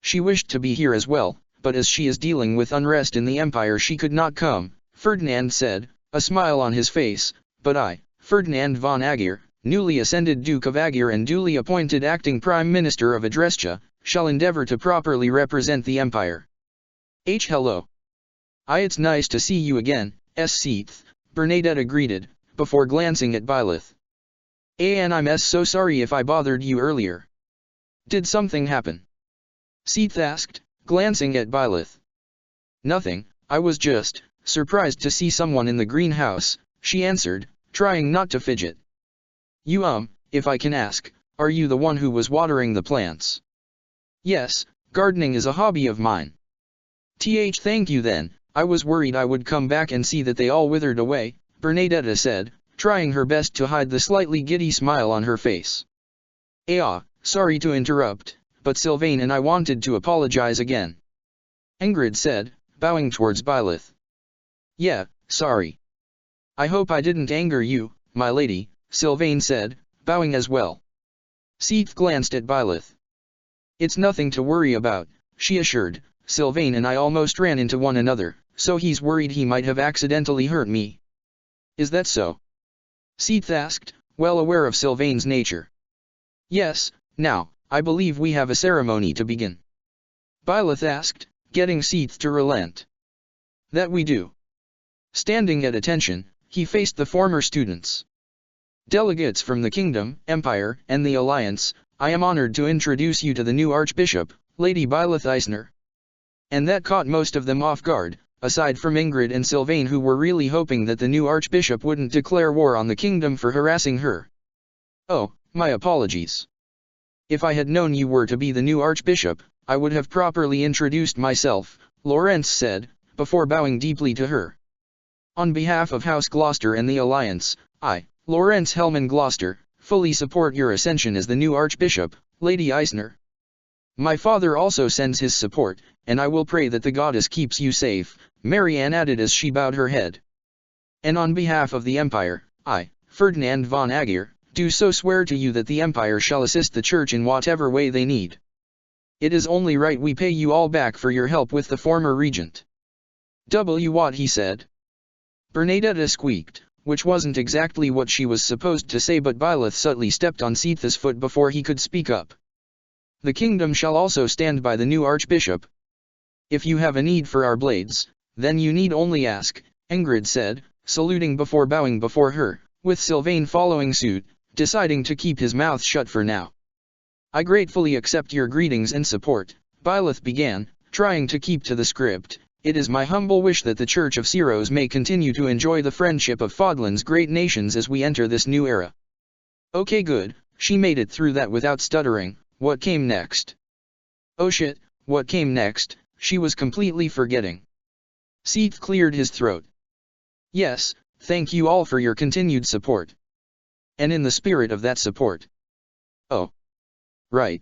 She wished to be here as well, but as she is dealing with unrest in the Empire she could not come, Ferdinand said, a smile on his face, but I, Ferdinand von Aegir, newly ascended Duke of Aegir and duly appointed acting Prime Minister of Adrestia, shall endeavor to properly represent the Empire. Hello. It's nice to see you again, Seath, Bernadetta greeted, before glancing at Byleth. And I'm so sorry if I bothered you earlier. Did something happen? Seath asked, glancing at Byleth. Nothing, I was just surprised to see someone in the greenhouse, she answered, trying not to fidget. You if I can ask, are you the one who was watering the plants? Yes, gardening is a hobby of mine. Thank you then, I was worried I would come back and see that they all withered away, Bernadetta said, trying her best to hide the slightly giddy smile on her face. Sorry to interrupt, but Sylvain and I wanted to apologize again. Ingrid said, bowing towards Byleth. Yeah, sorry. I hope I didn't anger you, my lady, Sylvain said, bowing as well. Seath glanced at Byleth. It's nothing to worry about, she assured, Sylvain and I almost ran into one another, so he's worried he might have accidentally hurt me. Is that so? Seath asked, well aware of Sylvain's nature. Yes, now, I believe we have a ceremony to begin. Byleth asked, getting Seath to relent. That we do. Standing at attention, he faced the former students. Delegates from the Kingdom, Empire, and the Alliance, I am honored to introduce you to the new Archbishop, Lady Byleth Eisner. And that caught most of them off guard, aside from Ingrid and Sylvain who were really hoping that the new Archbishop wouldn't declare war on the Kingdom for harassing her. Oh, my apologies. If I had known you were to be the new Archbishop, I would have properly introduced myself, Lawrence said, before bowing deeply to her. On behalf of House Gloucester and the Alliance, I, Lawrence Helman Gloucester, fully support your ascension as the new Archbishop, Lady Eisner. My father also sends his support, and I will pray that the goddess keeps you safe, Mary Ann added as she bowed her head. And on behalf of the Empire, I, Ferdinand von Aegir, do so swear to you that the Empire shall assist the Church in whatever way they need. It is only right we pay you all back for your help with the former regent. What he said. Bernadetta squeaked, which wasn't exactly what she was supposed to say, but Byleth subtly stepped on Seath's foot before he could speak up. The kingdom shall also stand by the new Archbishop. If you have a need for our blades, then you need only ask, Ingrid said, saluting before bowing before her, with Sylvain following suit, deciding to keep his mouth shut for now. I gratefully accept your greetings and support, Byleth began, trying to keep to the script, It is my humble wish that the Church of Syros may continue to enjoy the friendship of Fodlan's great nations as we enter this new era. Okay, good, she made it through that without stuttering. What came next? Oh shit, what came next? She was completely forgetting. Seath cleared his throat. Yes, thank you all for your continued support. And in the spirit of that support. Oh. Right.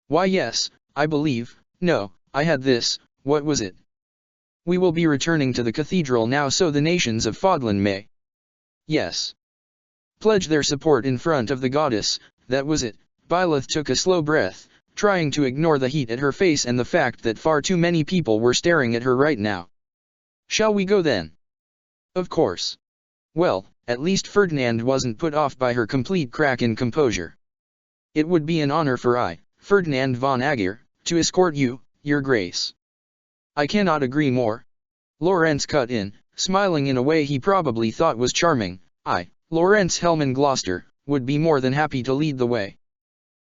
Why yes, I believe, no, I had this, what was it? We will be returning to the cathedral now so the nations of Fodlan may. Yes. Pledge their support in front of the goddess, that was it. Byleth took a slow breath, trying to ignore the heat at her face and the fact that far too many people were staring at her right now. Shall we go then? Of course. Well, at least Ferdinand wasn't put off by her complete crack in composure. It would be an honor for I, Ferdinand von Aegir, to escort you, your grace. I cannot agree more. Lorenz cut in, smiling in a way he probably thought was charming. I, Lorenz Hellman Gloucester, would be more than happy to lead the way.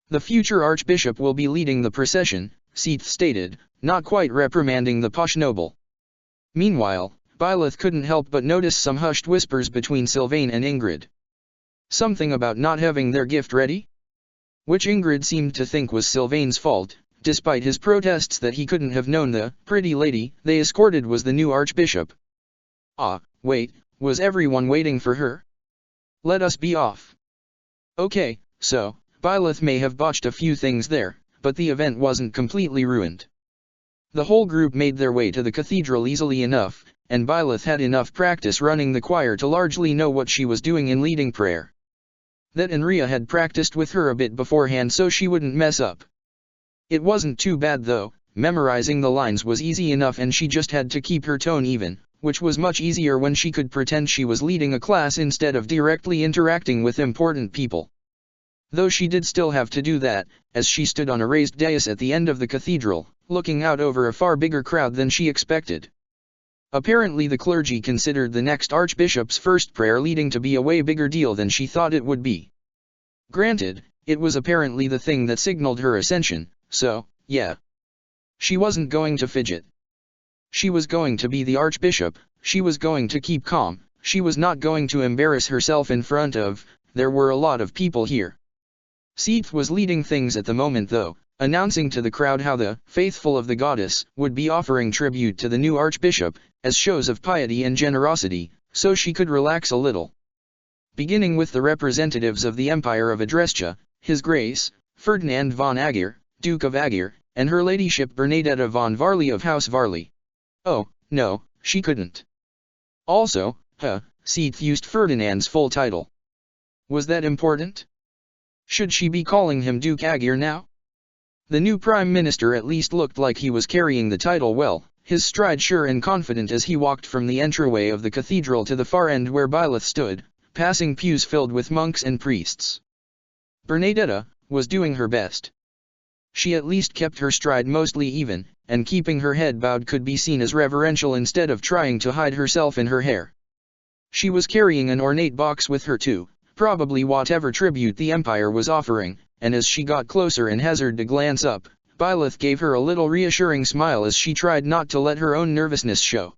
The future archbishop will be leading the procession, Seath stated, not quite reprimanding the posh noble. Meanwhile, Byleth couldn't help but notice some hushed whispers between Sylvain and Ingrid. Something about not having their gift ready? Which Ingrid seemed to think was Sylvain's fault, despite his protests that he couldn't have known the pretty lady they escorted was the new archbishop. Ah, wait, was everyone waiting for her? Let us be off. Okay, so, Byleth may have botched a few things there, but the event wasn't completely ruined. The whole group made their way to the cathedral easily enough, and Byleth had enough practice running the choir to largely know what she was doing in leading prayer. That Enria had practiced with her a bit beforehand so she wouldn't mess up. It wasn't too bad though, memorizing the lines was easy enough and she just had to keep her tone even, which was much easier when she could pretend she was leading a class instead of directly interacting with important people. Though she did still have to do that, as she stood on a raised dais at the end of the cathedral, looking out over a far bigger crowd than she expected. Apparently the clergy considered the next archbishop's first prayer leading to be a way bigger deal than she thought it would be. Granted, it was apparently the thing that signaled her ascension, so, yeah. She wasn't going to fidget. She was going to be the archbishop, she was going to keep calm, she was not going to embarrass herself in front of, there were a lot of people here. Seath was leading things at the moment though, announcing to the crowd how the faithful of the goddess would be offering tribute to the new archbishop, as shows of piety and generosity, so she could relax a little. Beginning with the representatives of the Empire of Adrestia, His Grace, Ferdinand von Aegir, Duke of Aegir, and her ladyship Bernadetta von Varley of House Varley. Oh, no, she couldn't. Also, Seath used Ferdinand's full title. Was that important? Should she be calling him Duke Aegir now? The new Prime Minister at least looked like he was carrying the title well, his stride sure and confident as he walked from the entryway of the cathedral to the far end where Byleth stood, passing pews filled with monks and priests. Bernadetta was doing her best. She at least kept her stride mostly even, and keeping her head bowed could be seen as reverential instead of trying to hide herself in her hair. She was carrying an ornate box with her too, probably whatever tribute the Empire was offering, and as she got closer and hazarded a glance up, Byleth gave her a little reassuring smile as she tried not to let her own nervousness show.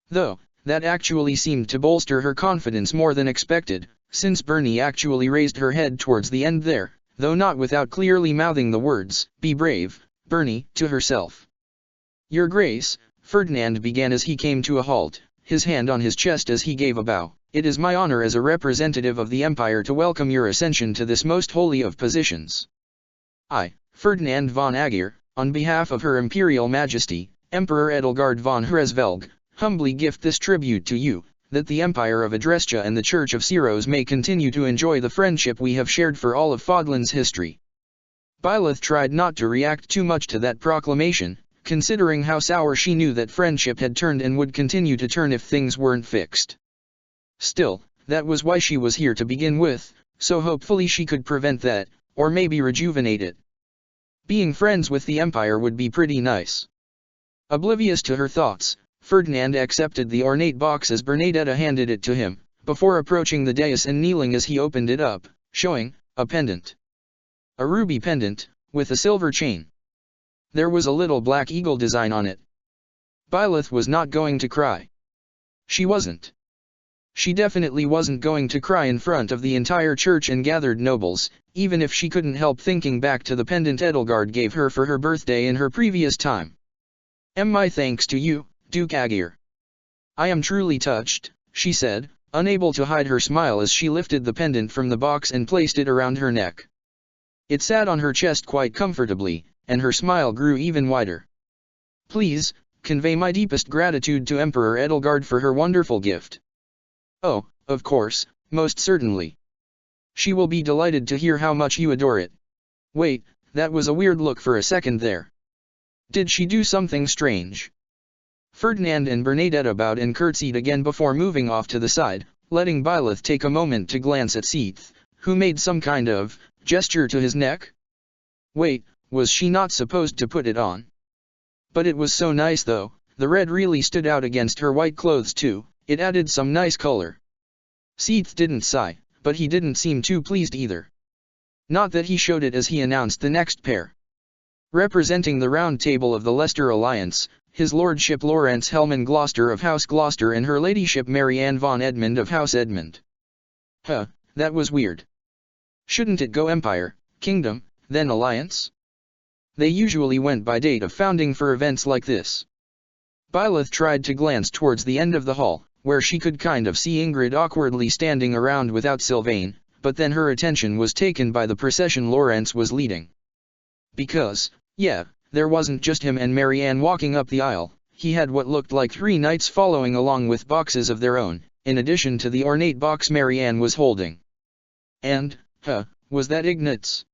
Though, that actually seemed to bolster her confidence more than expected, since Bernie actually raised her head towards the end there, though not without clearly mouthing the words, "Be brave, Bernie," to herself. "Your Grace," Ferdinand began as he came to a halt, his hand on his chest as he gave a bow. "It is my honor as a representative of the Empire to welcome your ascension to this most holy of positions. I, Ferdinand von Aegir, on behalf of Her Imperial Majesty, Emperor Edelgard von Hresvelg, humbly gift this tribute to you, that the Empire of Adrestia and the Church of Syros may continue to enjoy the friendship we have shared for all of Fodlan's history." Byleth tried not to react too much to that proclamation, considering how sour she knew that friendship had turned and would continue to turn if things weren't fixed. Still, that was why she was here to begin with, so hopefully she could prevent that, or maybe rejuvenate it. Being friends with the Empire would be pretty nice. Oblivious to her thoughts, Ferdinand accepted the ornate box as Bernadetta handed it to him, before approaching the dais and kneeling as he opened it up, showing a pendant. A ruby pendant, with a silver chain. There was a little black eagle design on it. Byleth was not going to cry. She wasn't. She definitely wasn't going to cry in front of the entire church and gathered nobles, even if she couldn't help thinking back to the pendant Edelgard gave her for her birthday in her previous time. My thanks to you, Duke Aegir. I am truly touched, she said, unable to hide her smile as she lifted the pendant from the box and placed it around her neck. It sat on her chest quite comfortably, and her smile grew even wider. Please, convey my deepest gratitude to Emperor Edelgard for her wonderful gift. Oh, of course, most certainly. She will be delighted to hear how much you adore it. Wait, that was a weird look for a second there. Did she do something strange? Ferdinand and Bernadetta bowed and curtsied again before moving off to the side, letting Byleth take a moment to glance at Seath, who made some kind of gesture to his neck. Wait, was she not supposed to put it on? But it was so nice though, the red really stood out against her white clothes too, it added some nice color. Seath didn't sigh, but he didn't seem too pleased either. Not that he showed it as he announced the next pair. Representing the Round Table of the Leicester Alliance, His Lordship Lawrence Helman Gloucester of House Gloucester and Her Ladyship Mary Ann von Edmund of House Edmund. That was weird. Shouldn't it go Empire, Kingdom, then Alliance? They usually went by date of founding for events like this. Byleth tried to glance towards the end of the hall, where she could kind of see Ingrid awkwardly standing around without Sylvain, but then her attention was taken by the procession Lawrence was leading. Because, yeah, there wasn't just him and Mary Ann walking up the aisle, he had what looked like 3 knights following along with boxes of their own, in addition to the ornate box Mary Ann was holding. And, was that Ignatz?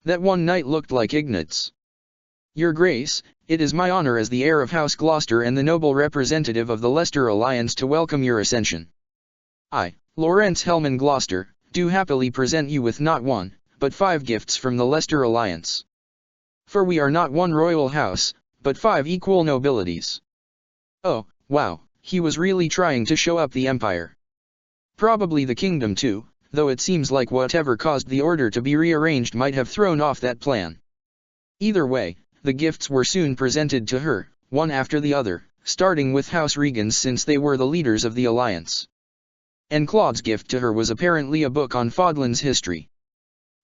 That one knight looked like Ignatz. Your Grace, it is my honor as the heir of House Gloucester and the noble representative of the Leicester Alliance to welcome your ascension. I, Lawrence Helman Gloucester, do happily present you with not 1, but 5 gifts from the Leicester Alliance. For we are not one royal house, but 5 equal nobilities. Oh, wow, he was really trying to show up the empire. Probably the kingdom too, though it seems like whatever caused the order to be rearranged might have thrown off that plan. Either way, the gifts were soon presented to her, one after the other, starting with House Regans since they were the leaders of the alliance. And Claude's gift to her was apparently a book on Fodlan's history.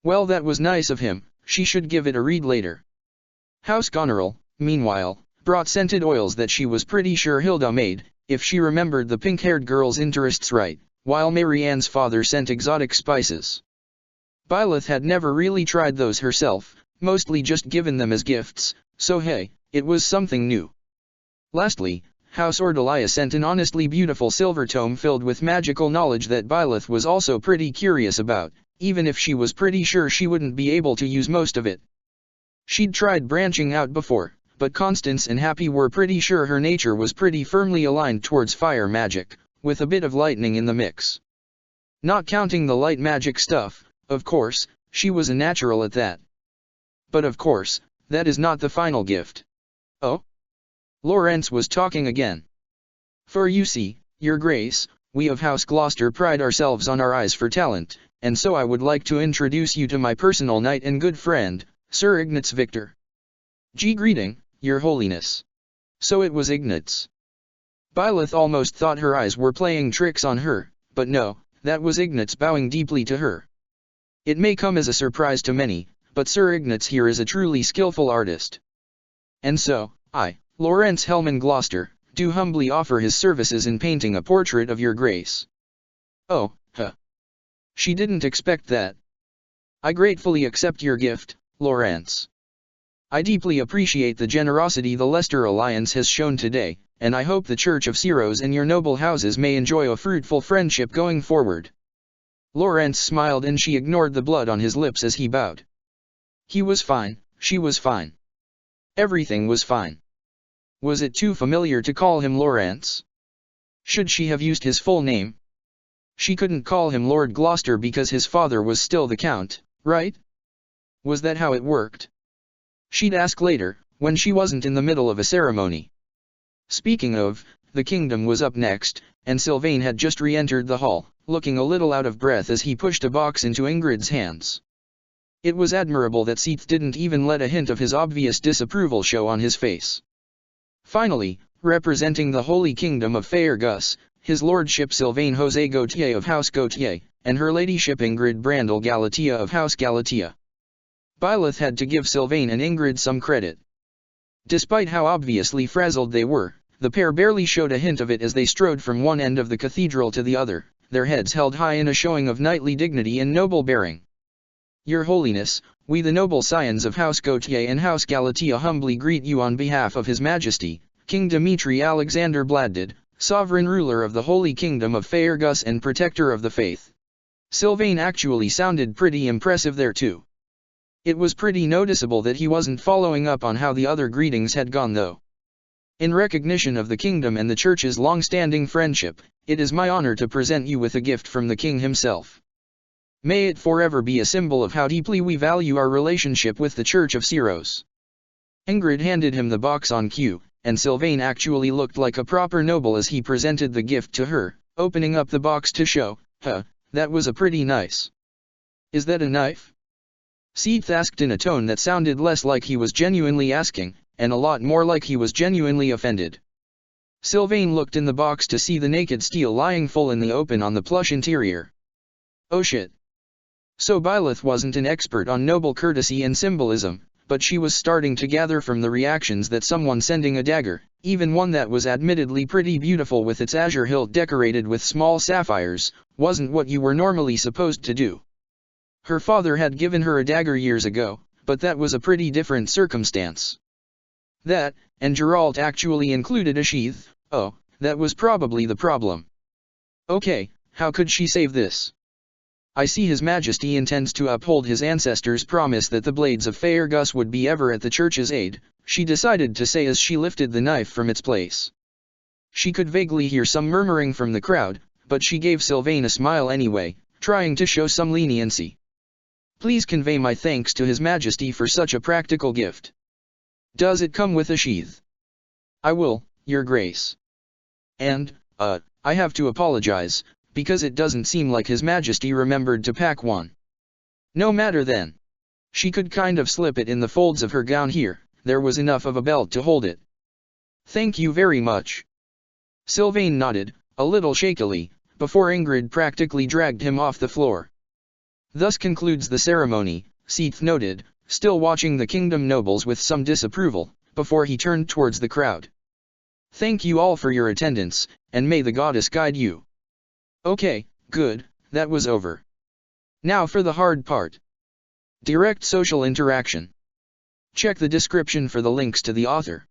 Well, that was nice of him, she should give it a read later. House Goneril, meanwhile, brought scented oils that she was pretty sure Hilda made, if she remembered the pink-haired girl's interests right, while Mary Ann's father sent exotic spices. Byleth had never really tried those herself, mostly just given them as gifts, so hey, it was something new. Lastly, House Ordelia sent an honestly beautiful silver tome filled with magical knowledge that Byleth was also pretty curious about, even if she was pretty sure she wouldn't be able to use most of it. She'd tried branching out before, but Constance and Happy were pretty sure her nature was pretty firmly aligned towards fire magic, with a bit of lightning in the mix. Not counting the light magic stuff, of course, she was a natural at that. But of course, that is not the final gift. Oh? Lawrence was talking again. For you see, Your Grace, we of House Gloucester pride ourselves on our eyes for talent, and so I would like to introduce you to my personal knight and good friend, Sir Ignatz Victor. Greeting, Your Holiness. So it was Ignatz. Byleth almost thought her eyes were playing tricks on her, but no, that was Ignatz bowing deeply to her. It may come as a surprise to many, but Sir Ignatz here is a truly skillful artist. And so, I, Lawrence Helman Gloucester, do humbly offer his services in painting a portrait of Your Grace. Oh, She didn't expect that. I gratefully accept your gift, Lawrence. I deeply appreciate the generosity the Leicester Alliance has shown today, and I hope the Church of Ceros and your noble houses may enjoy a fruitful friendship going forward. Lawrence smiled and she ignored the blood on his lips as he bowed. He was fine, she was fine. Everything was fine. Was it too familiar to call him Lawrence? Should she have used his full name? She couldn't call him Lord Gloucester because his father was still the Count, right? Was that how it worked? She'd ask later, when she wasn't in the middle of a ceremony. Speaking of, the kingdom was up next, and Sylvain had just re-entered the hall, looking a little out of breath as he pushed a box into Ingrid's hands. It was admirable that Seath didn't even let a hint of his obvious disapproval show on his face. Finally, representing the Holy Kingdom of Faerghus, his lordship Sylvain José Gautier of House Gautier, and her ladyship Ingrid Brandel Galatea of House Galatea. Byleth had to give Sylvain and Ingrid some credit. Despite how obviously frazzled they were, the pair barely showed a hint of it as they strode from one end of the cathedral to the other, their heads held high in a showing of knightly dignity and noble bearing. Your Holiness, we the noble scions of House Gautier and House Galatea humbly greet you on behalf of His Majesty, King Dimitri Alexander Bladded, sovereign ruler of the Holy Kingdom of Faerghus and protector of the faith. Sylvain actually sounded pretty impressive there too. It was pretty noticeable that he wasn't following up on how the other greetings had gone though. In recognition of the kingdom and the church's long-standing friendship, it is my honor to present you with a gift from the king himself. May it forever be a symbol of how deeply we value our relationship with the Church of Syros. Ingrid handed him the box on cue, and Sylvain actually looked like a proper noble as he presented the gift to her, opening up the box to show, that was a pretty nice. Is that a knife? Seath asked in a tone that sounded less like he was genuinely asking, and a lot more like he was genuinely offended. Sylvain looked in the box to see the naked steel lying full in the open on the plush interior. Oh shit. So Byleth wasn't an expert on noble courtesy and symbolism, but she was starting to gather from the reactions that someone sending a dagger, even one that was admittedly pretty beautiful with its azure hilt decorated with small sapphires, wasn't what you were normally supposed to do. Her father had given her a dagger years ago, but that was a pretty different circumstance. That, and Geralt actually included a sheath, that was probably the problem. Okay, how could she save this? I see His Majesty intends to uphold his ancestors' promise that the blades of Faerghus would be ever at the church's aid, she decided to say as she lifted the knife from its place. She could vaguely hear some murmuring from the crowd, but she gave Sylvain a smile anyway, trying to show some leniency. Please convey my thanks to His Majesty for such a practical gift. Does it come with a sheath? I will, Your Grace. And, I have to apologize, because it doesn't seem like His Majesty remembered to pack one. No matter then. She could kind of slip it in the folds of her gown here, there was enough of a belt to hold it. Thank you very much. Sylvain nodded, a little shakily, before Ingrid practically dragged him off the floor. Thus concludes the ceremony, Seath noted, still watching the kingdom nobles with some disapproval, before he turned towards the crowd. Thank you all for your attendance, and may the goddess guide you. Okay, good, that was over. Now for the hard part. Direct social interaction. Check the description for the links to the author.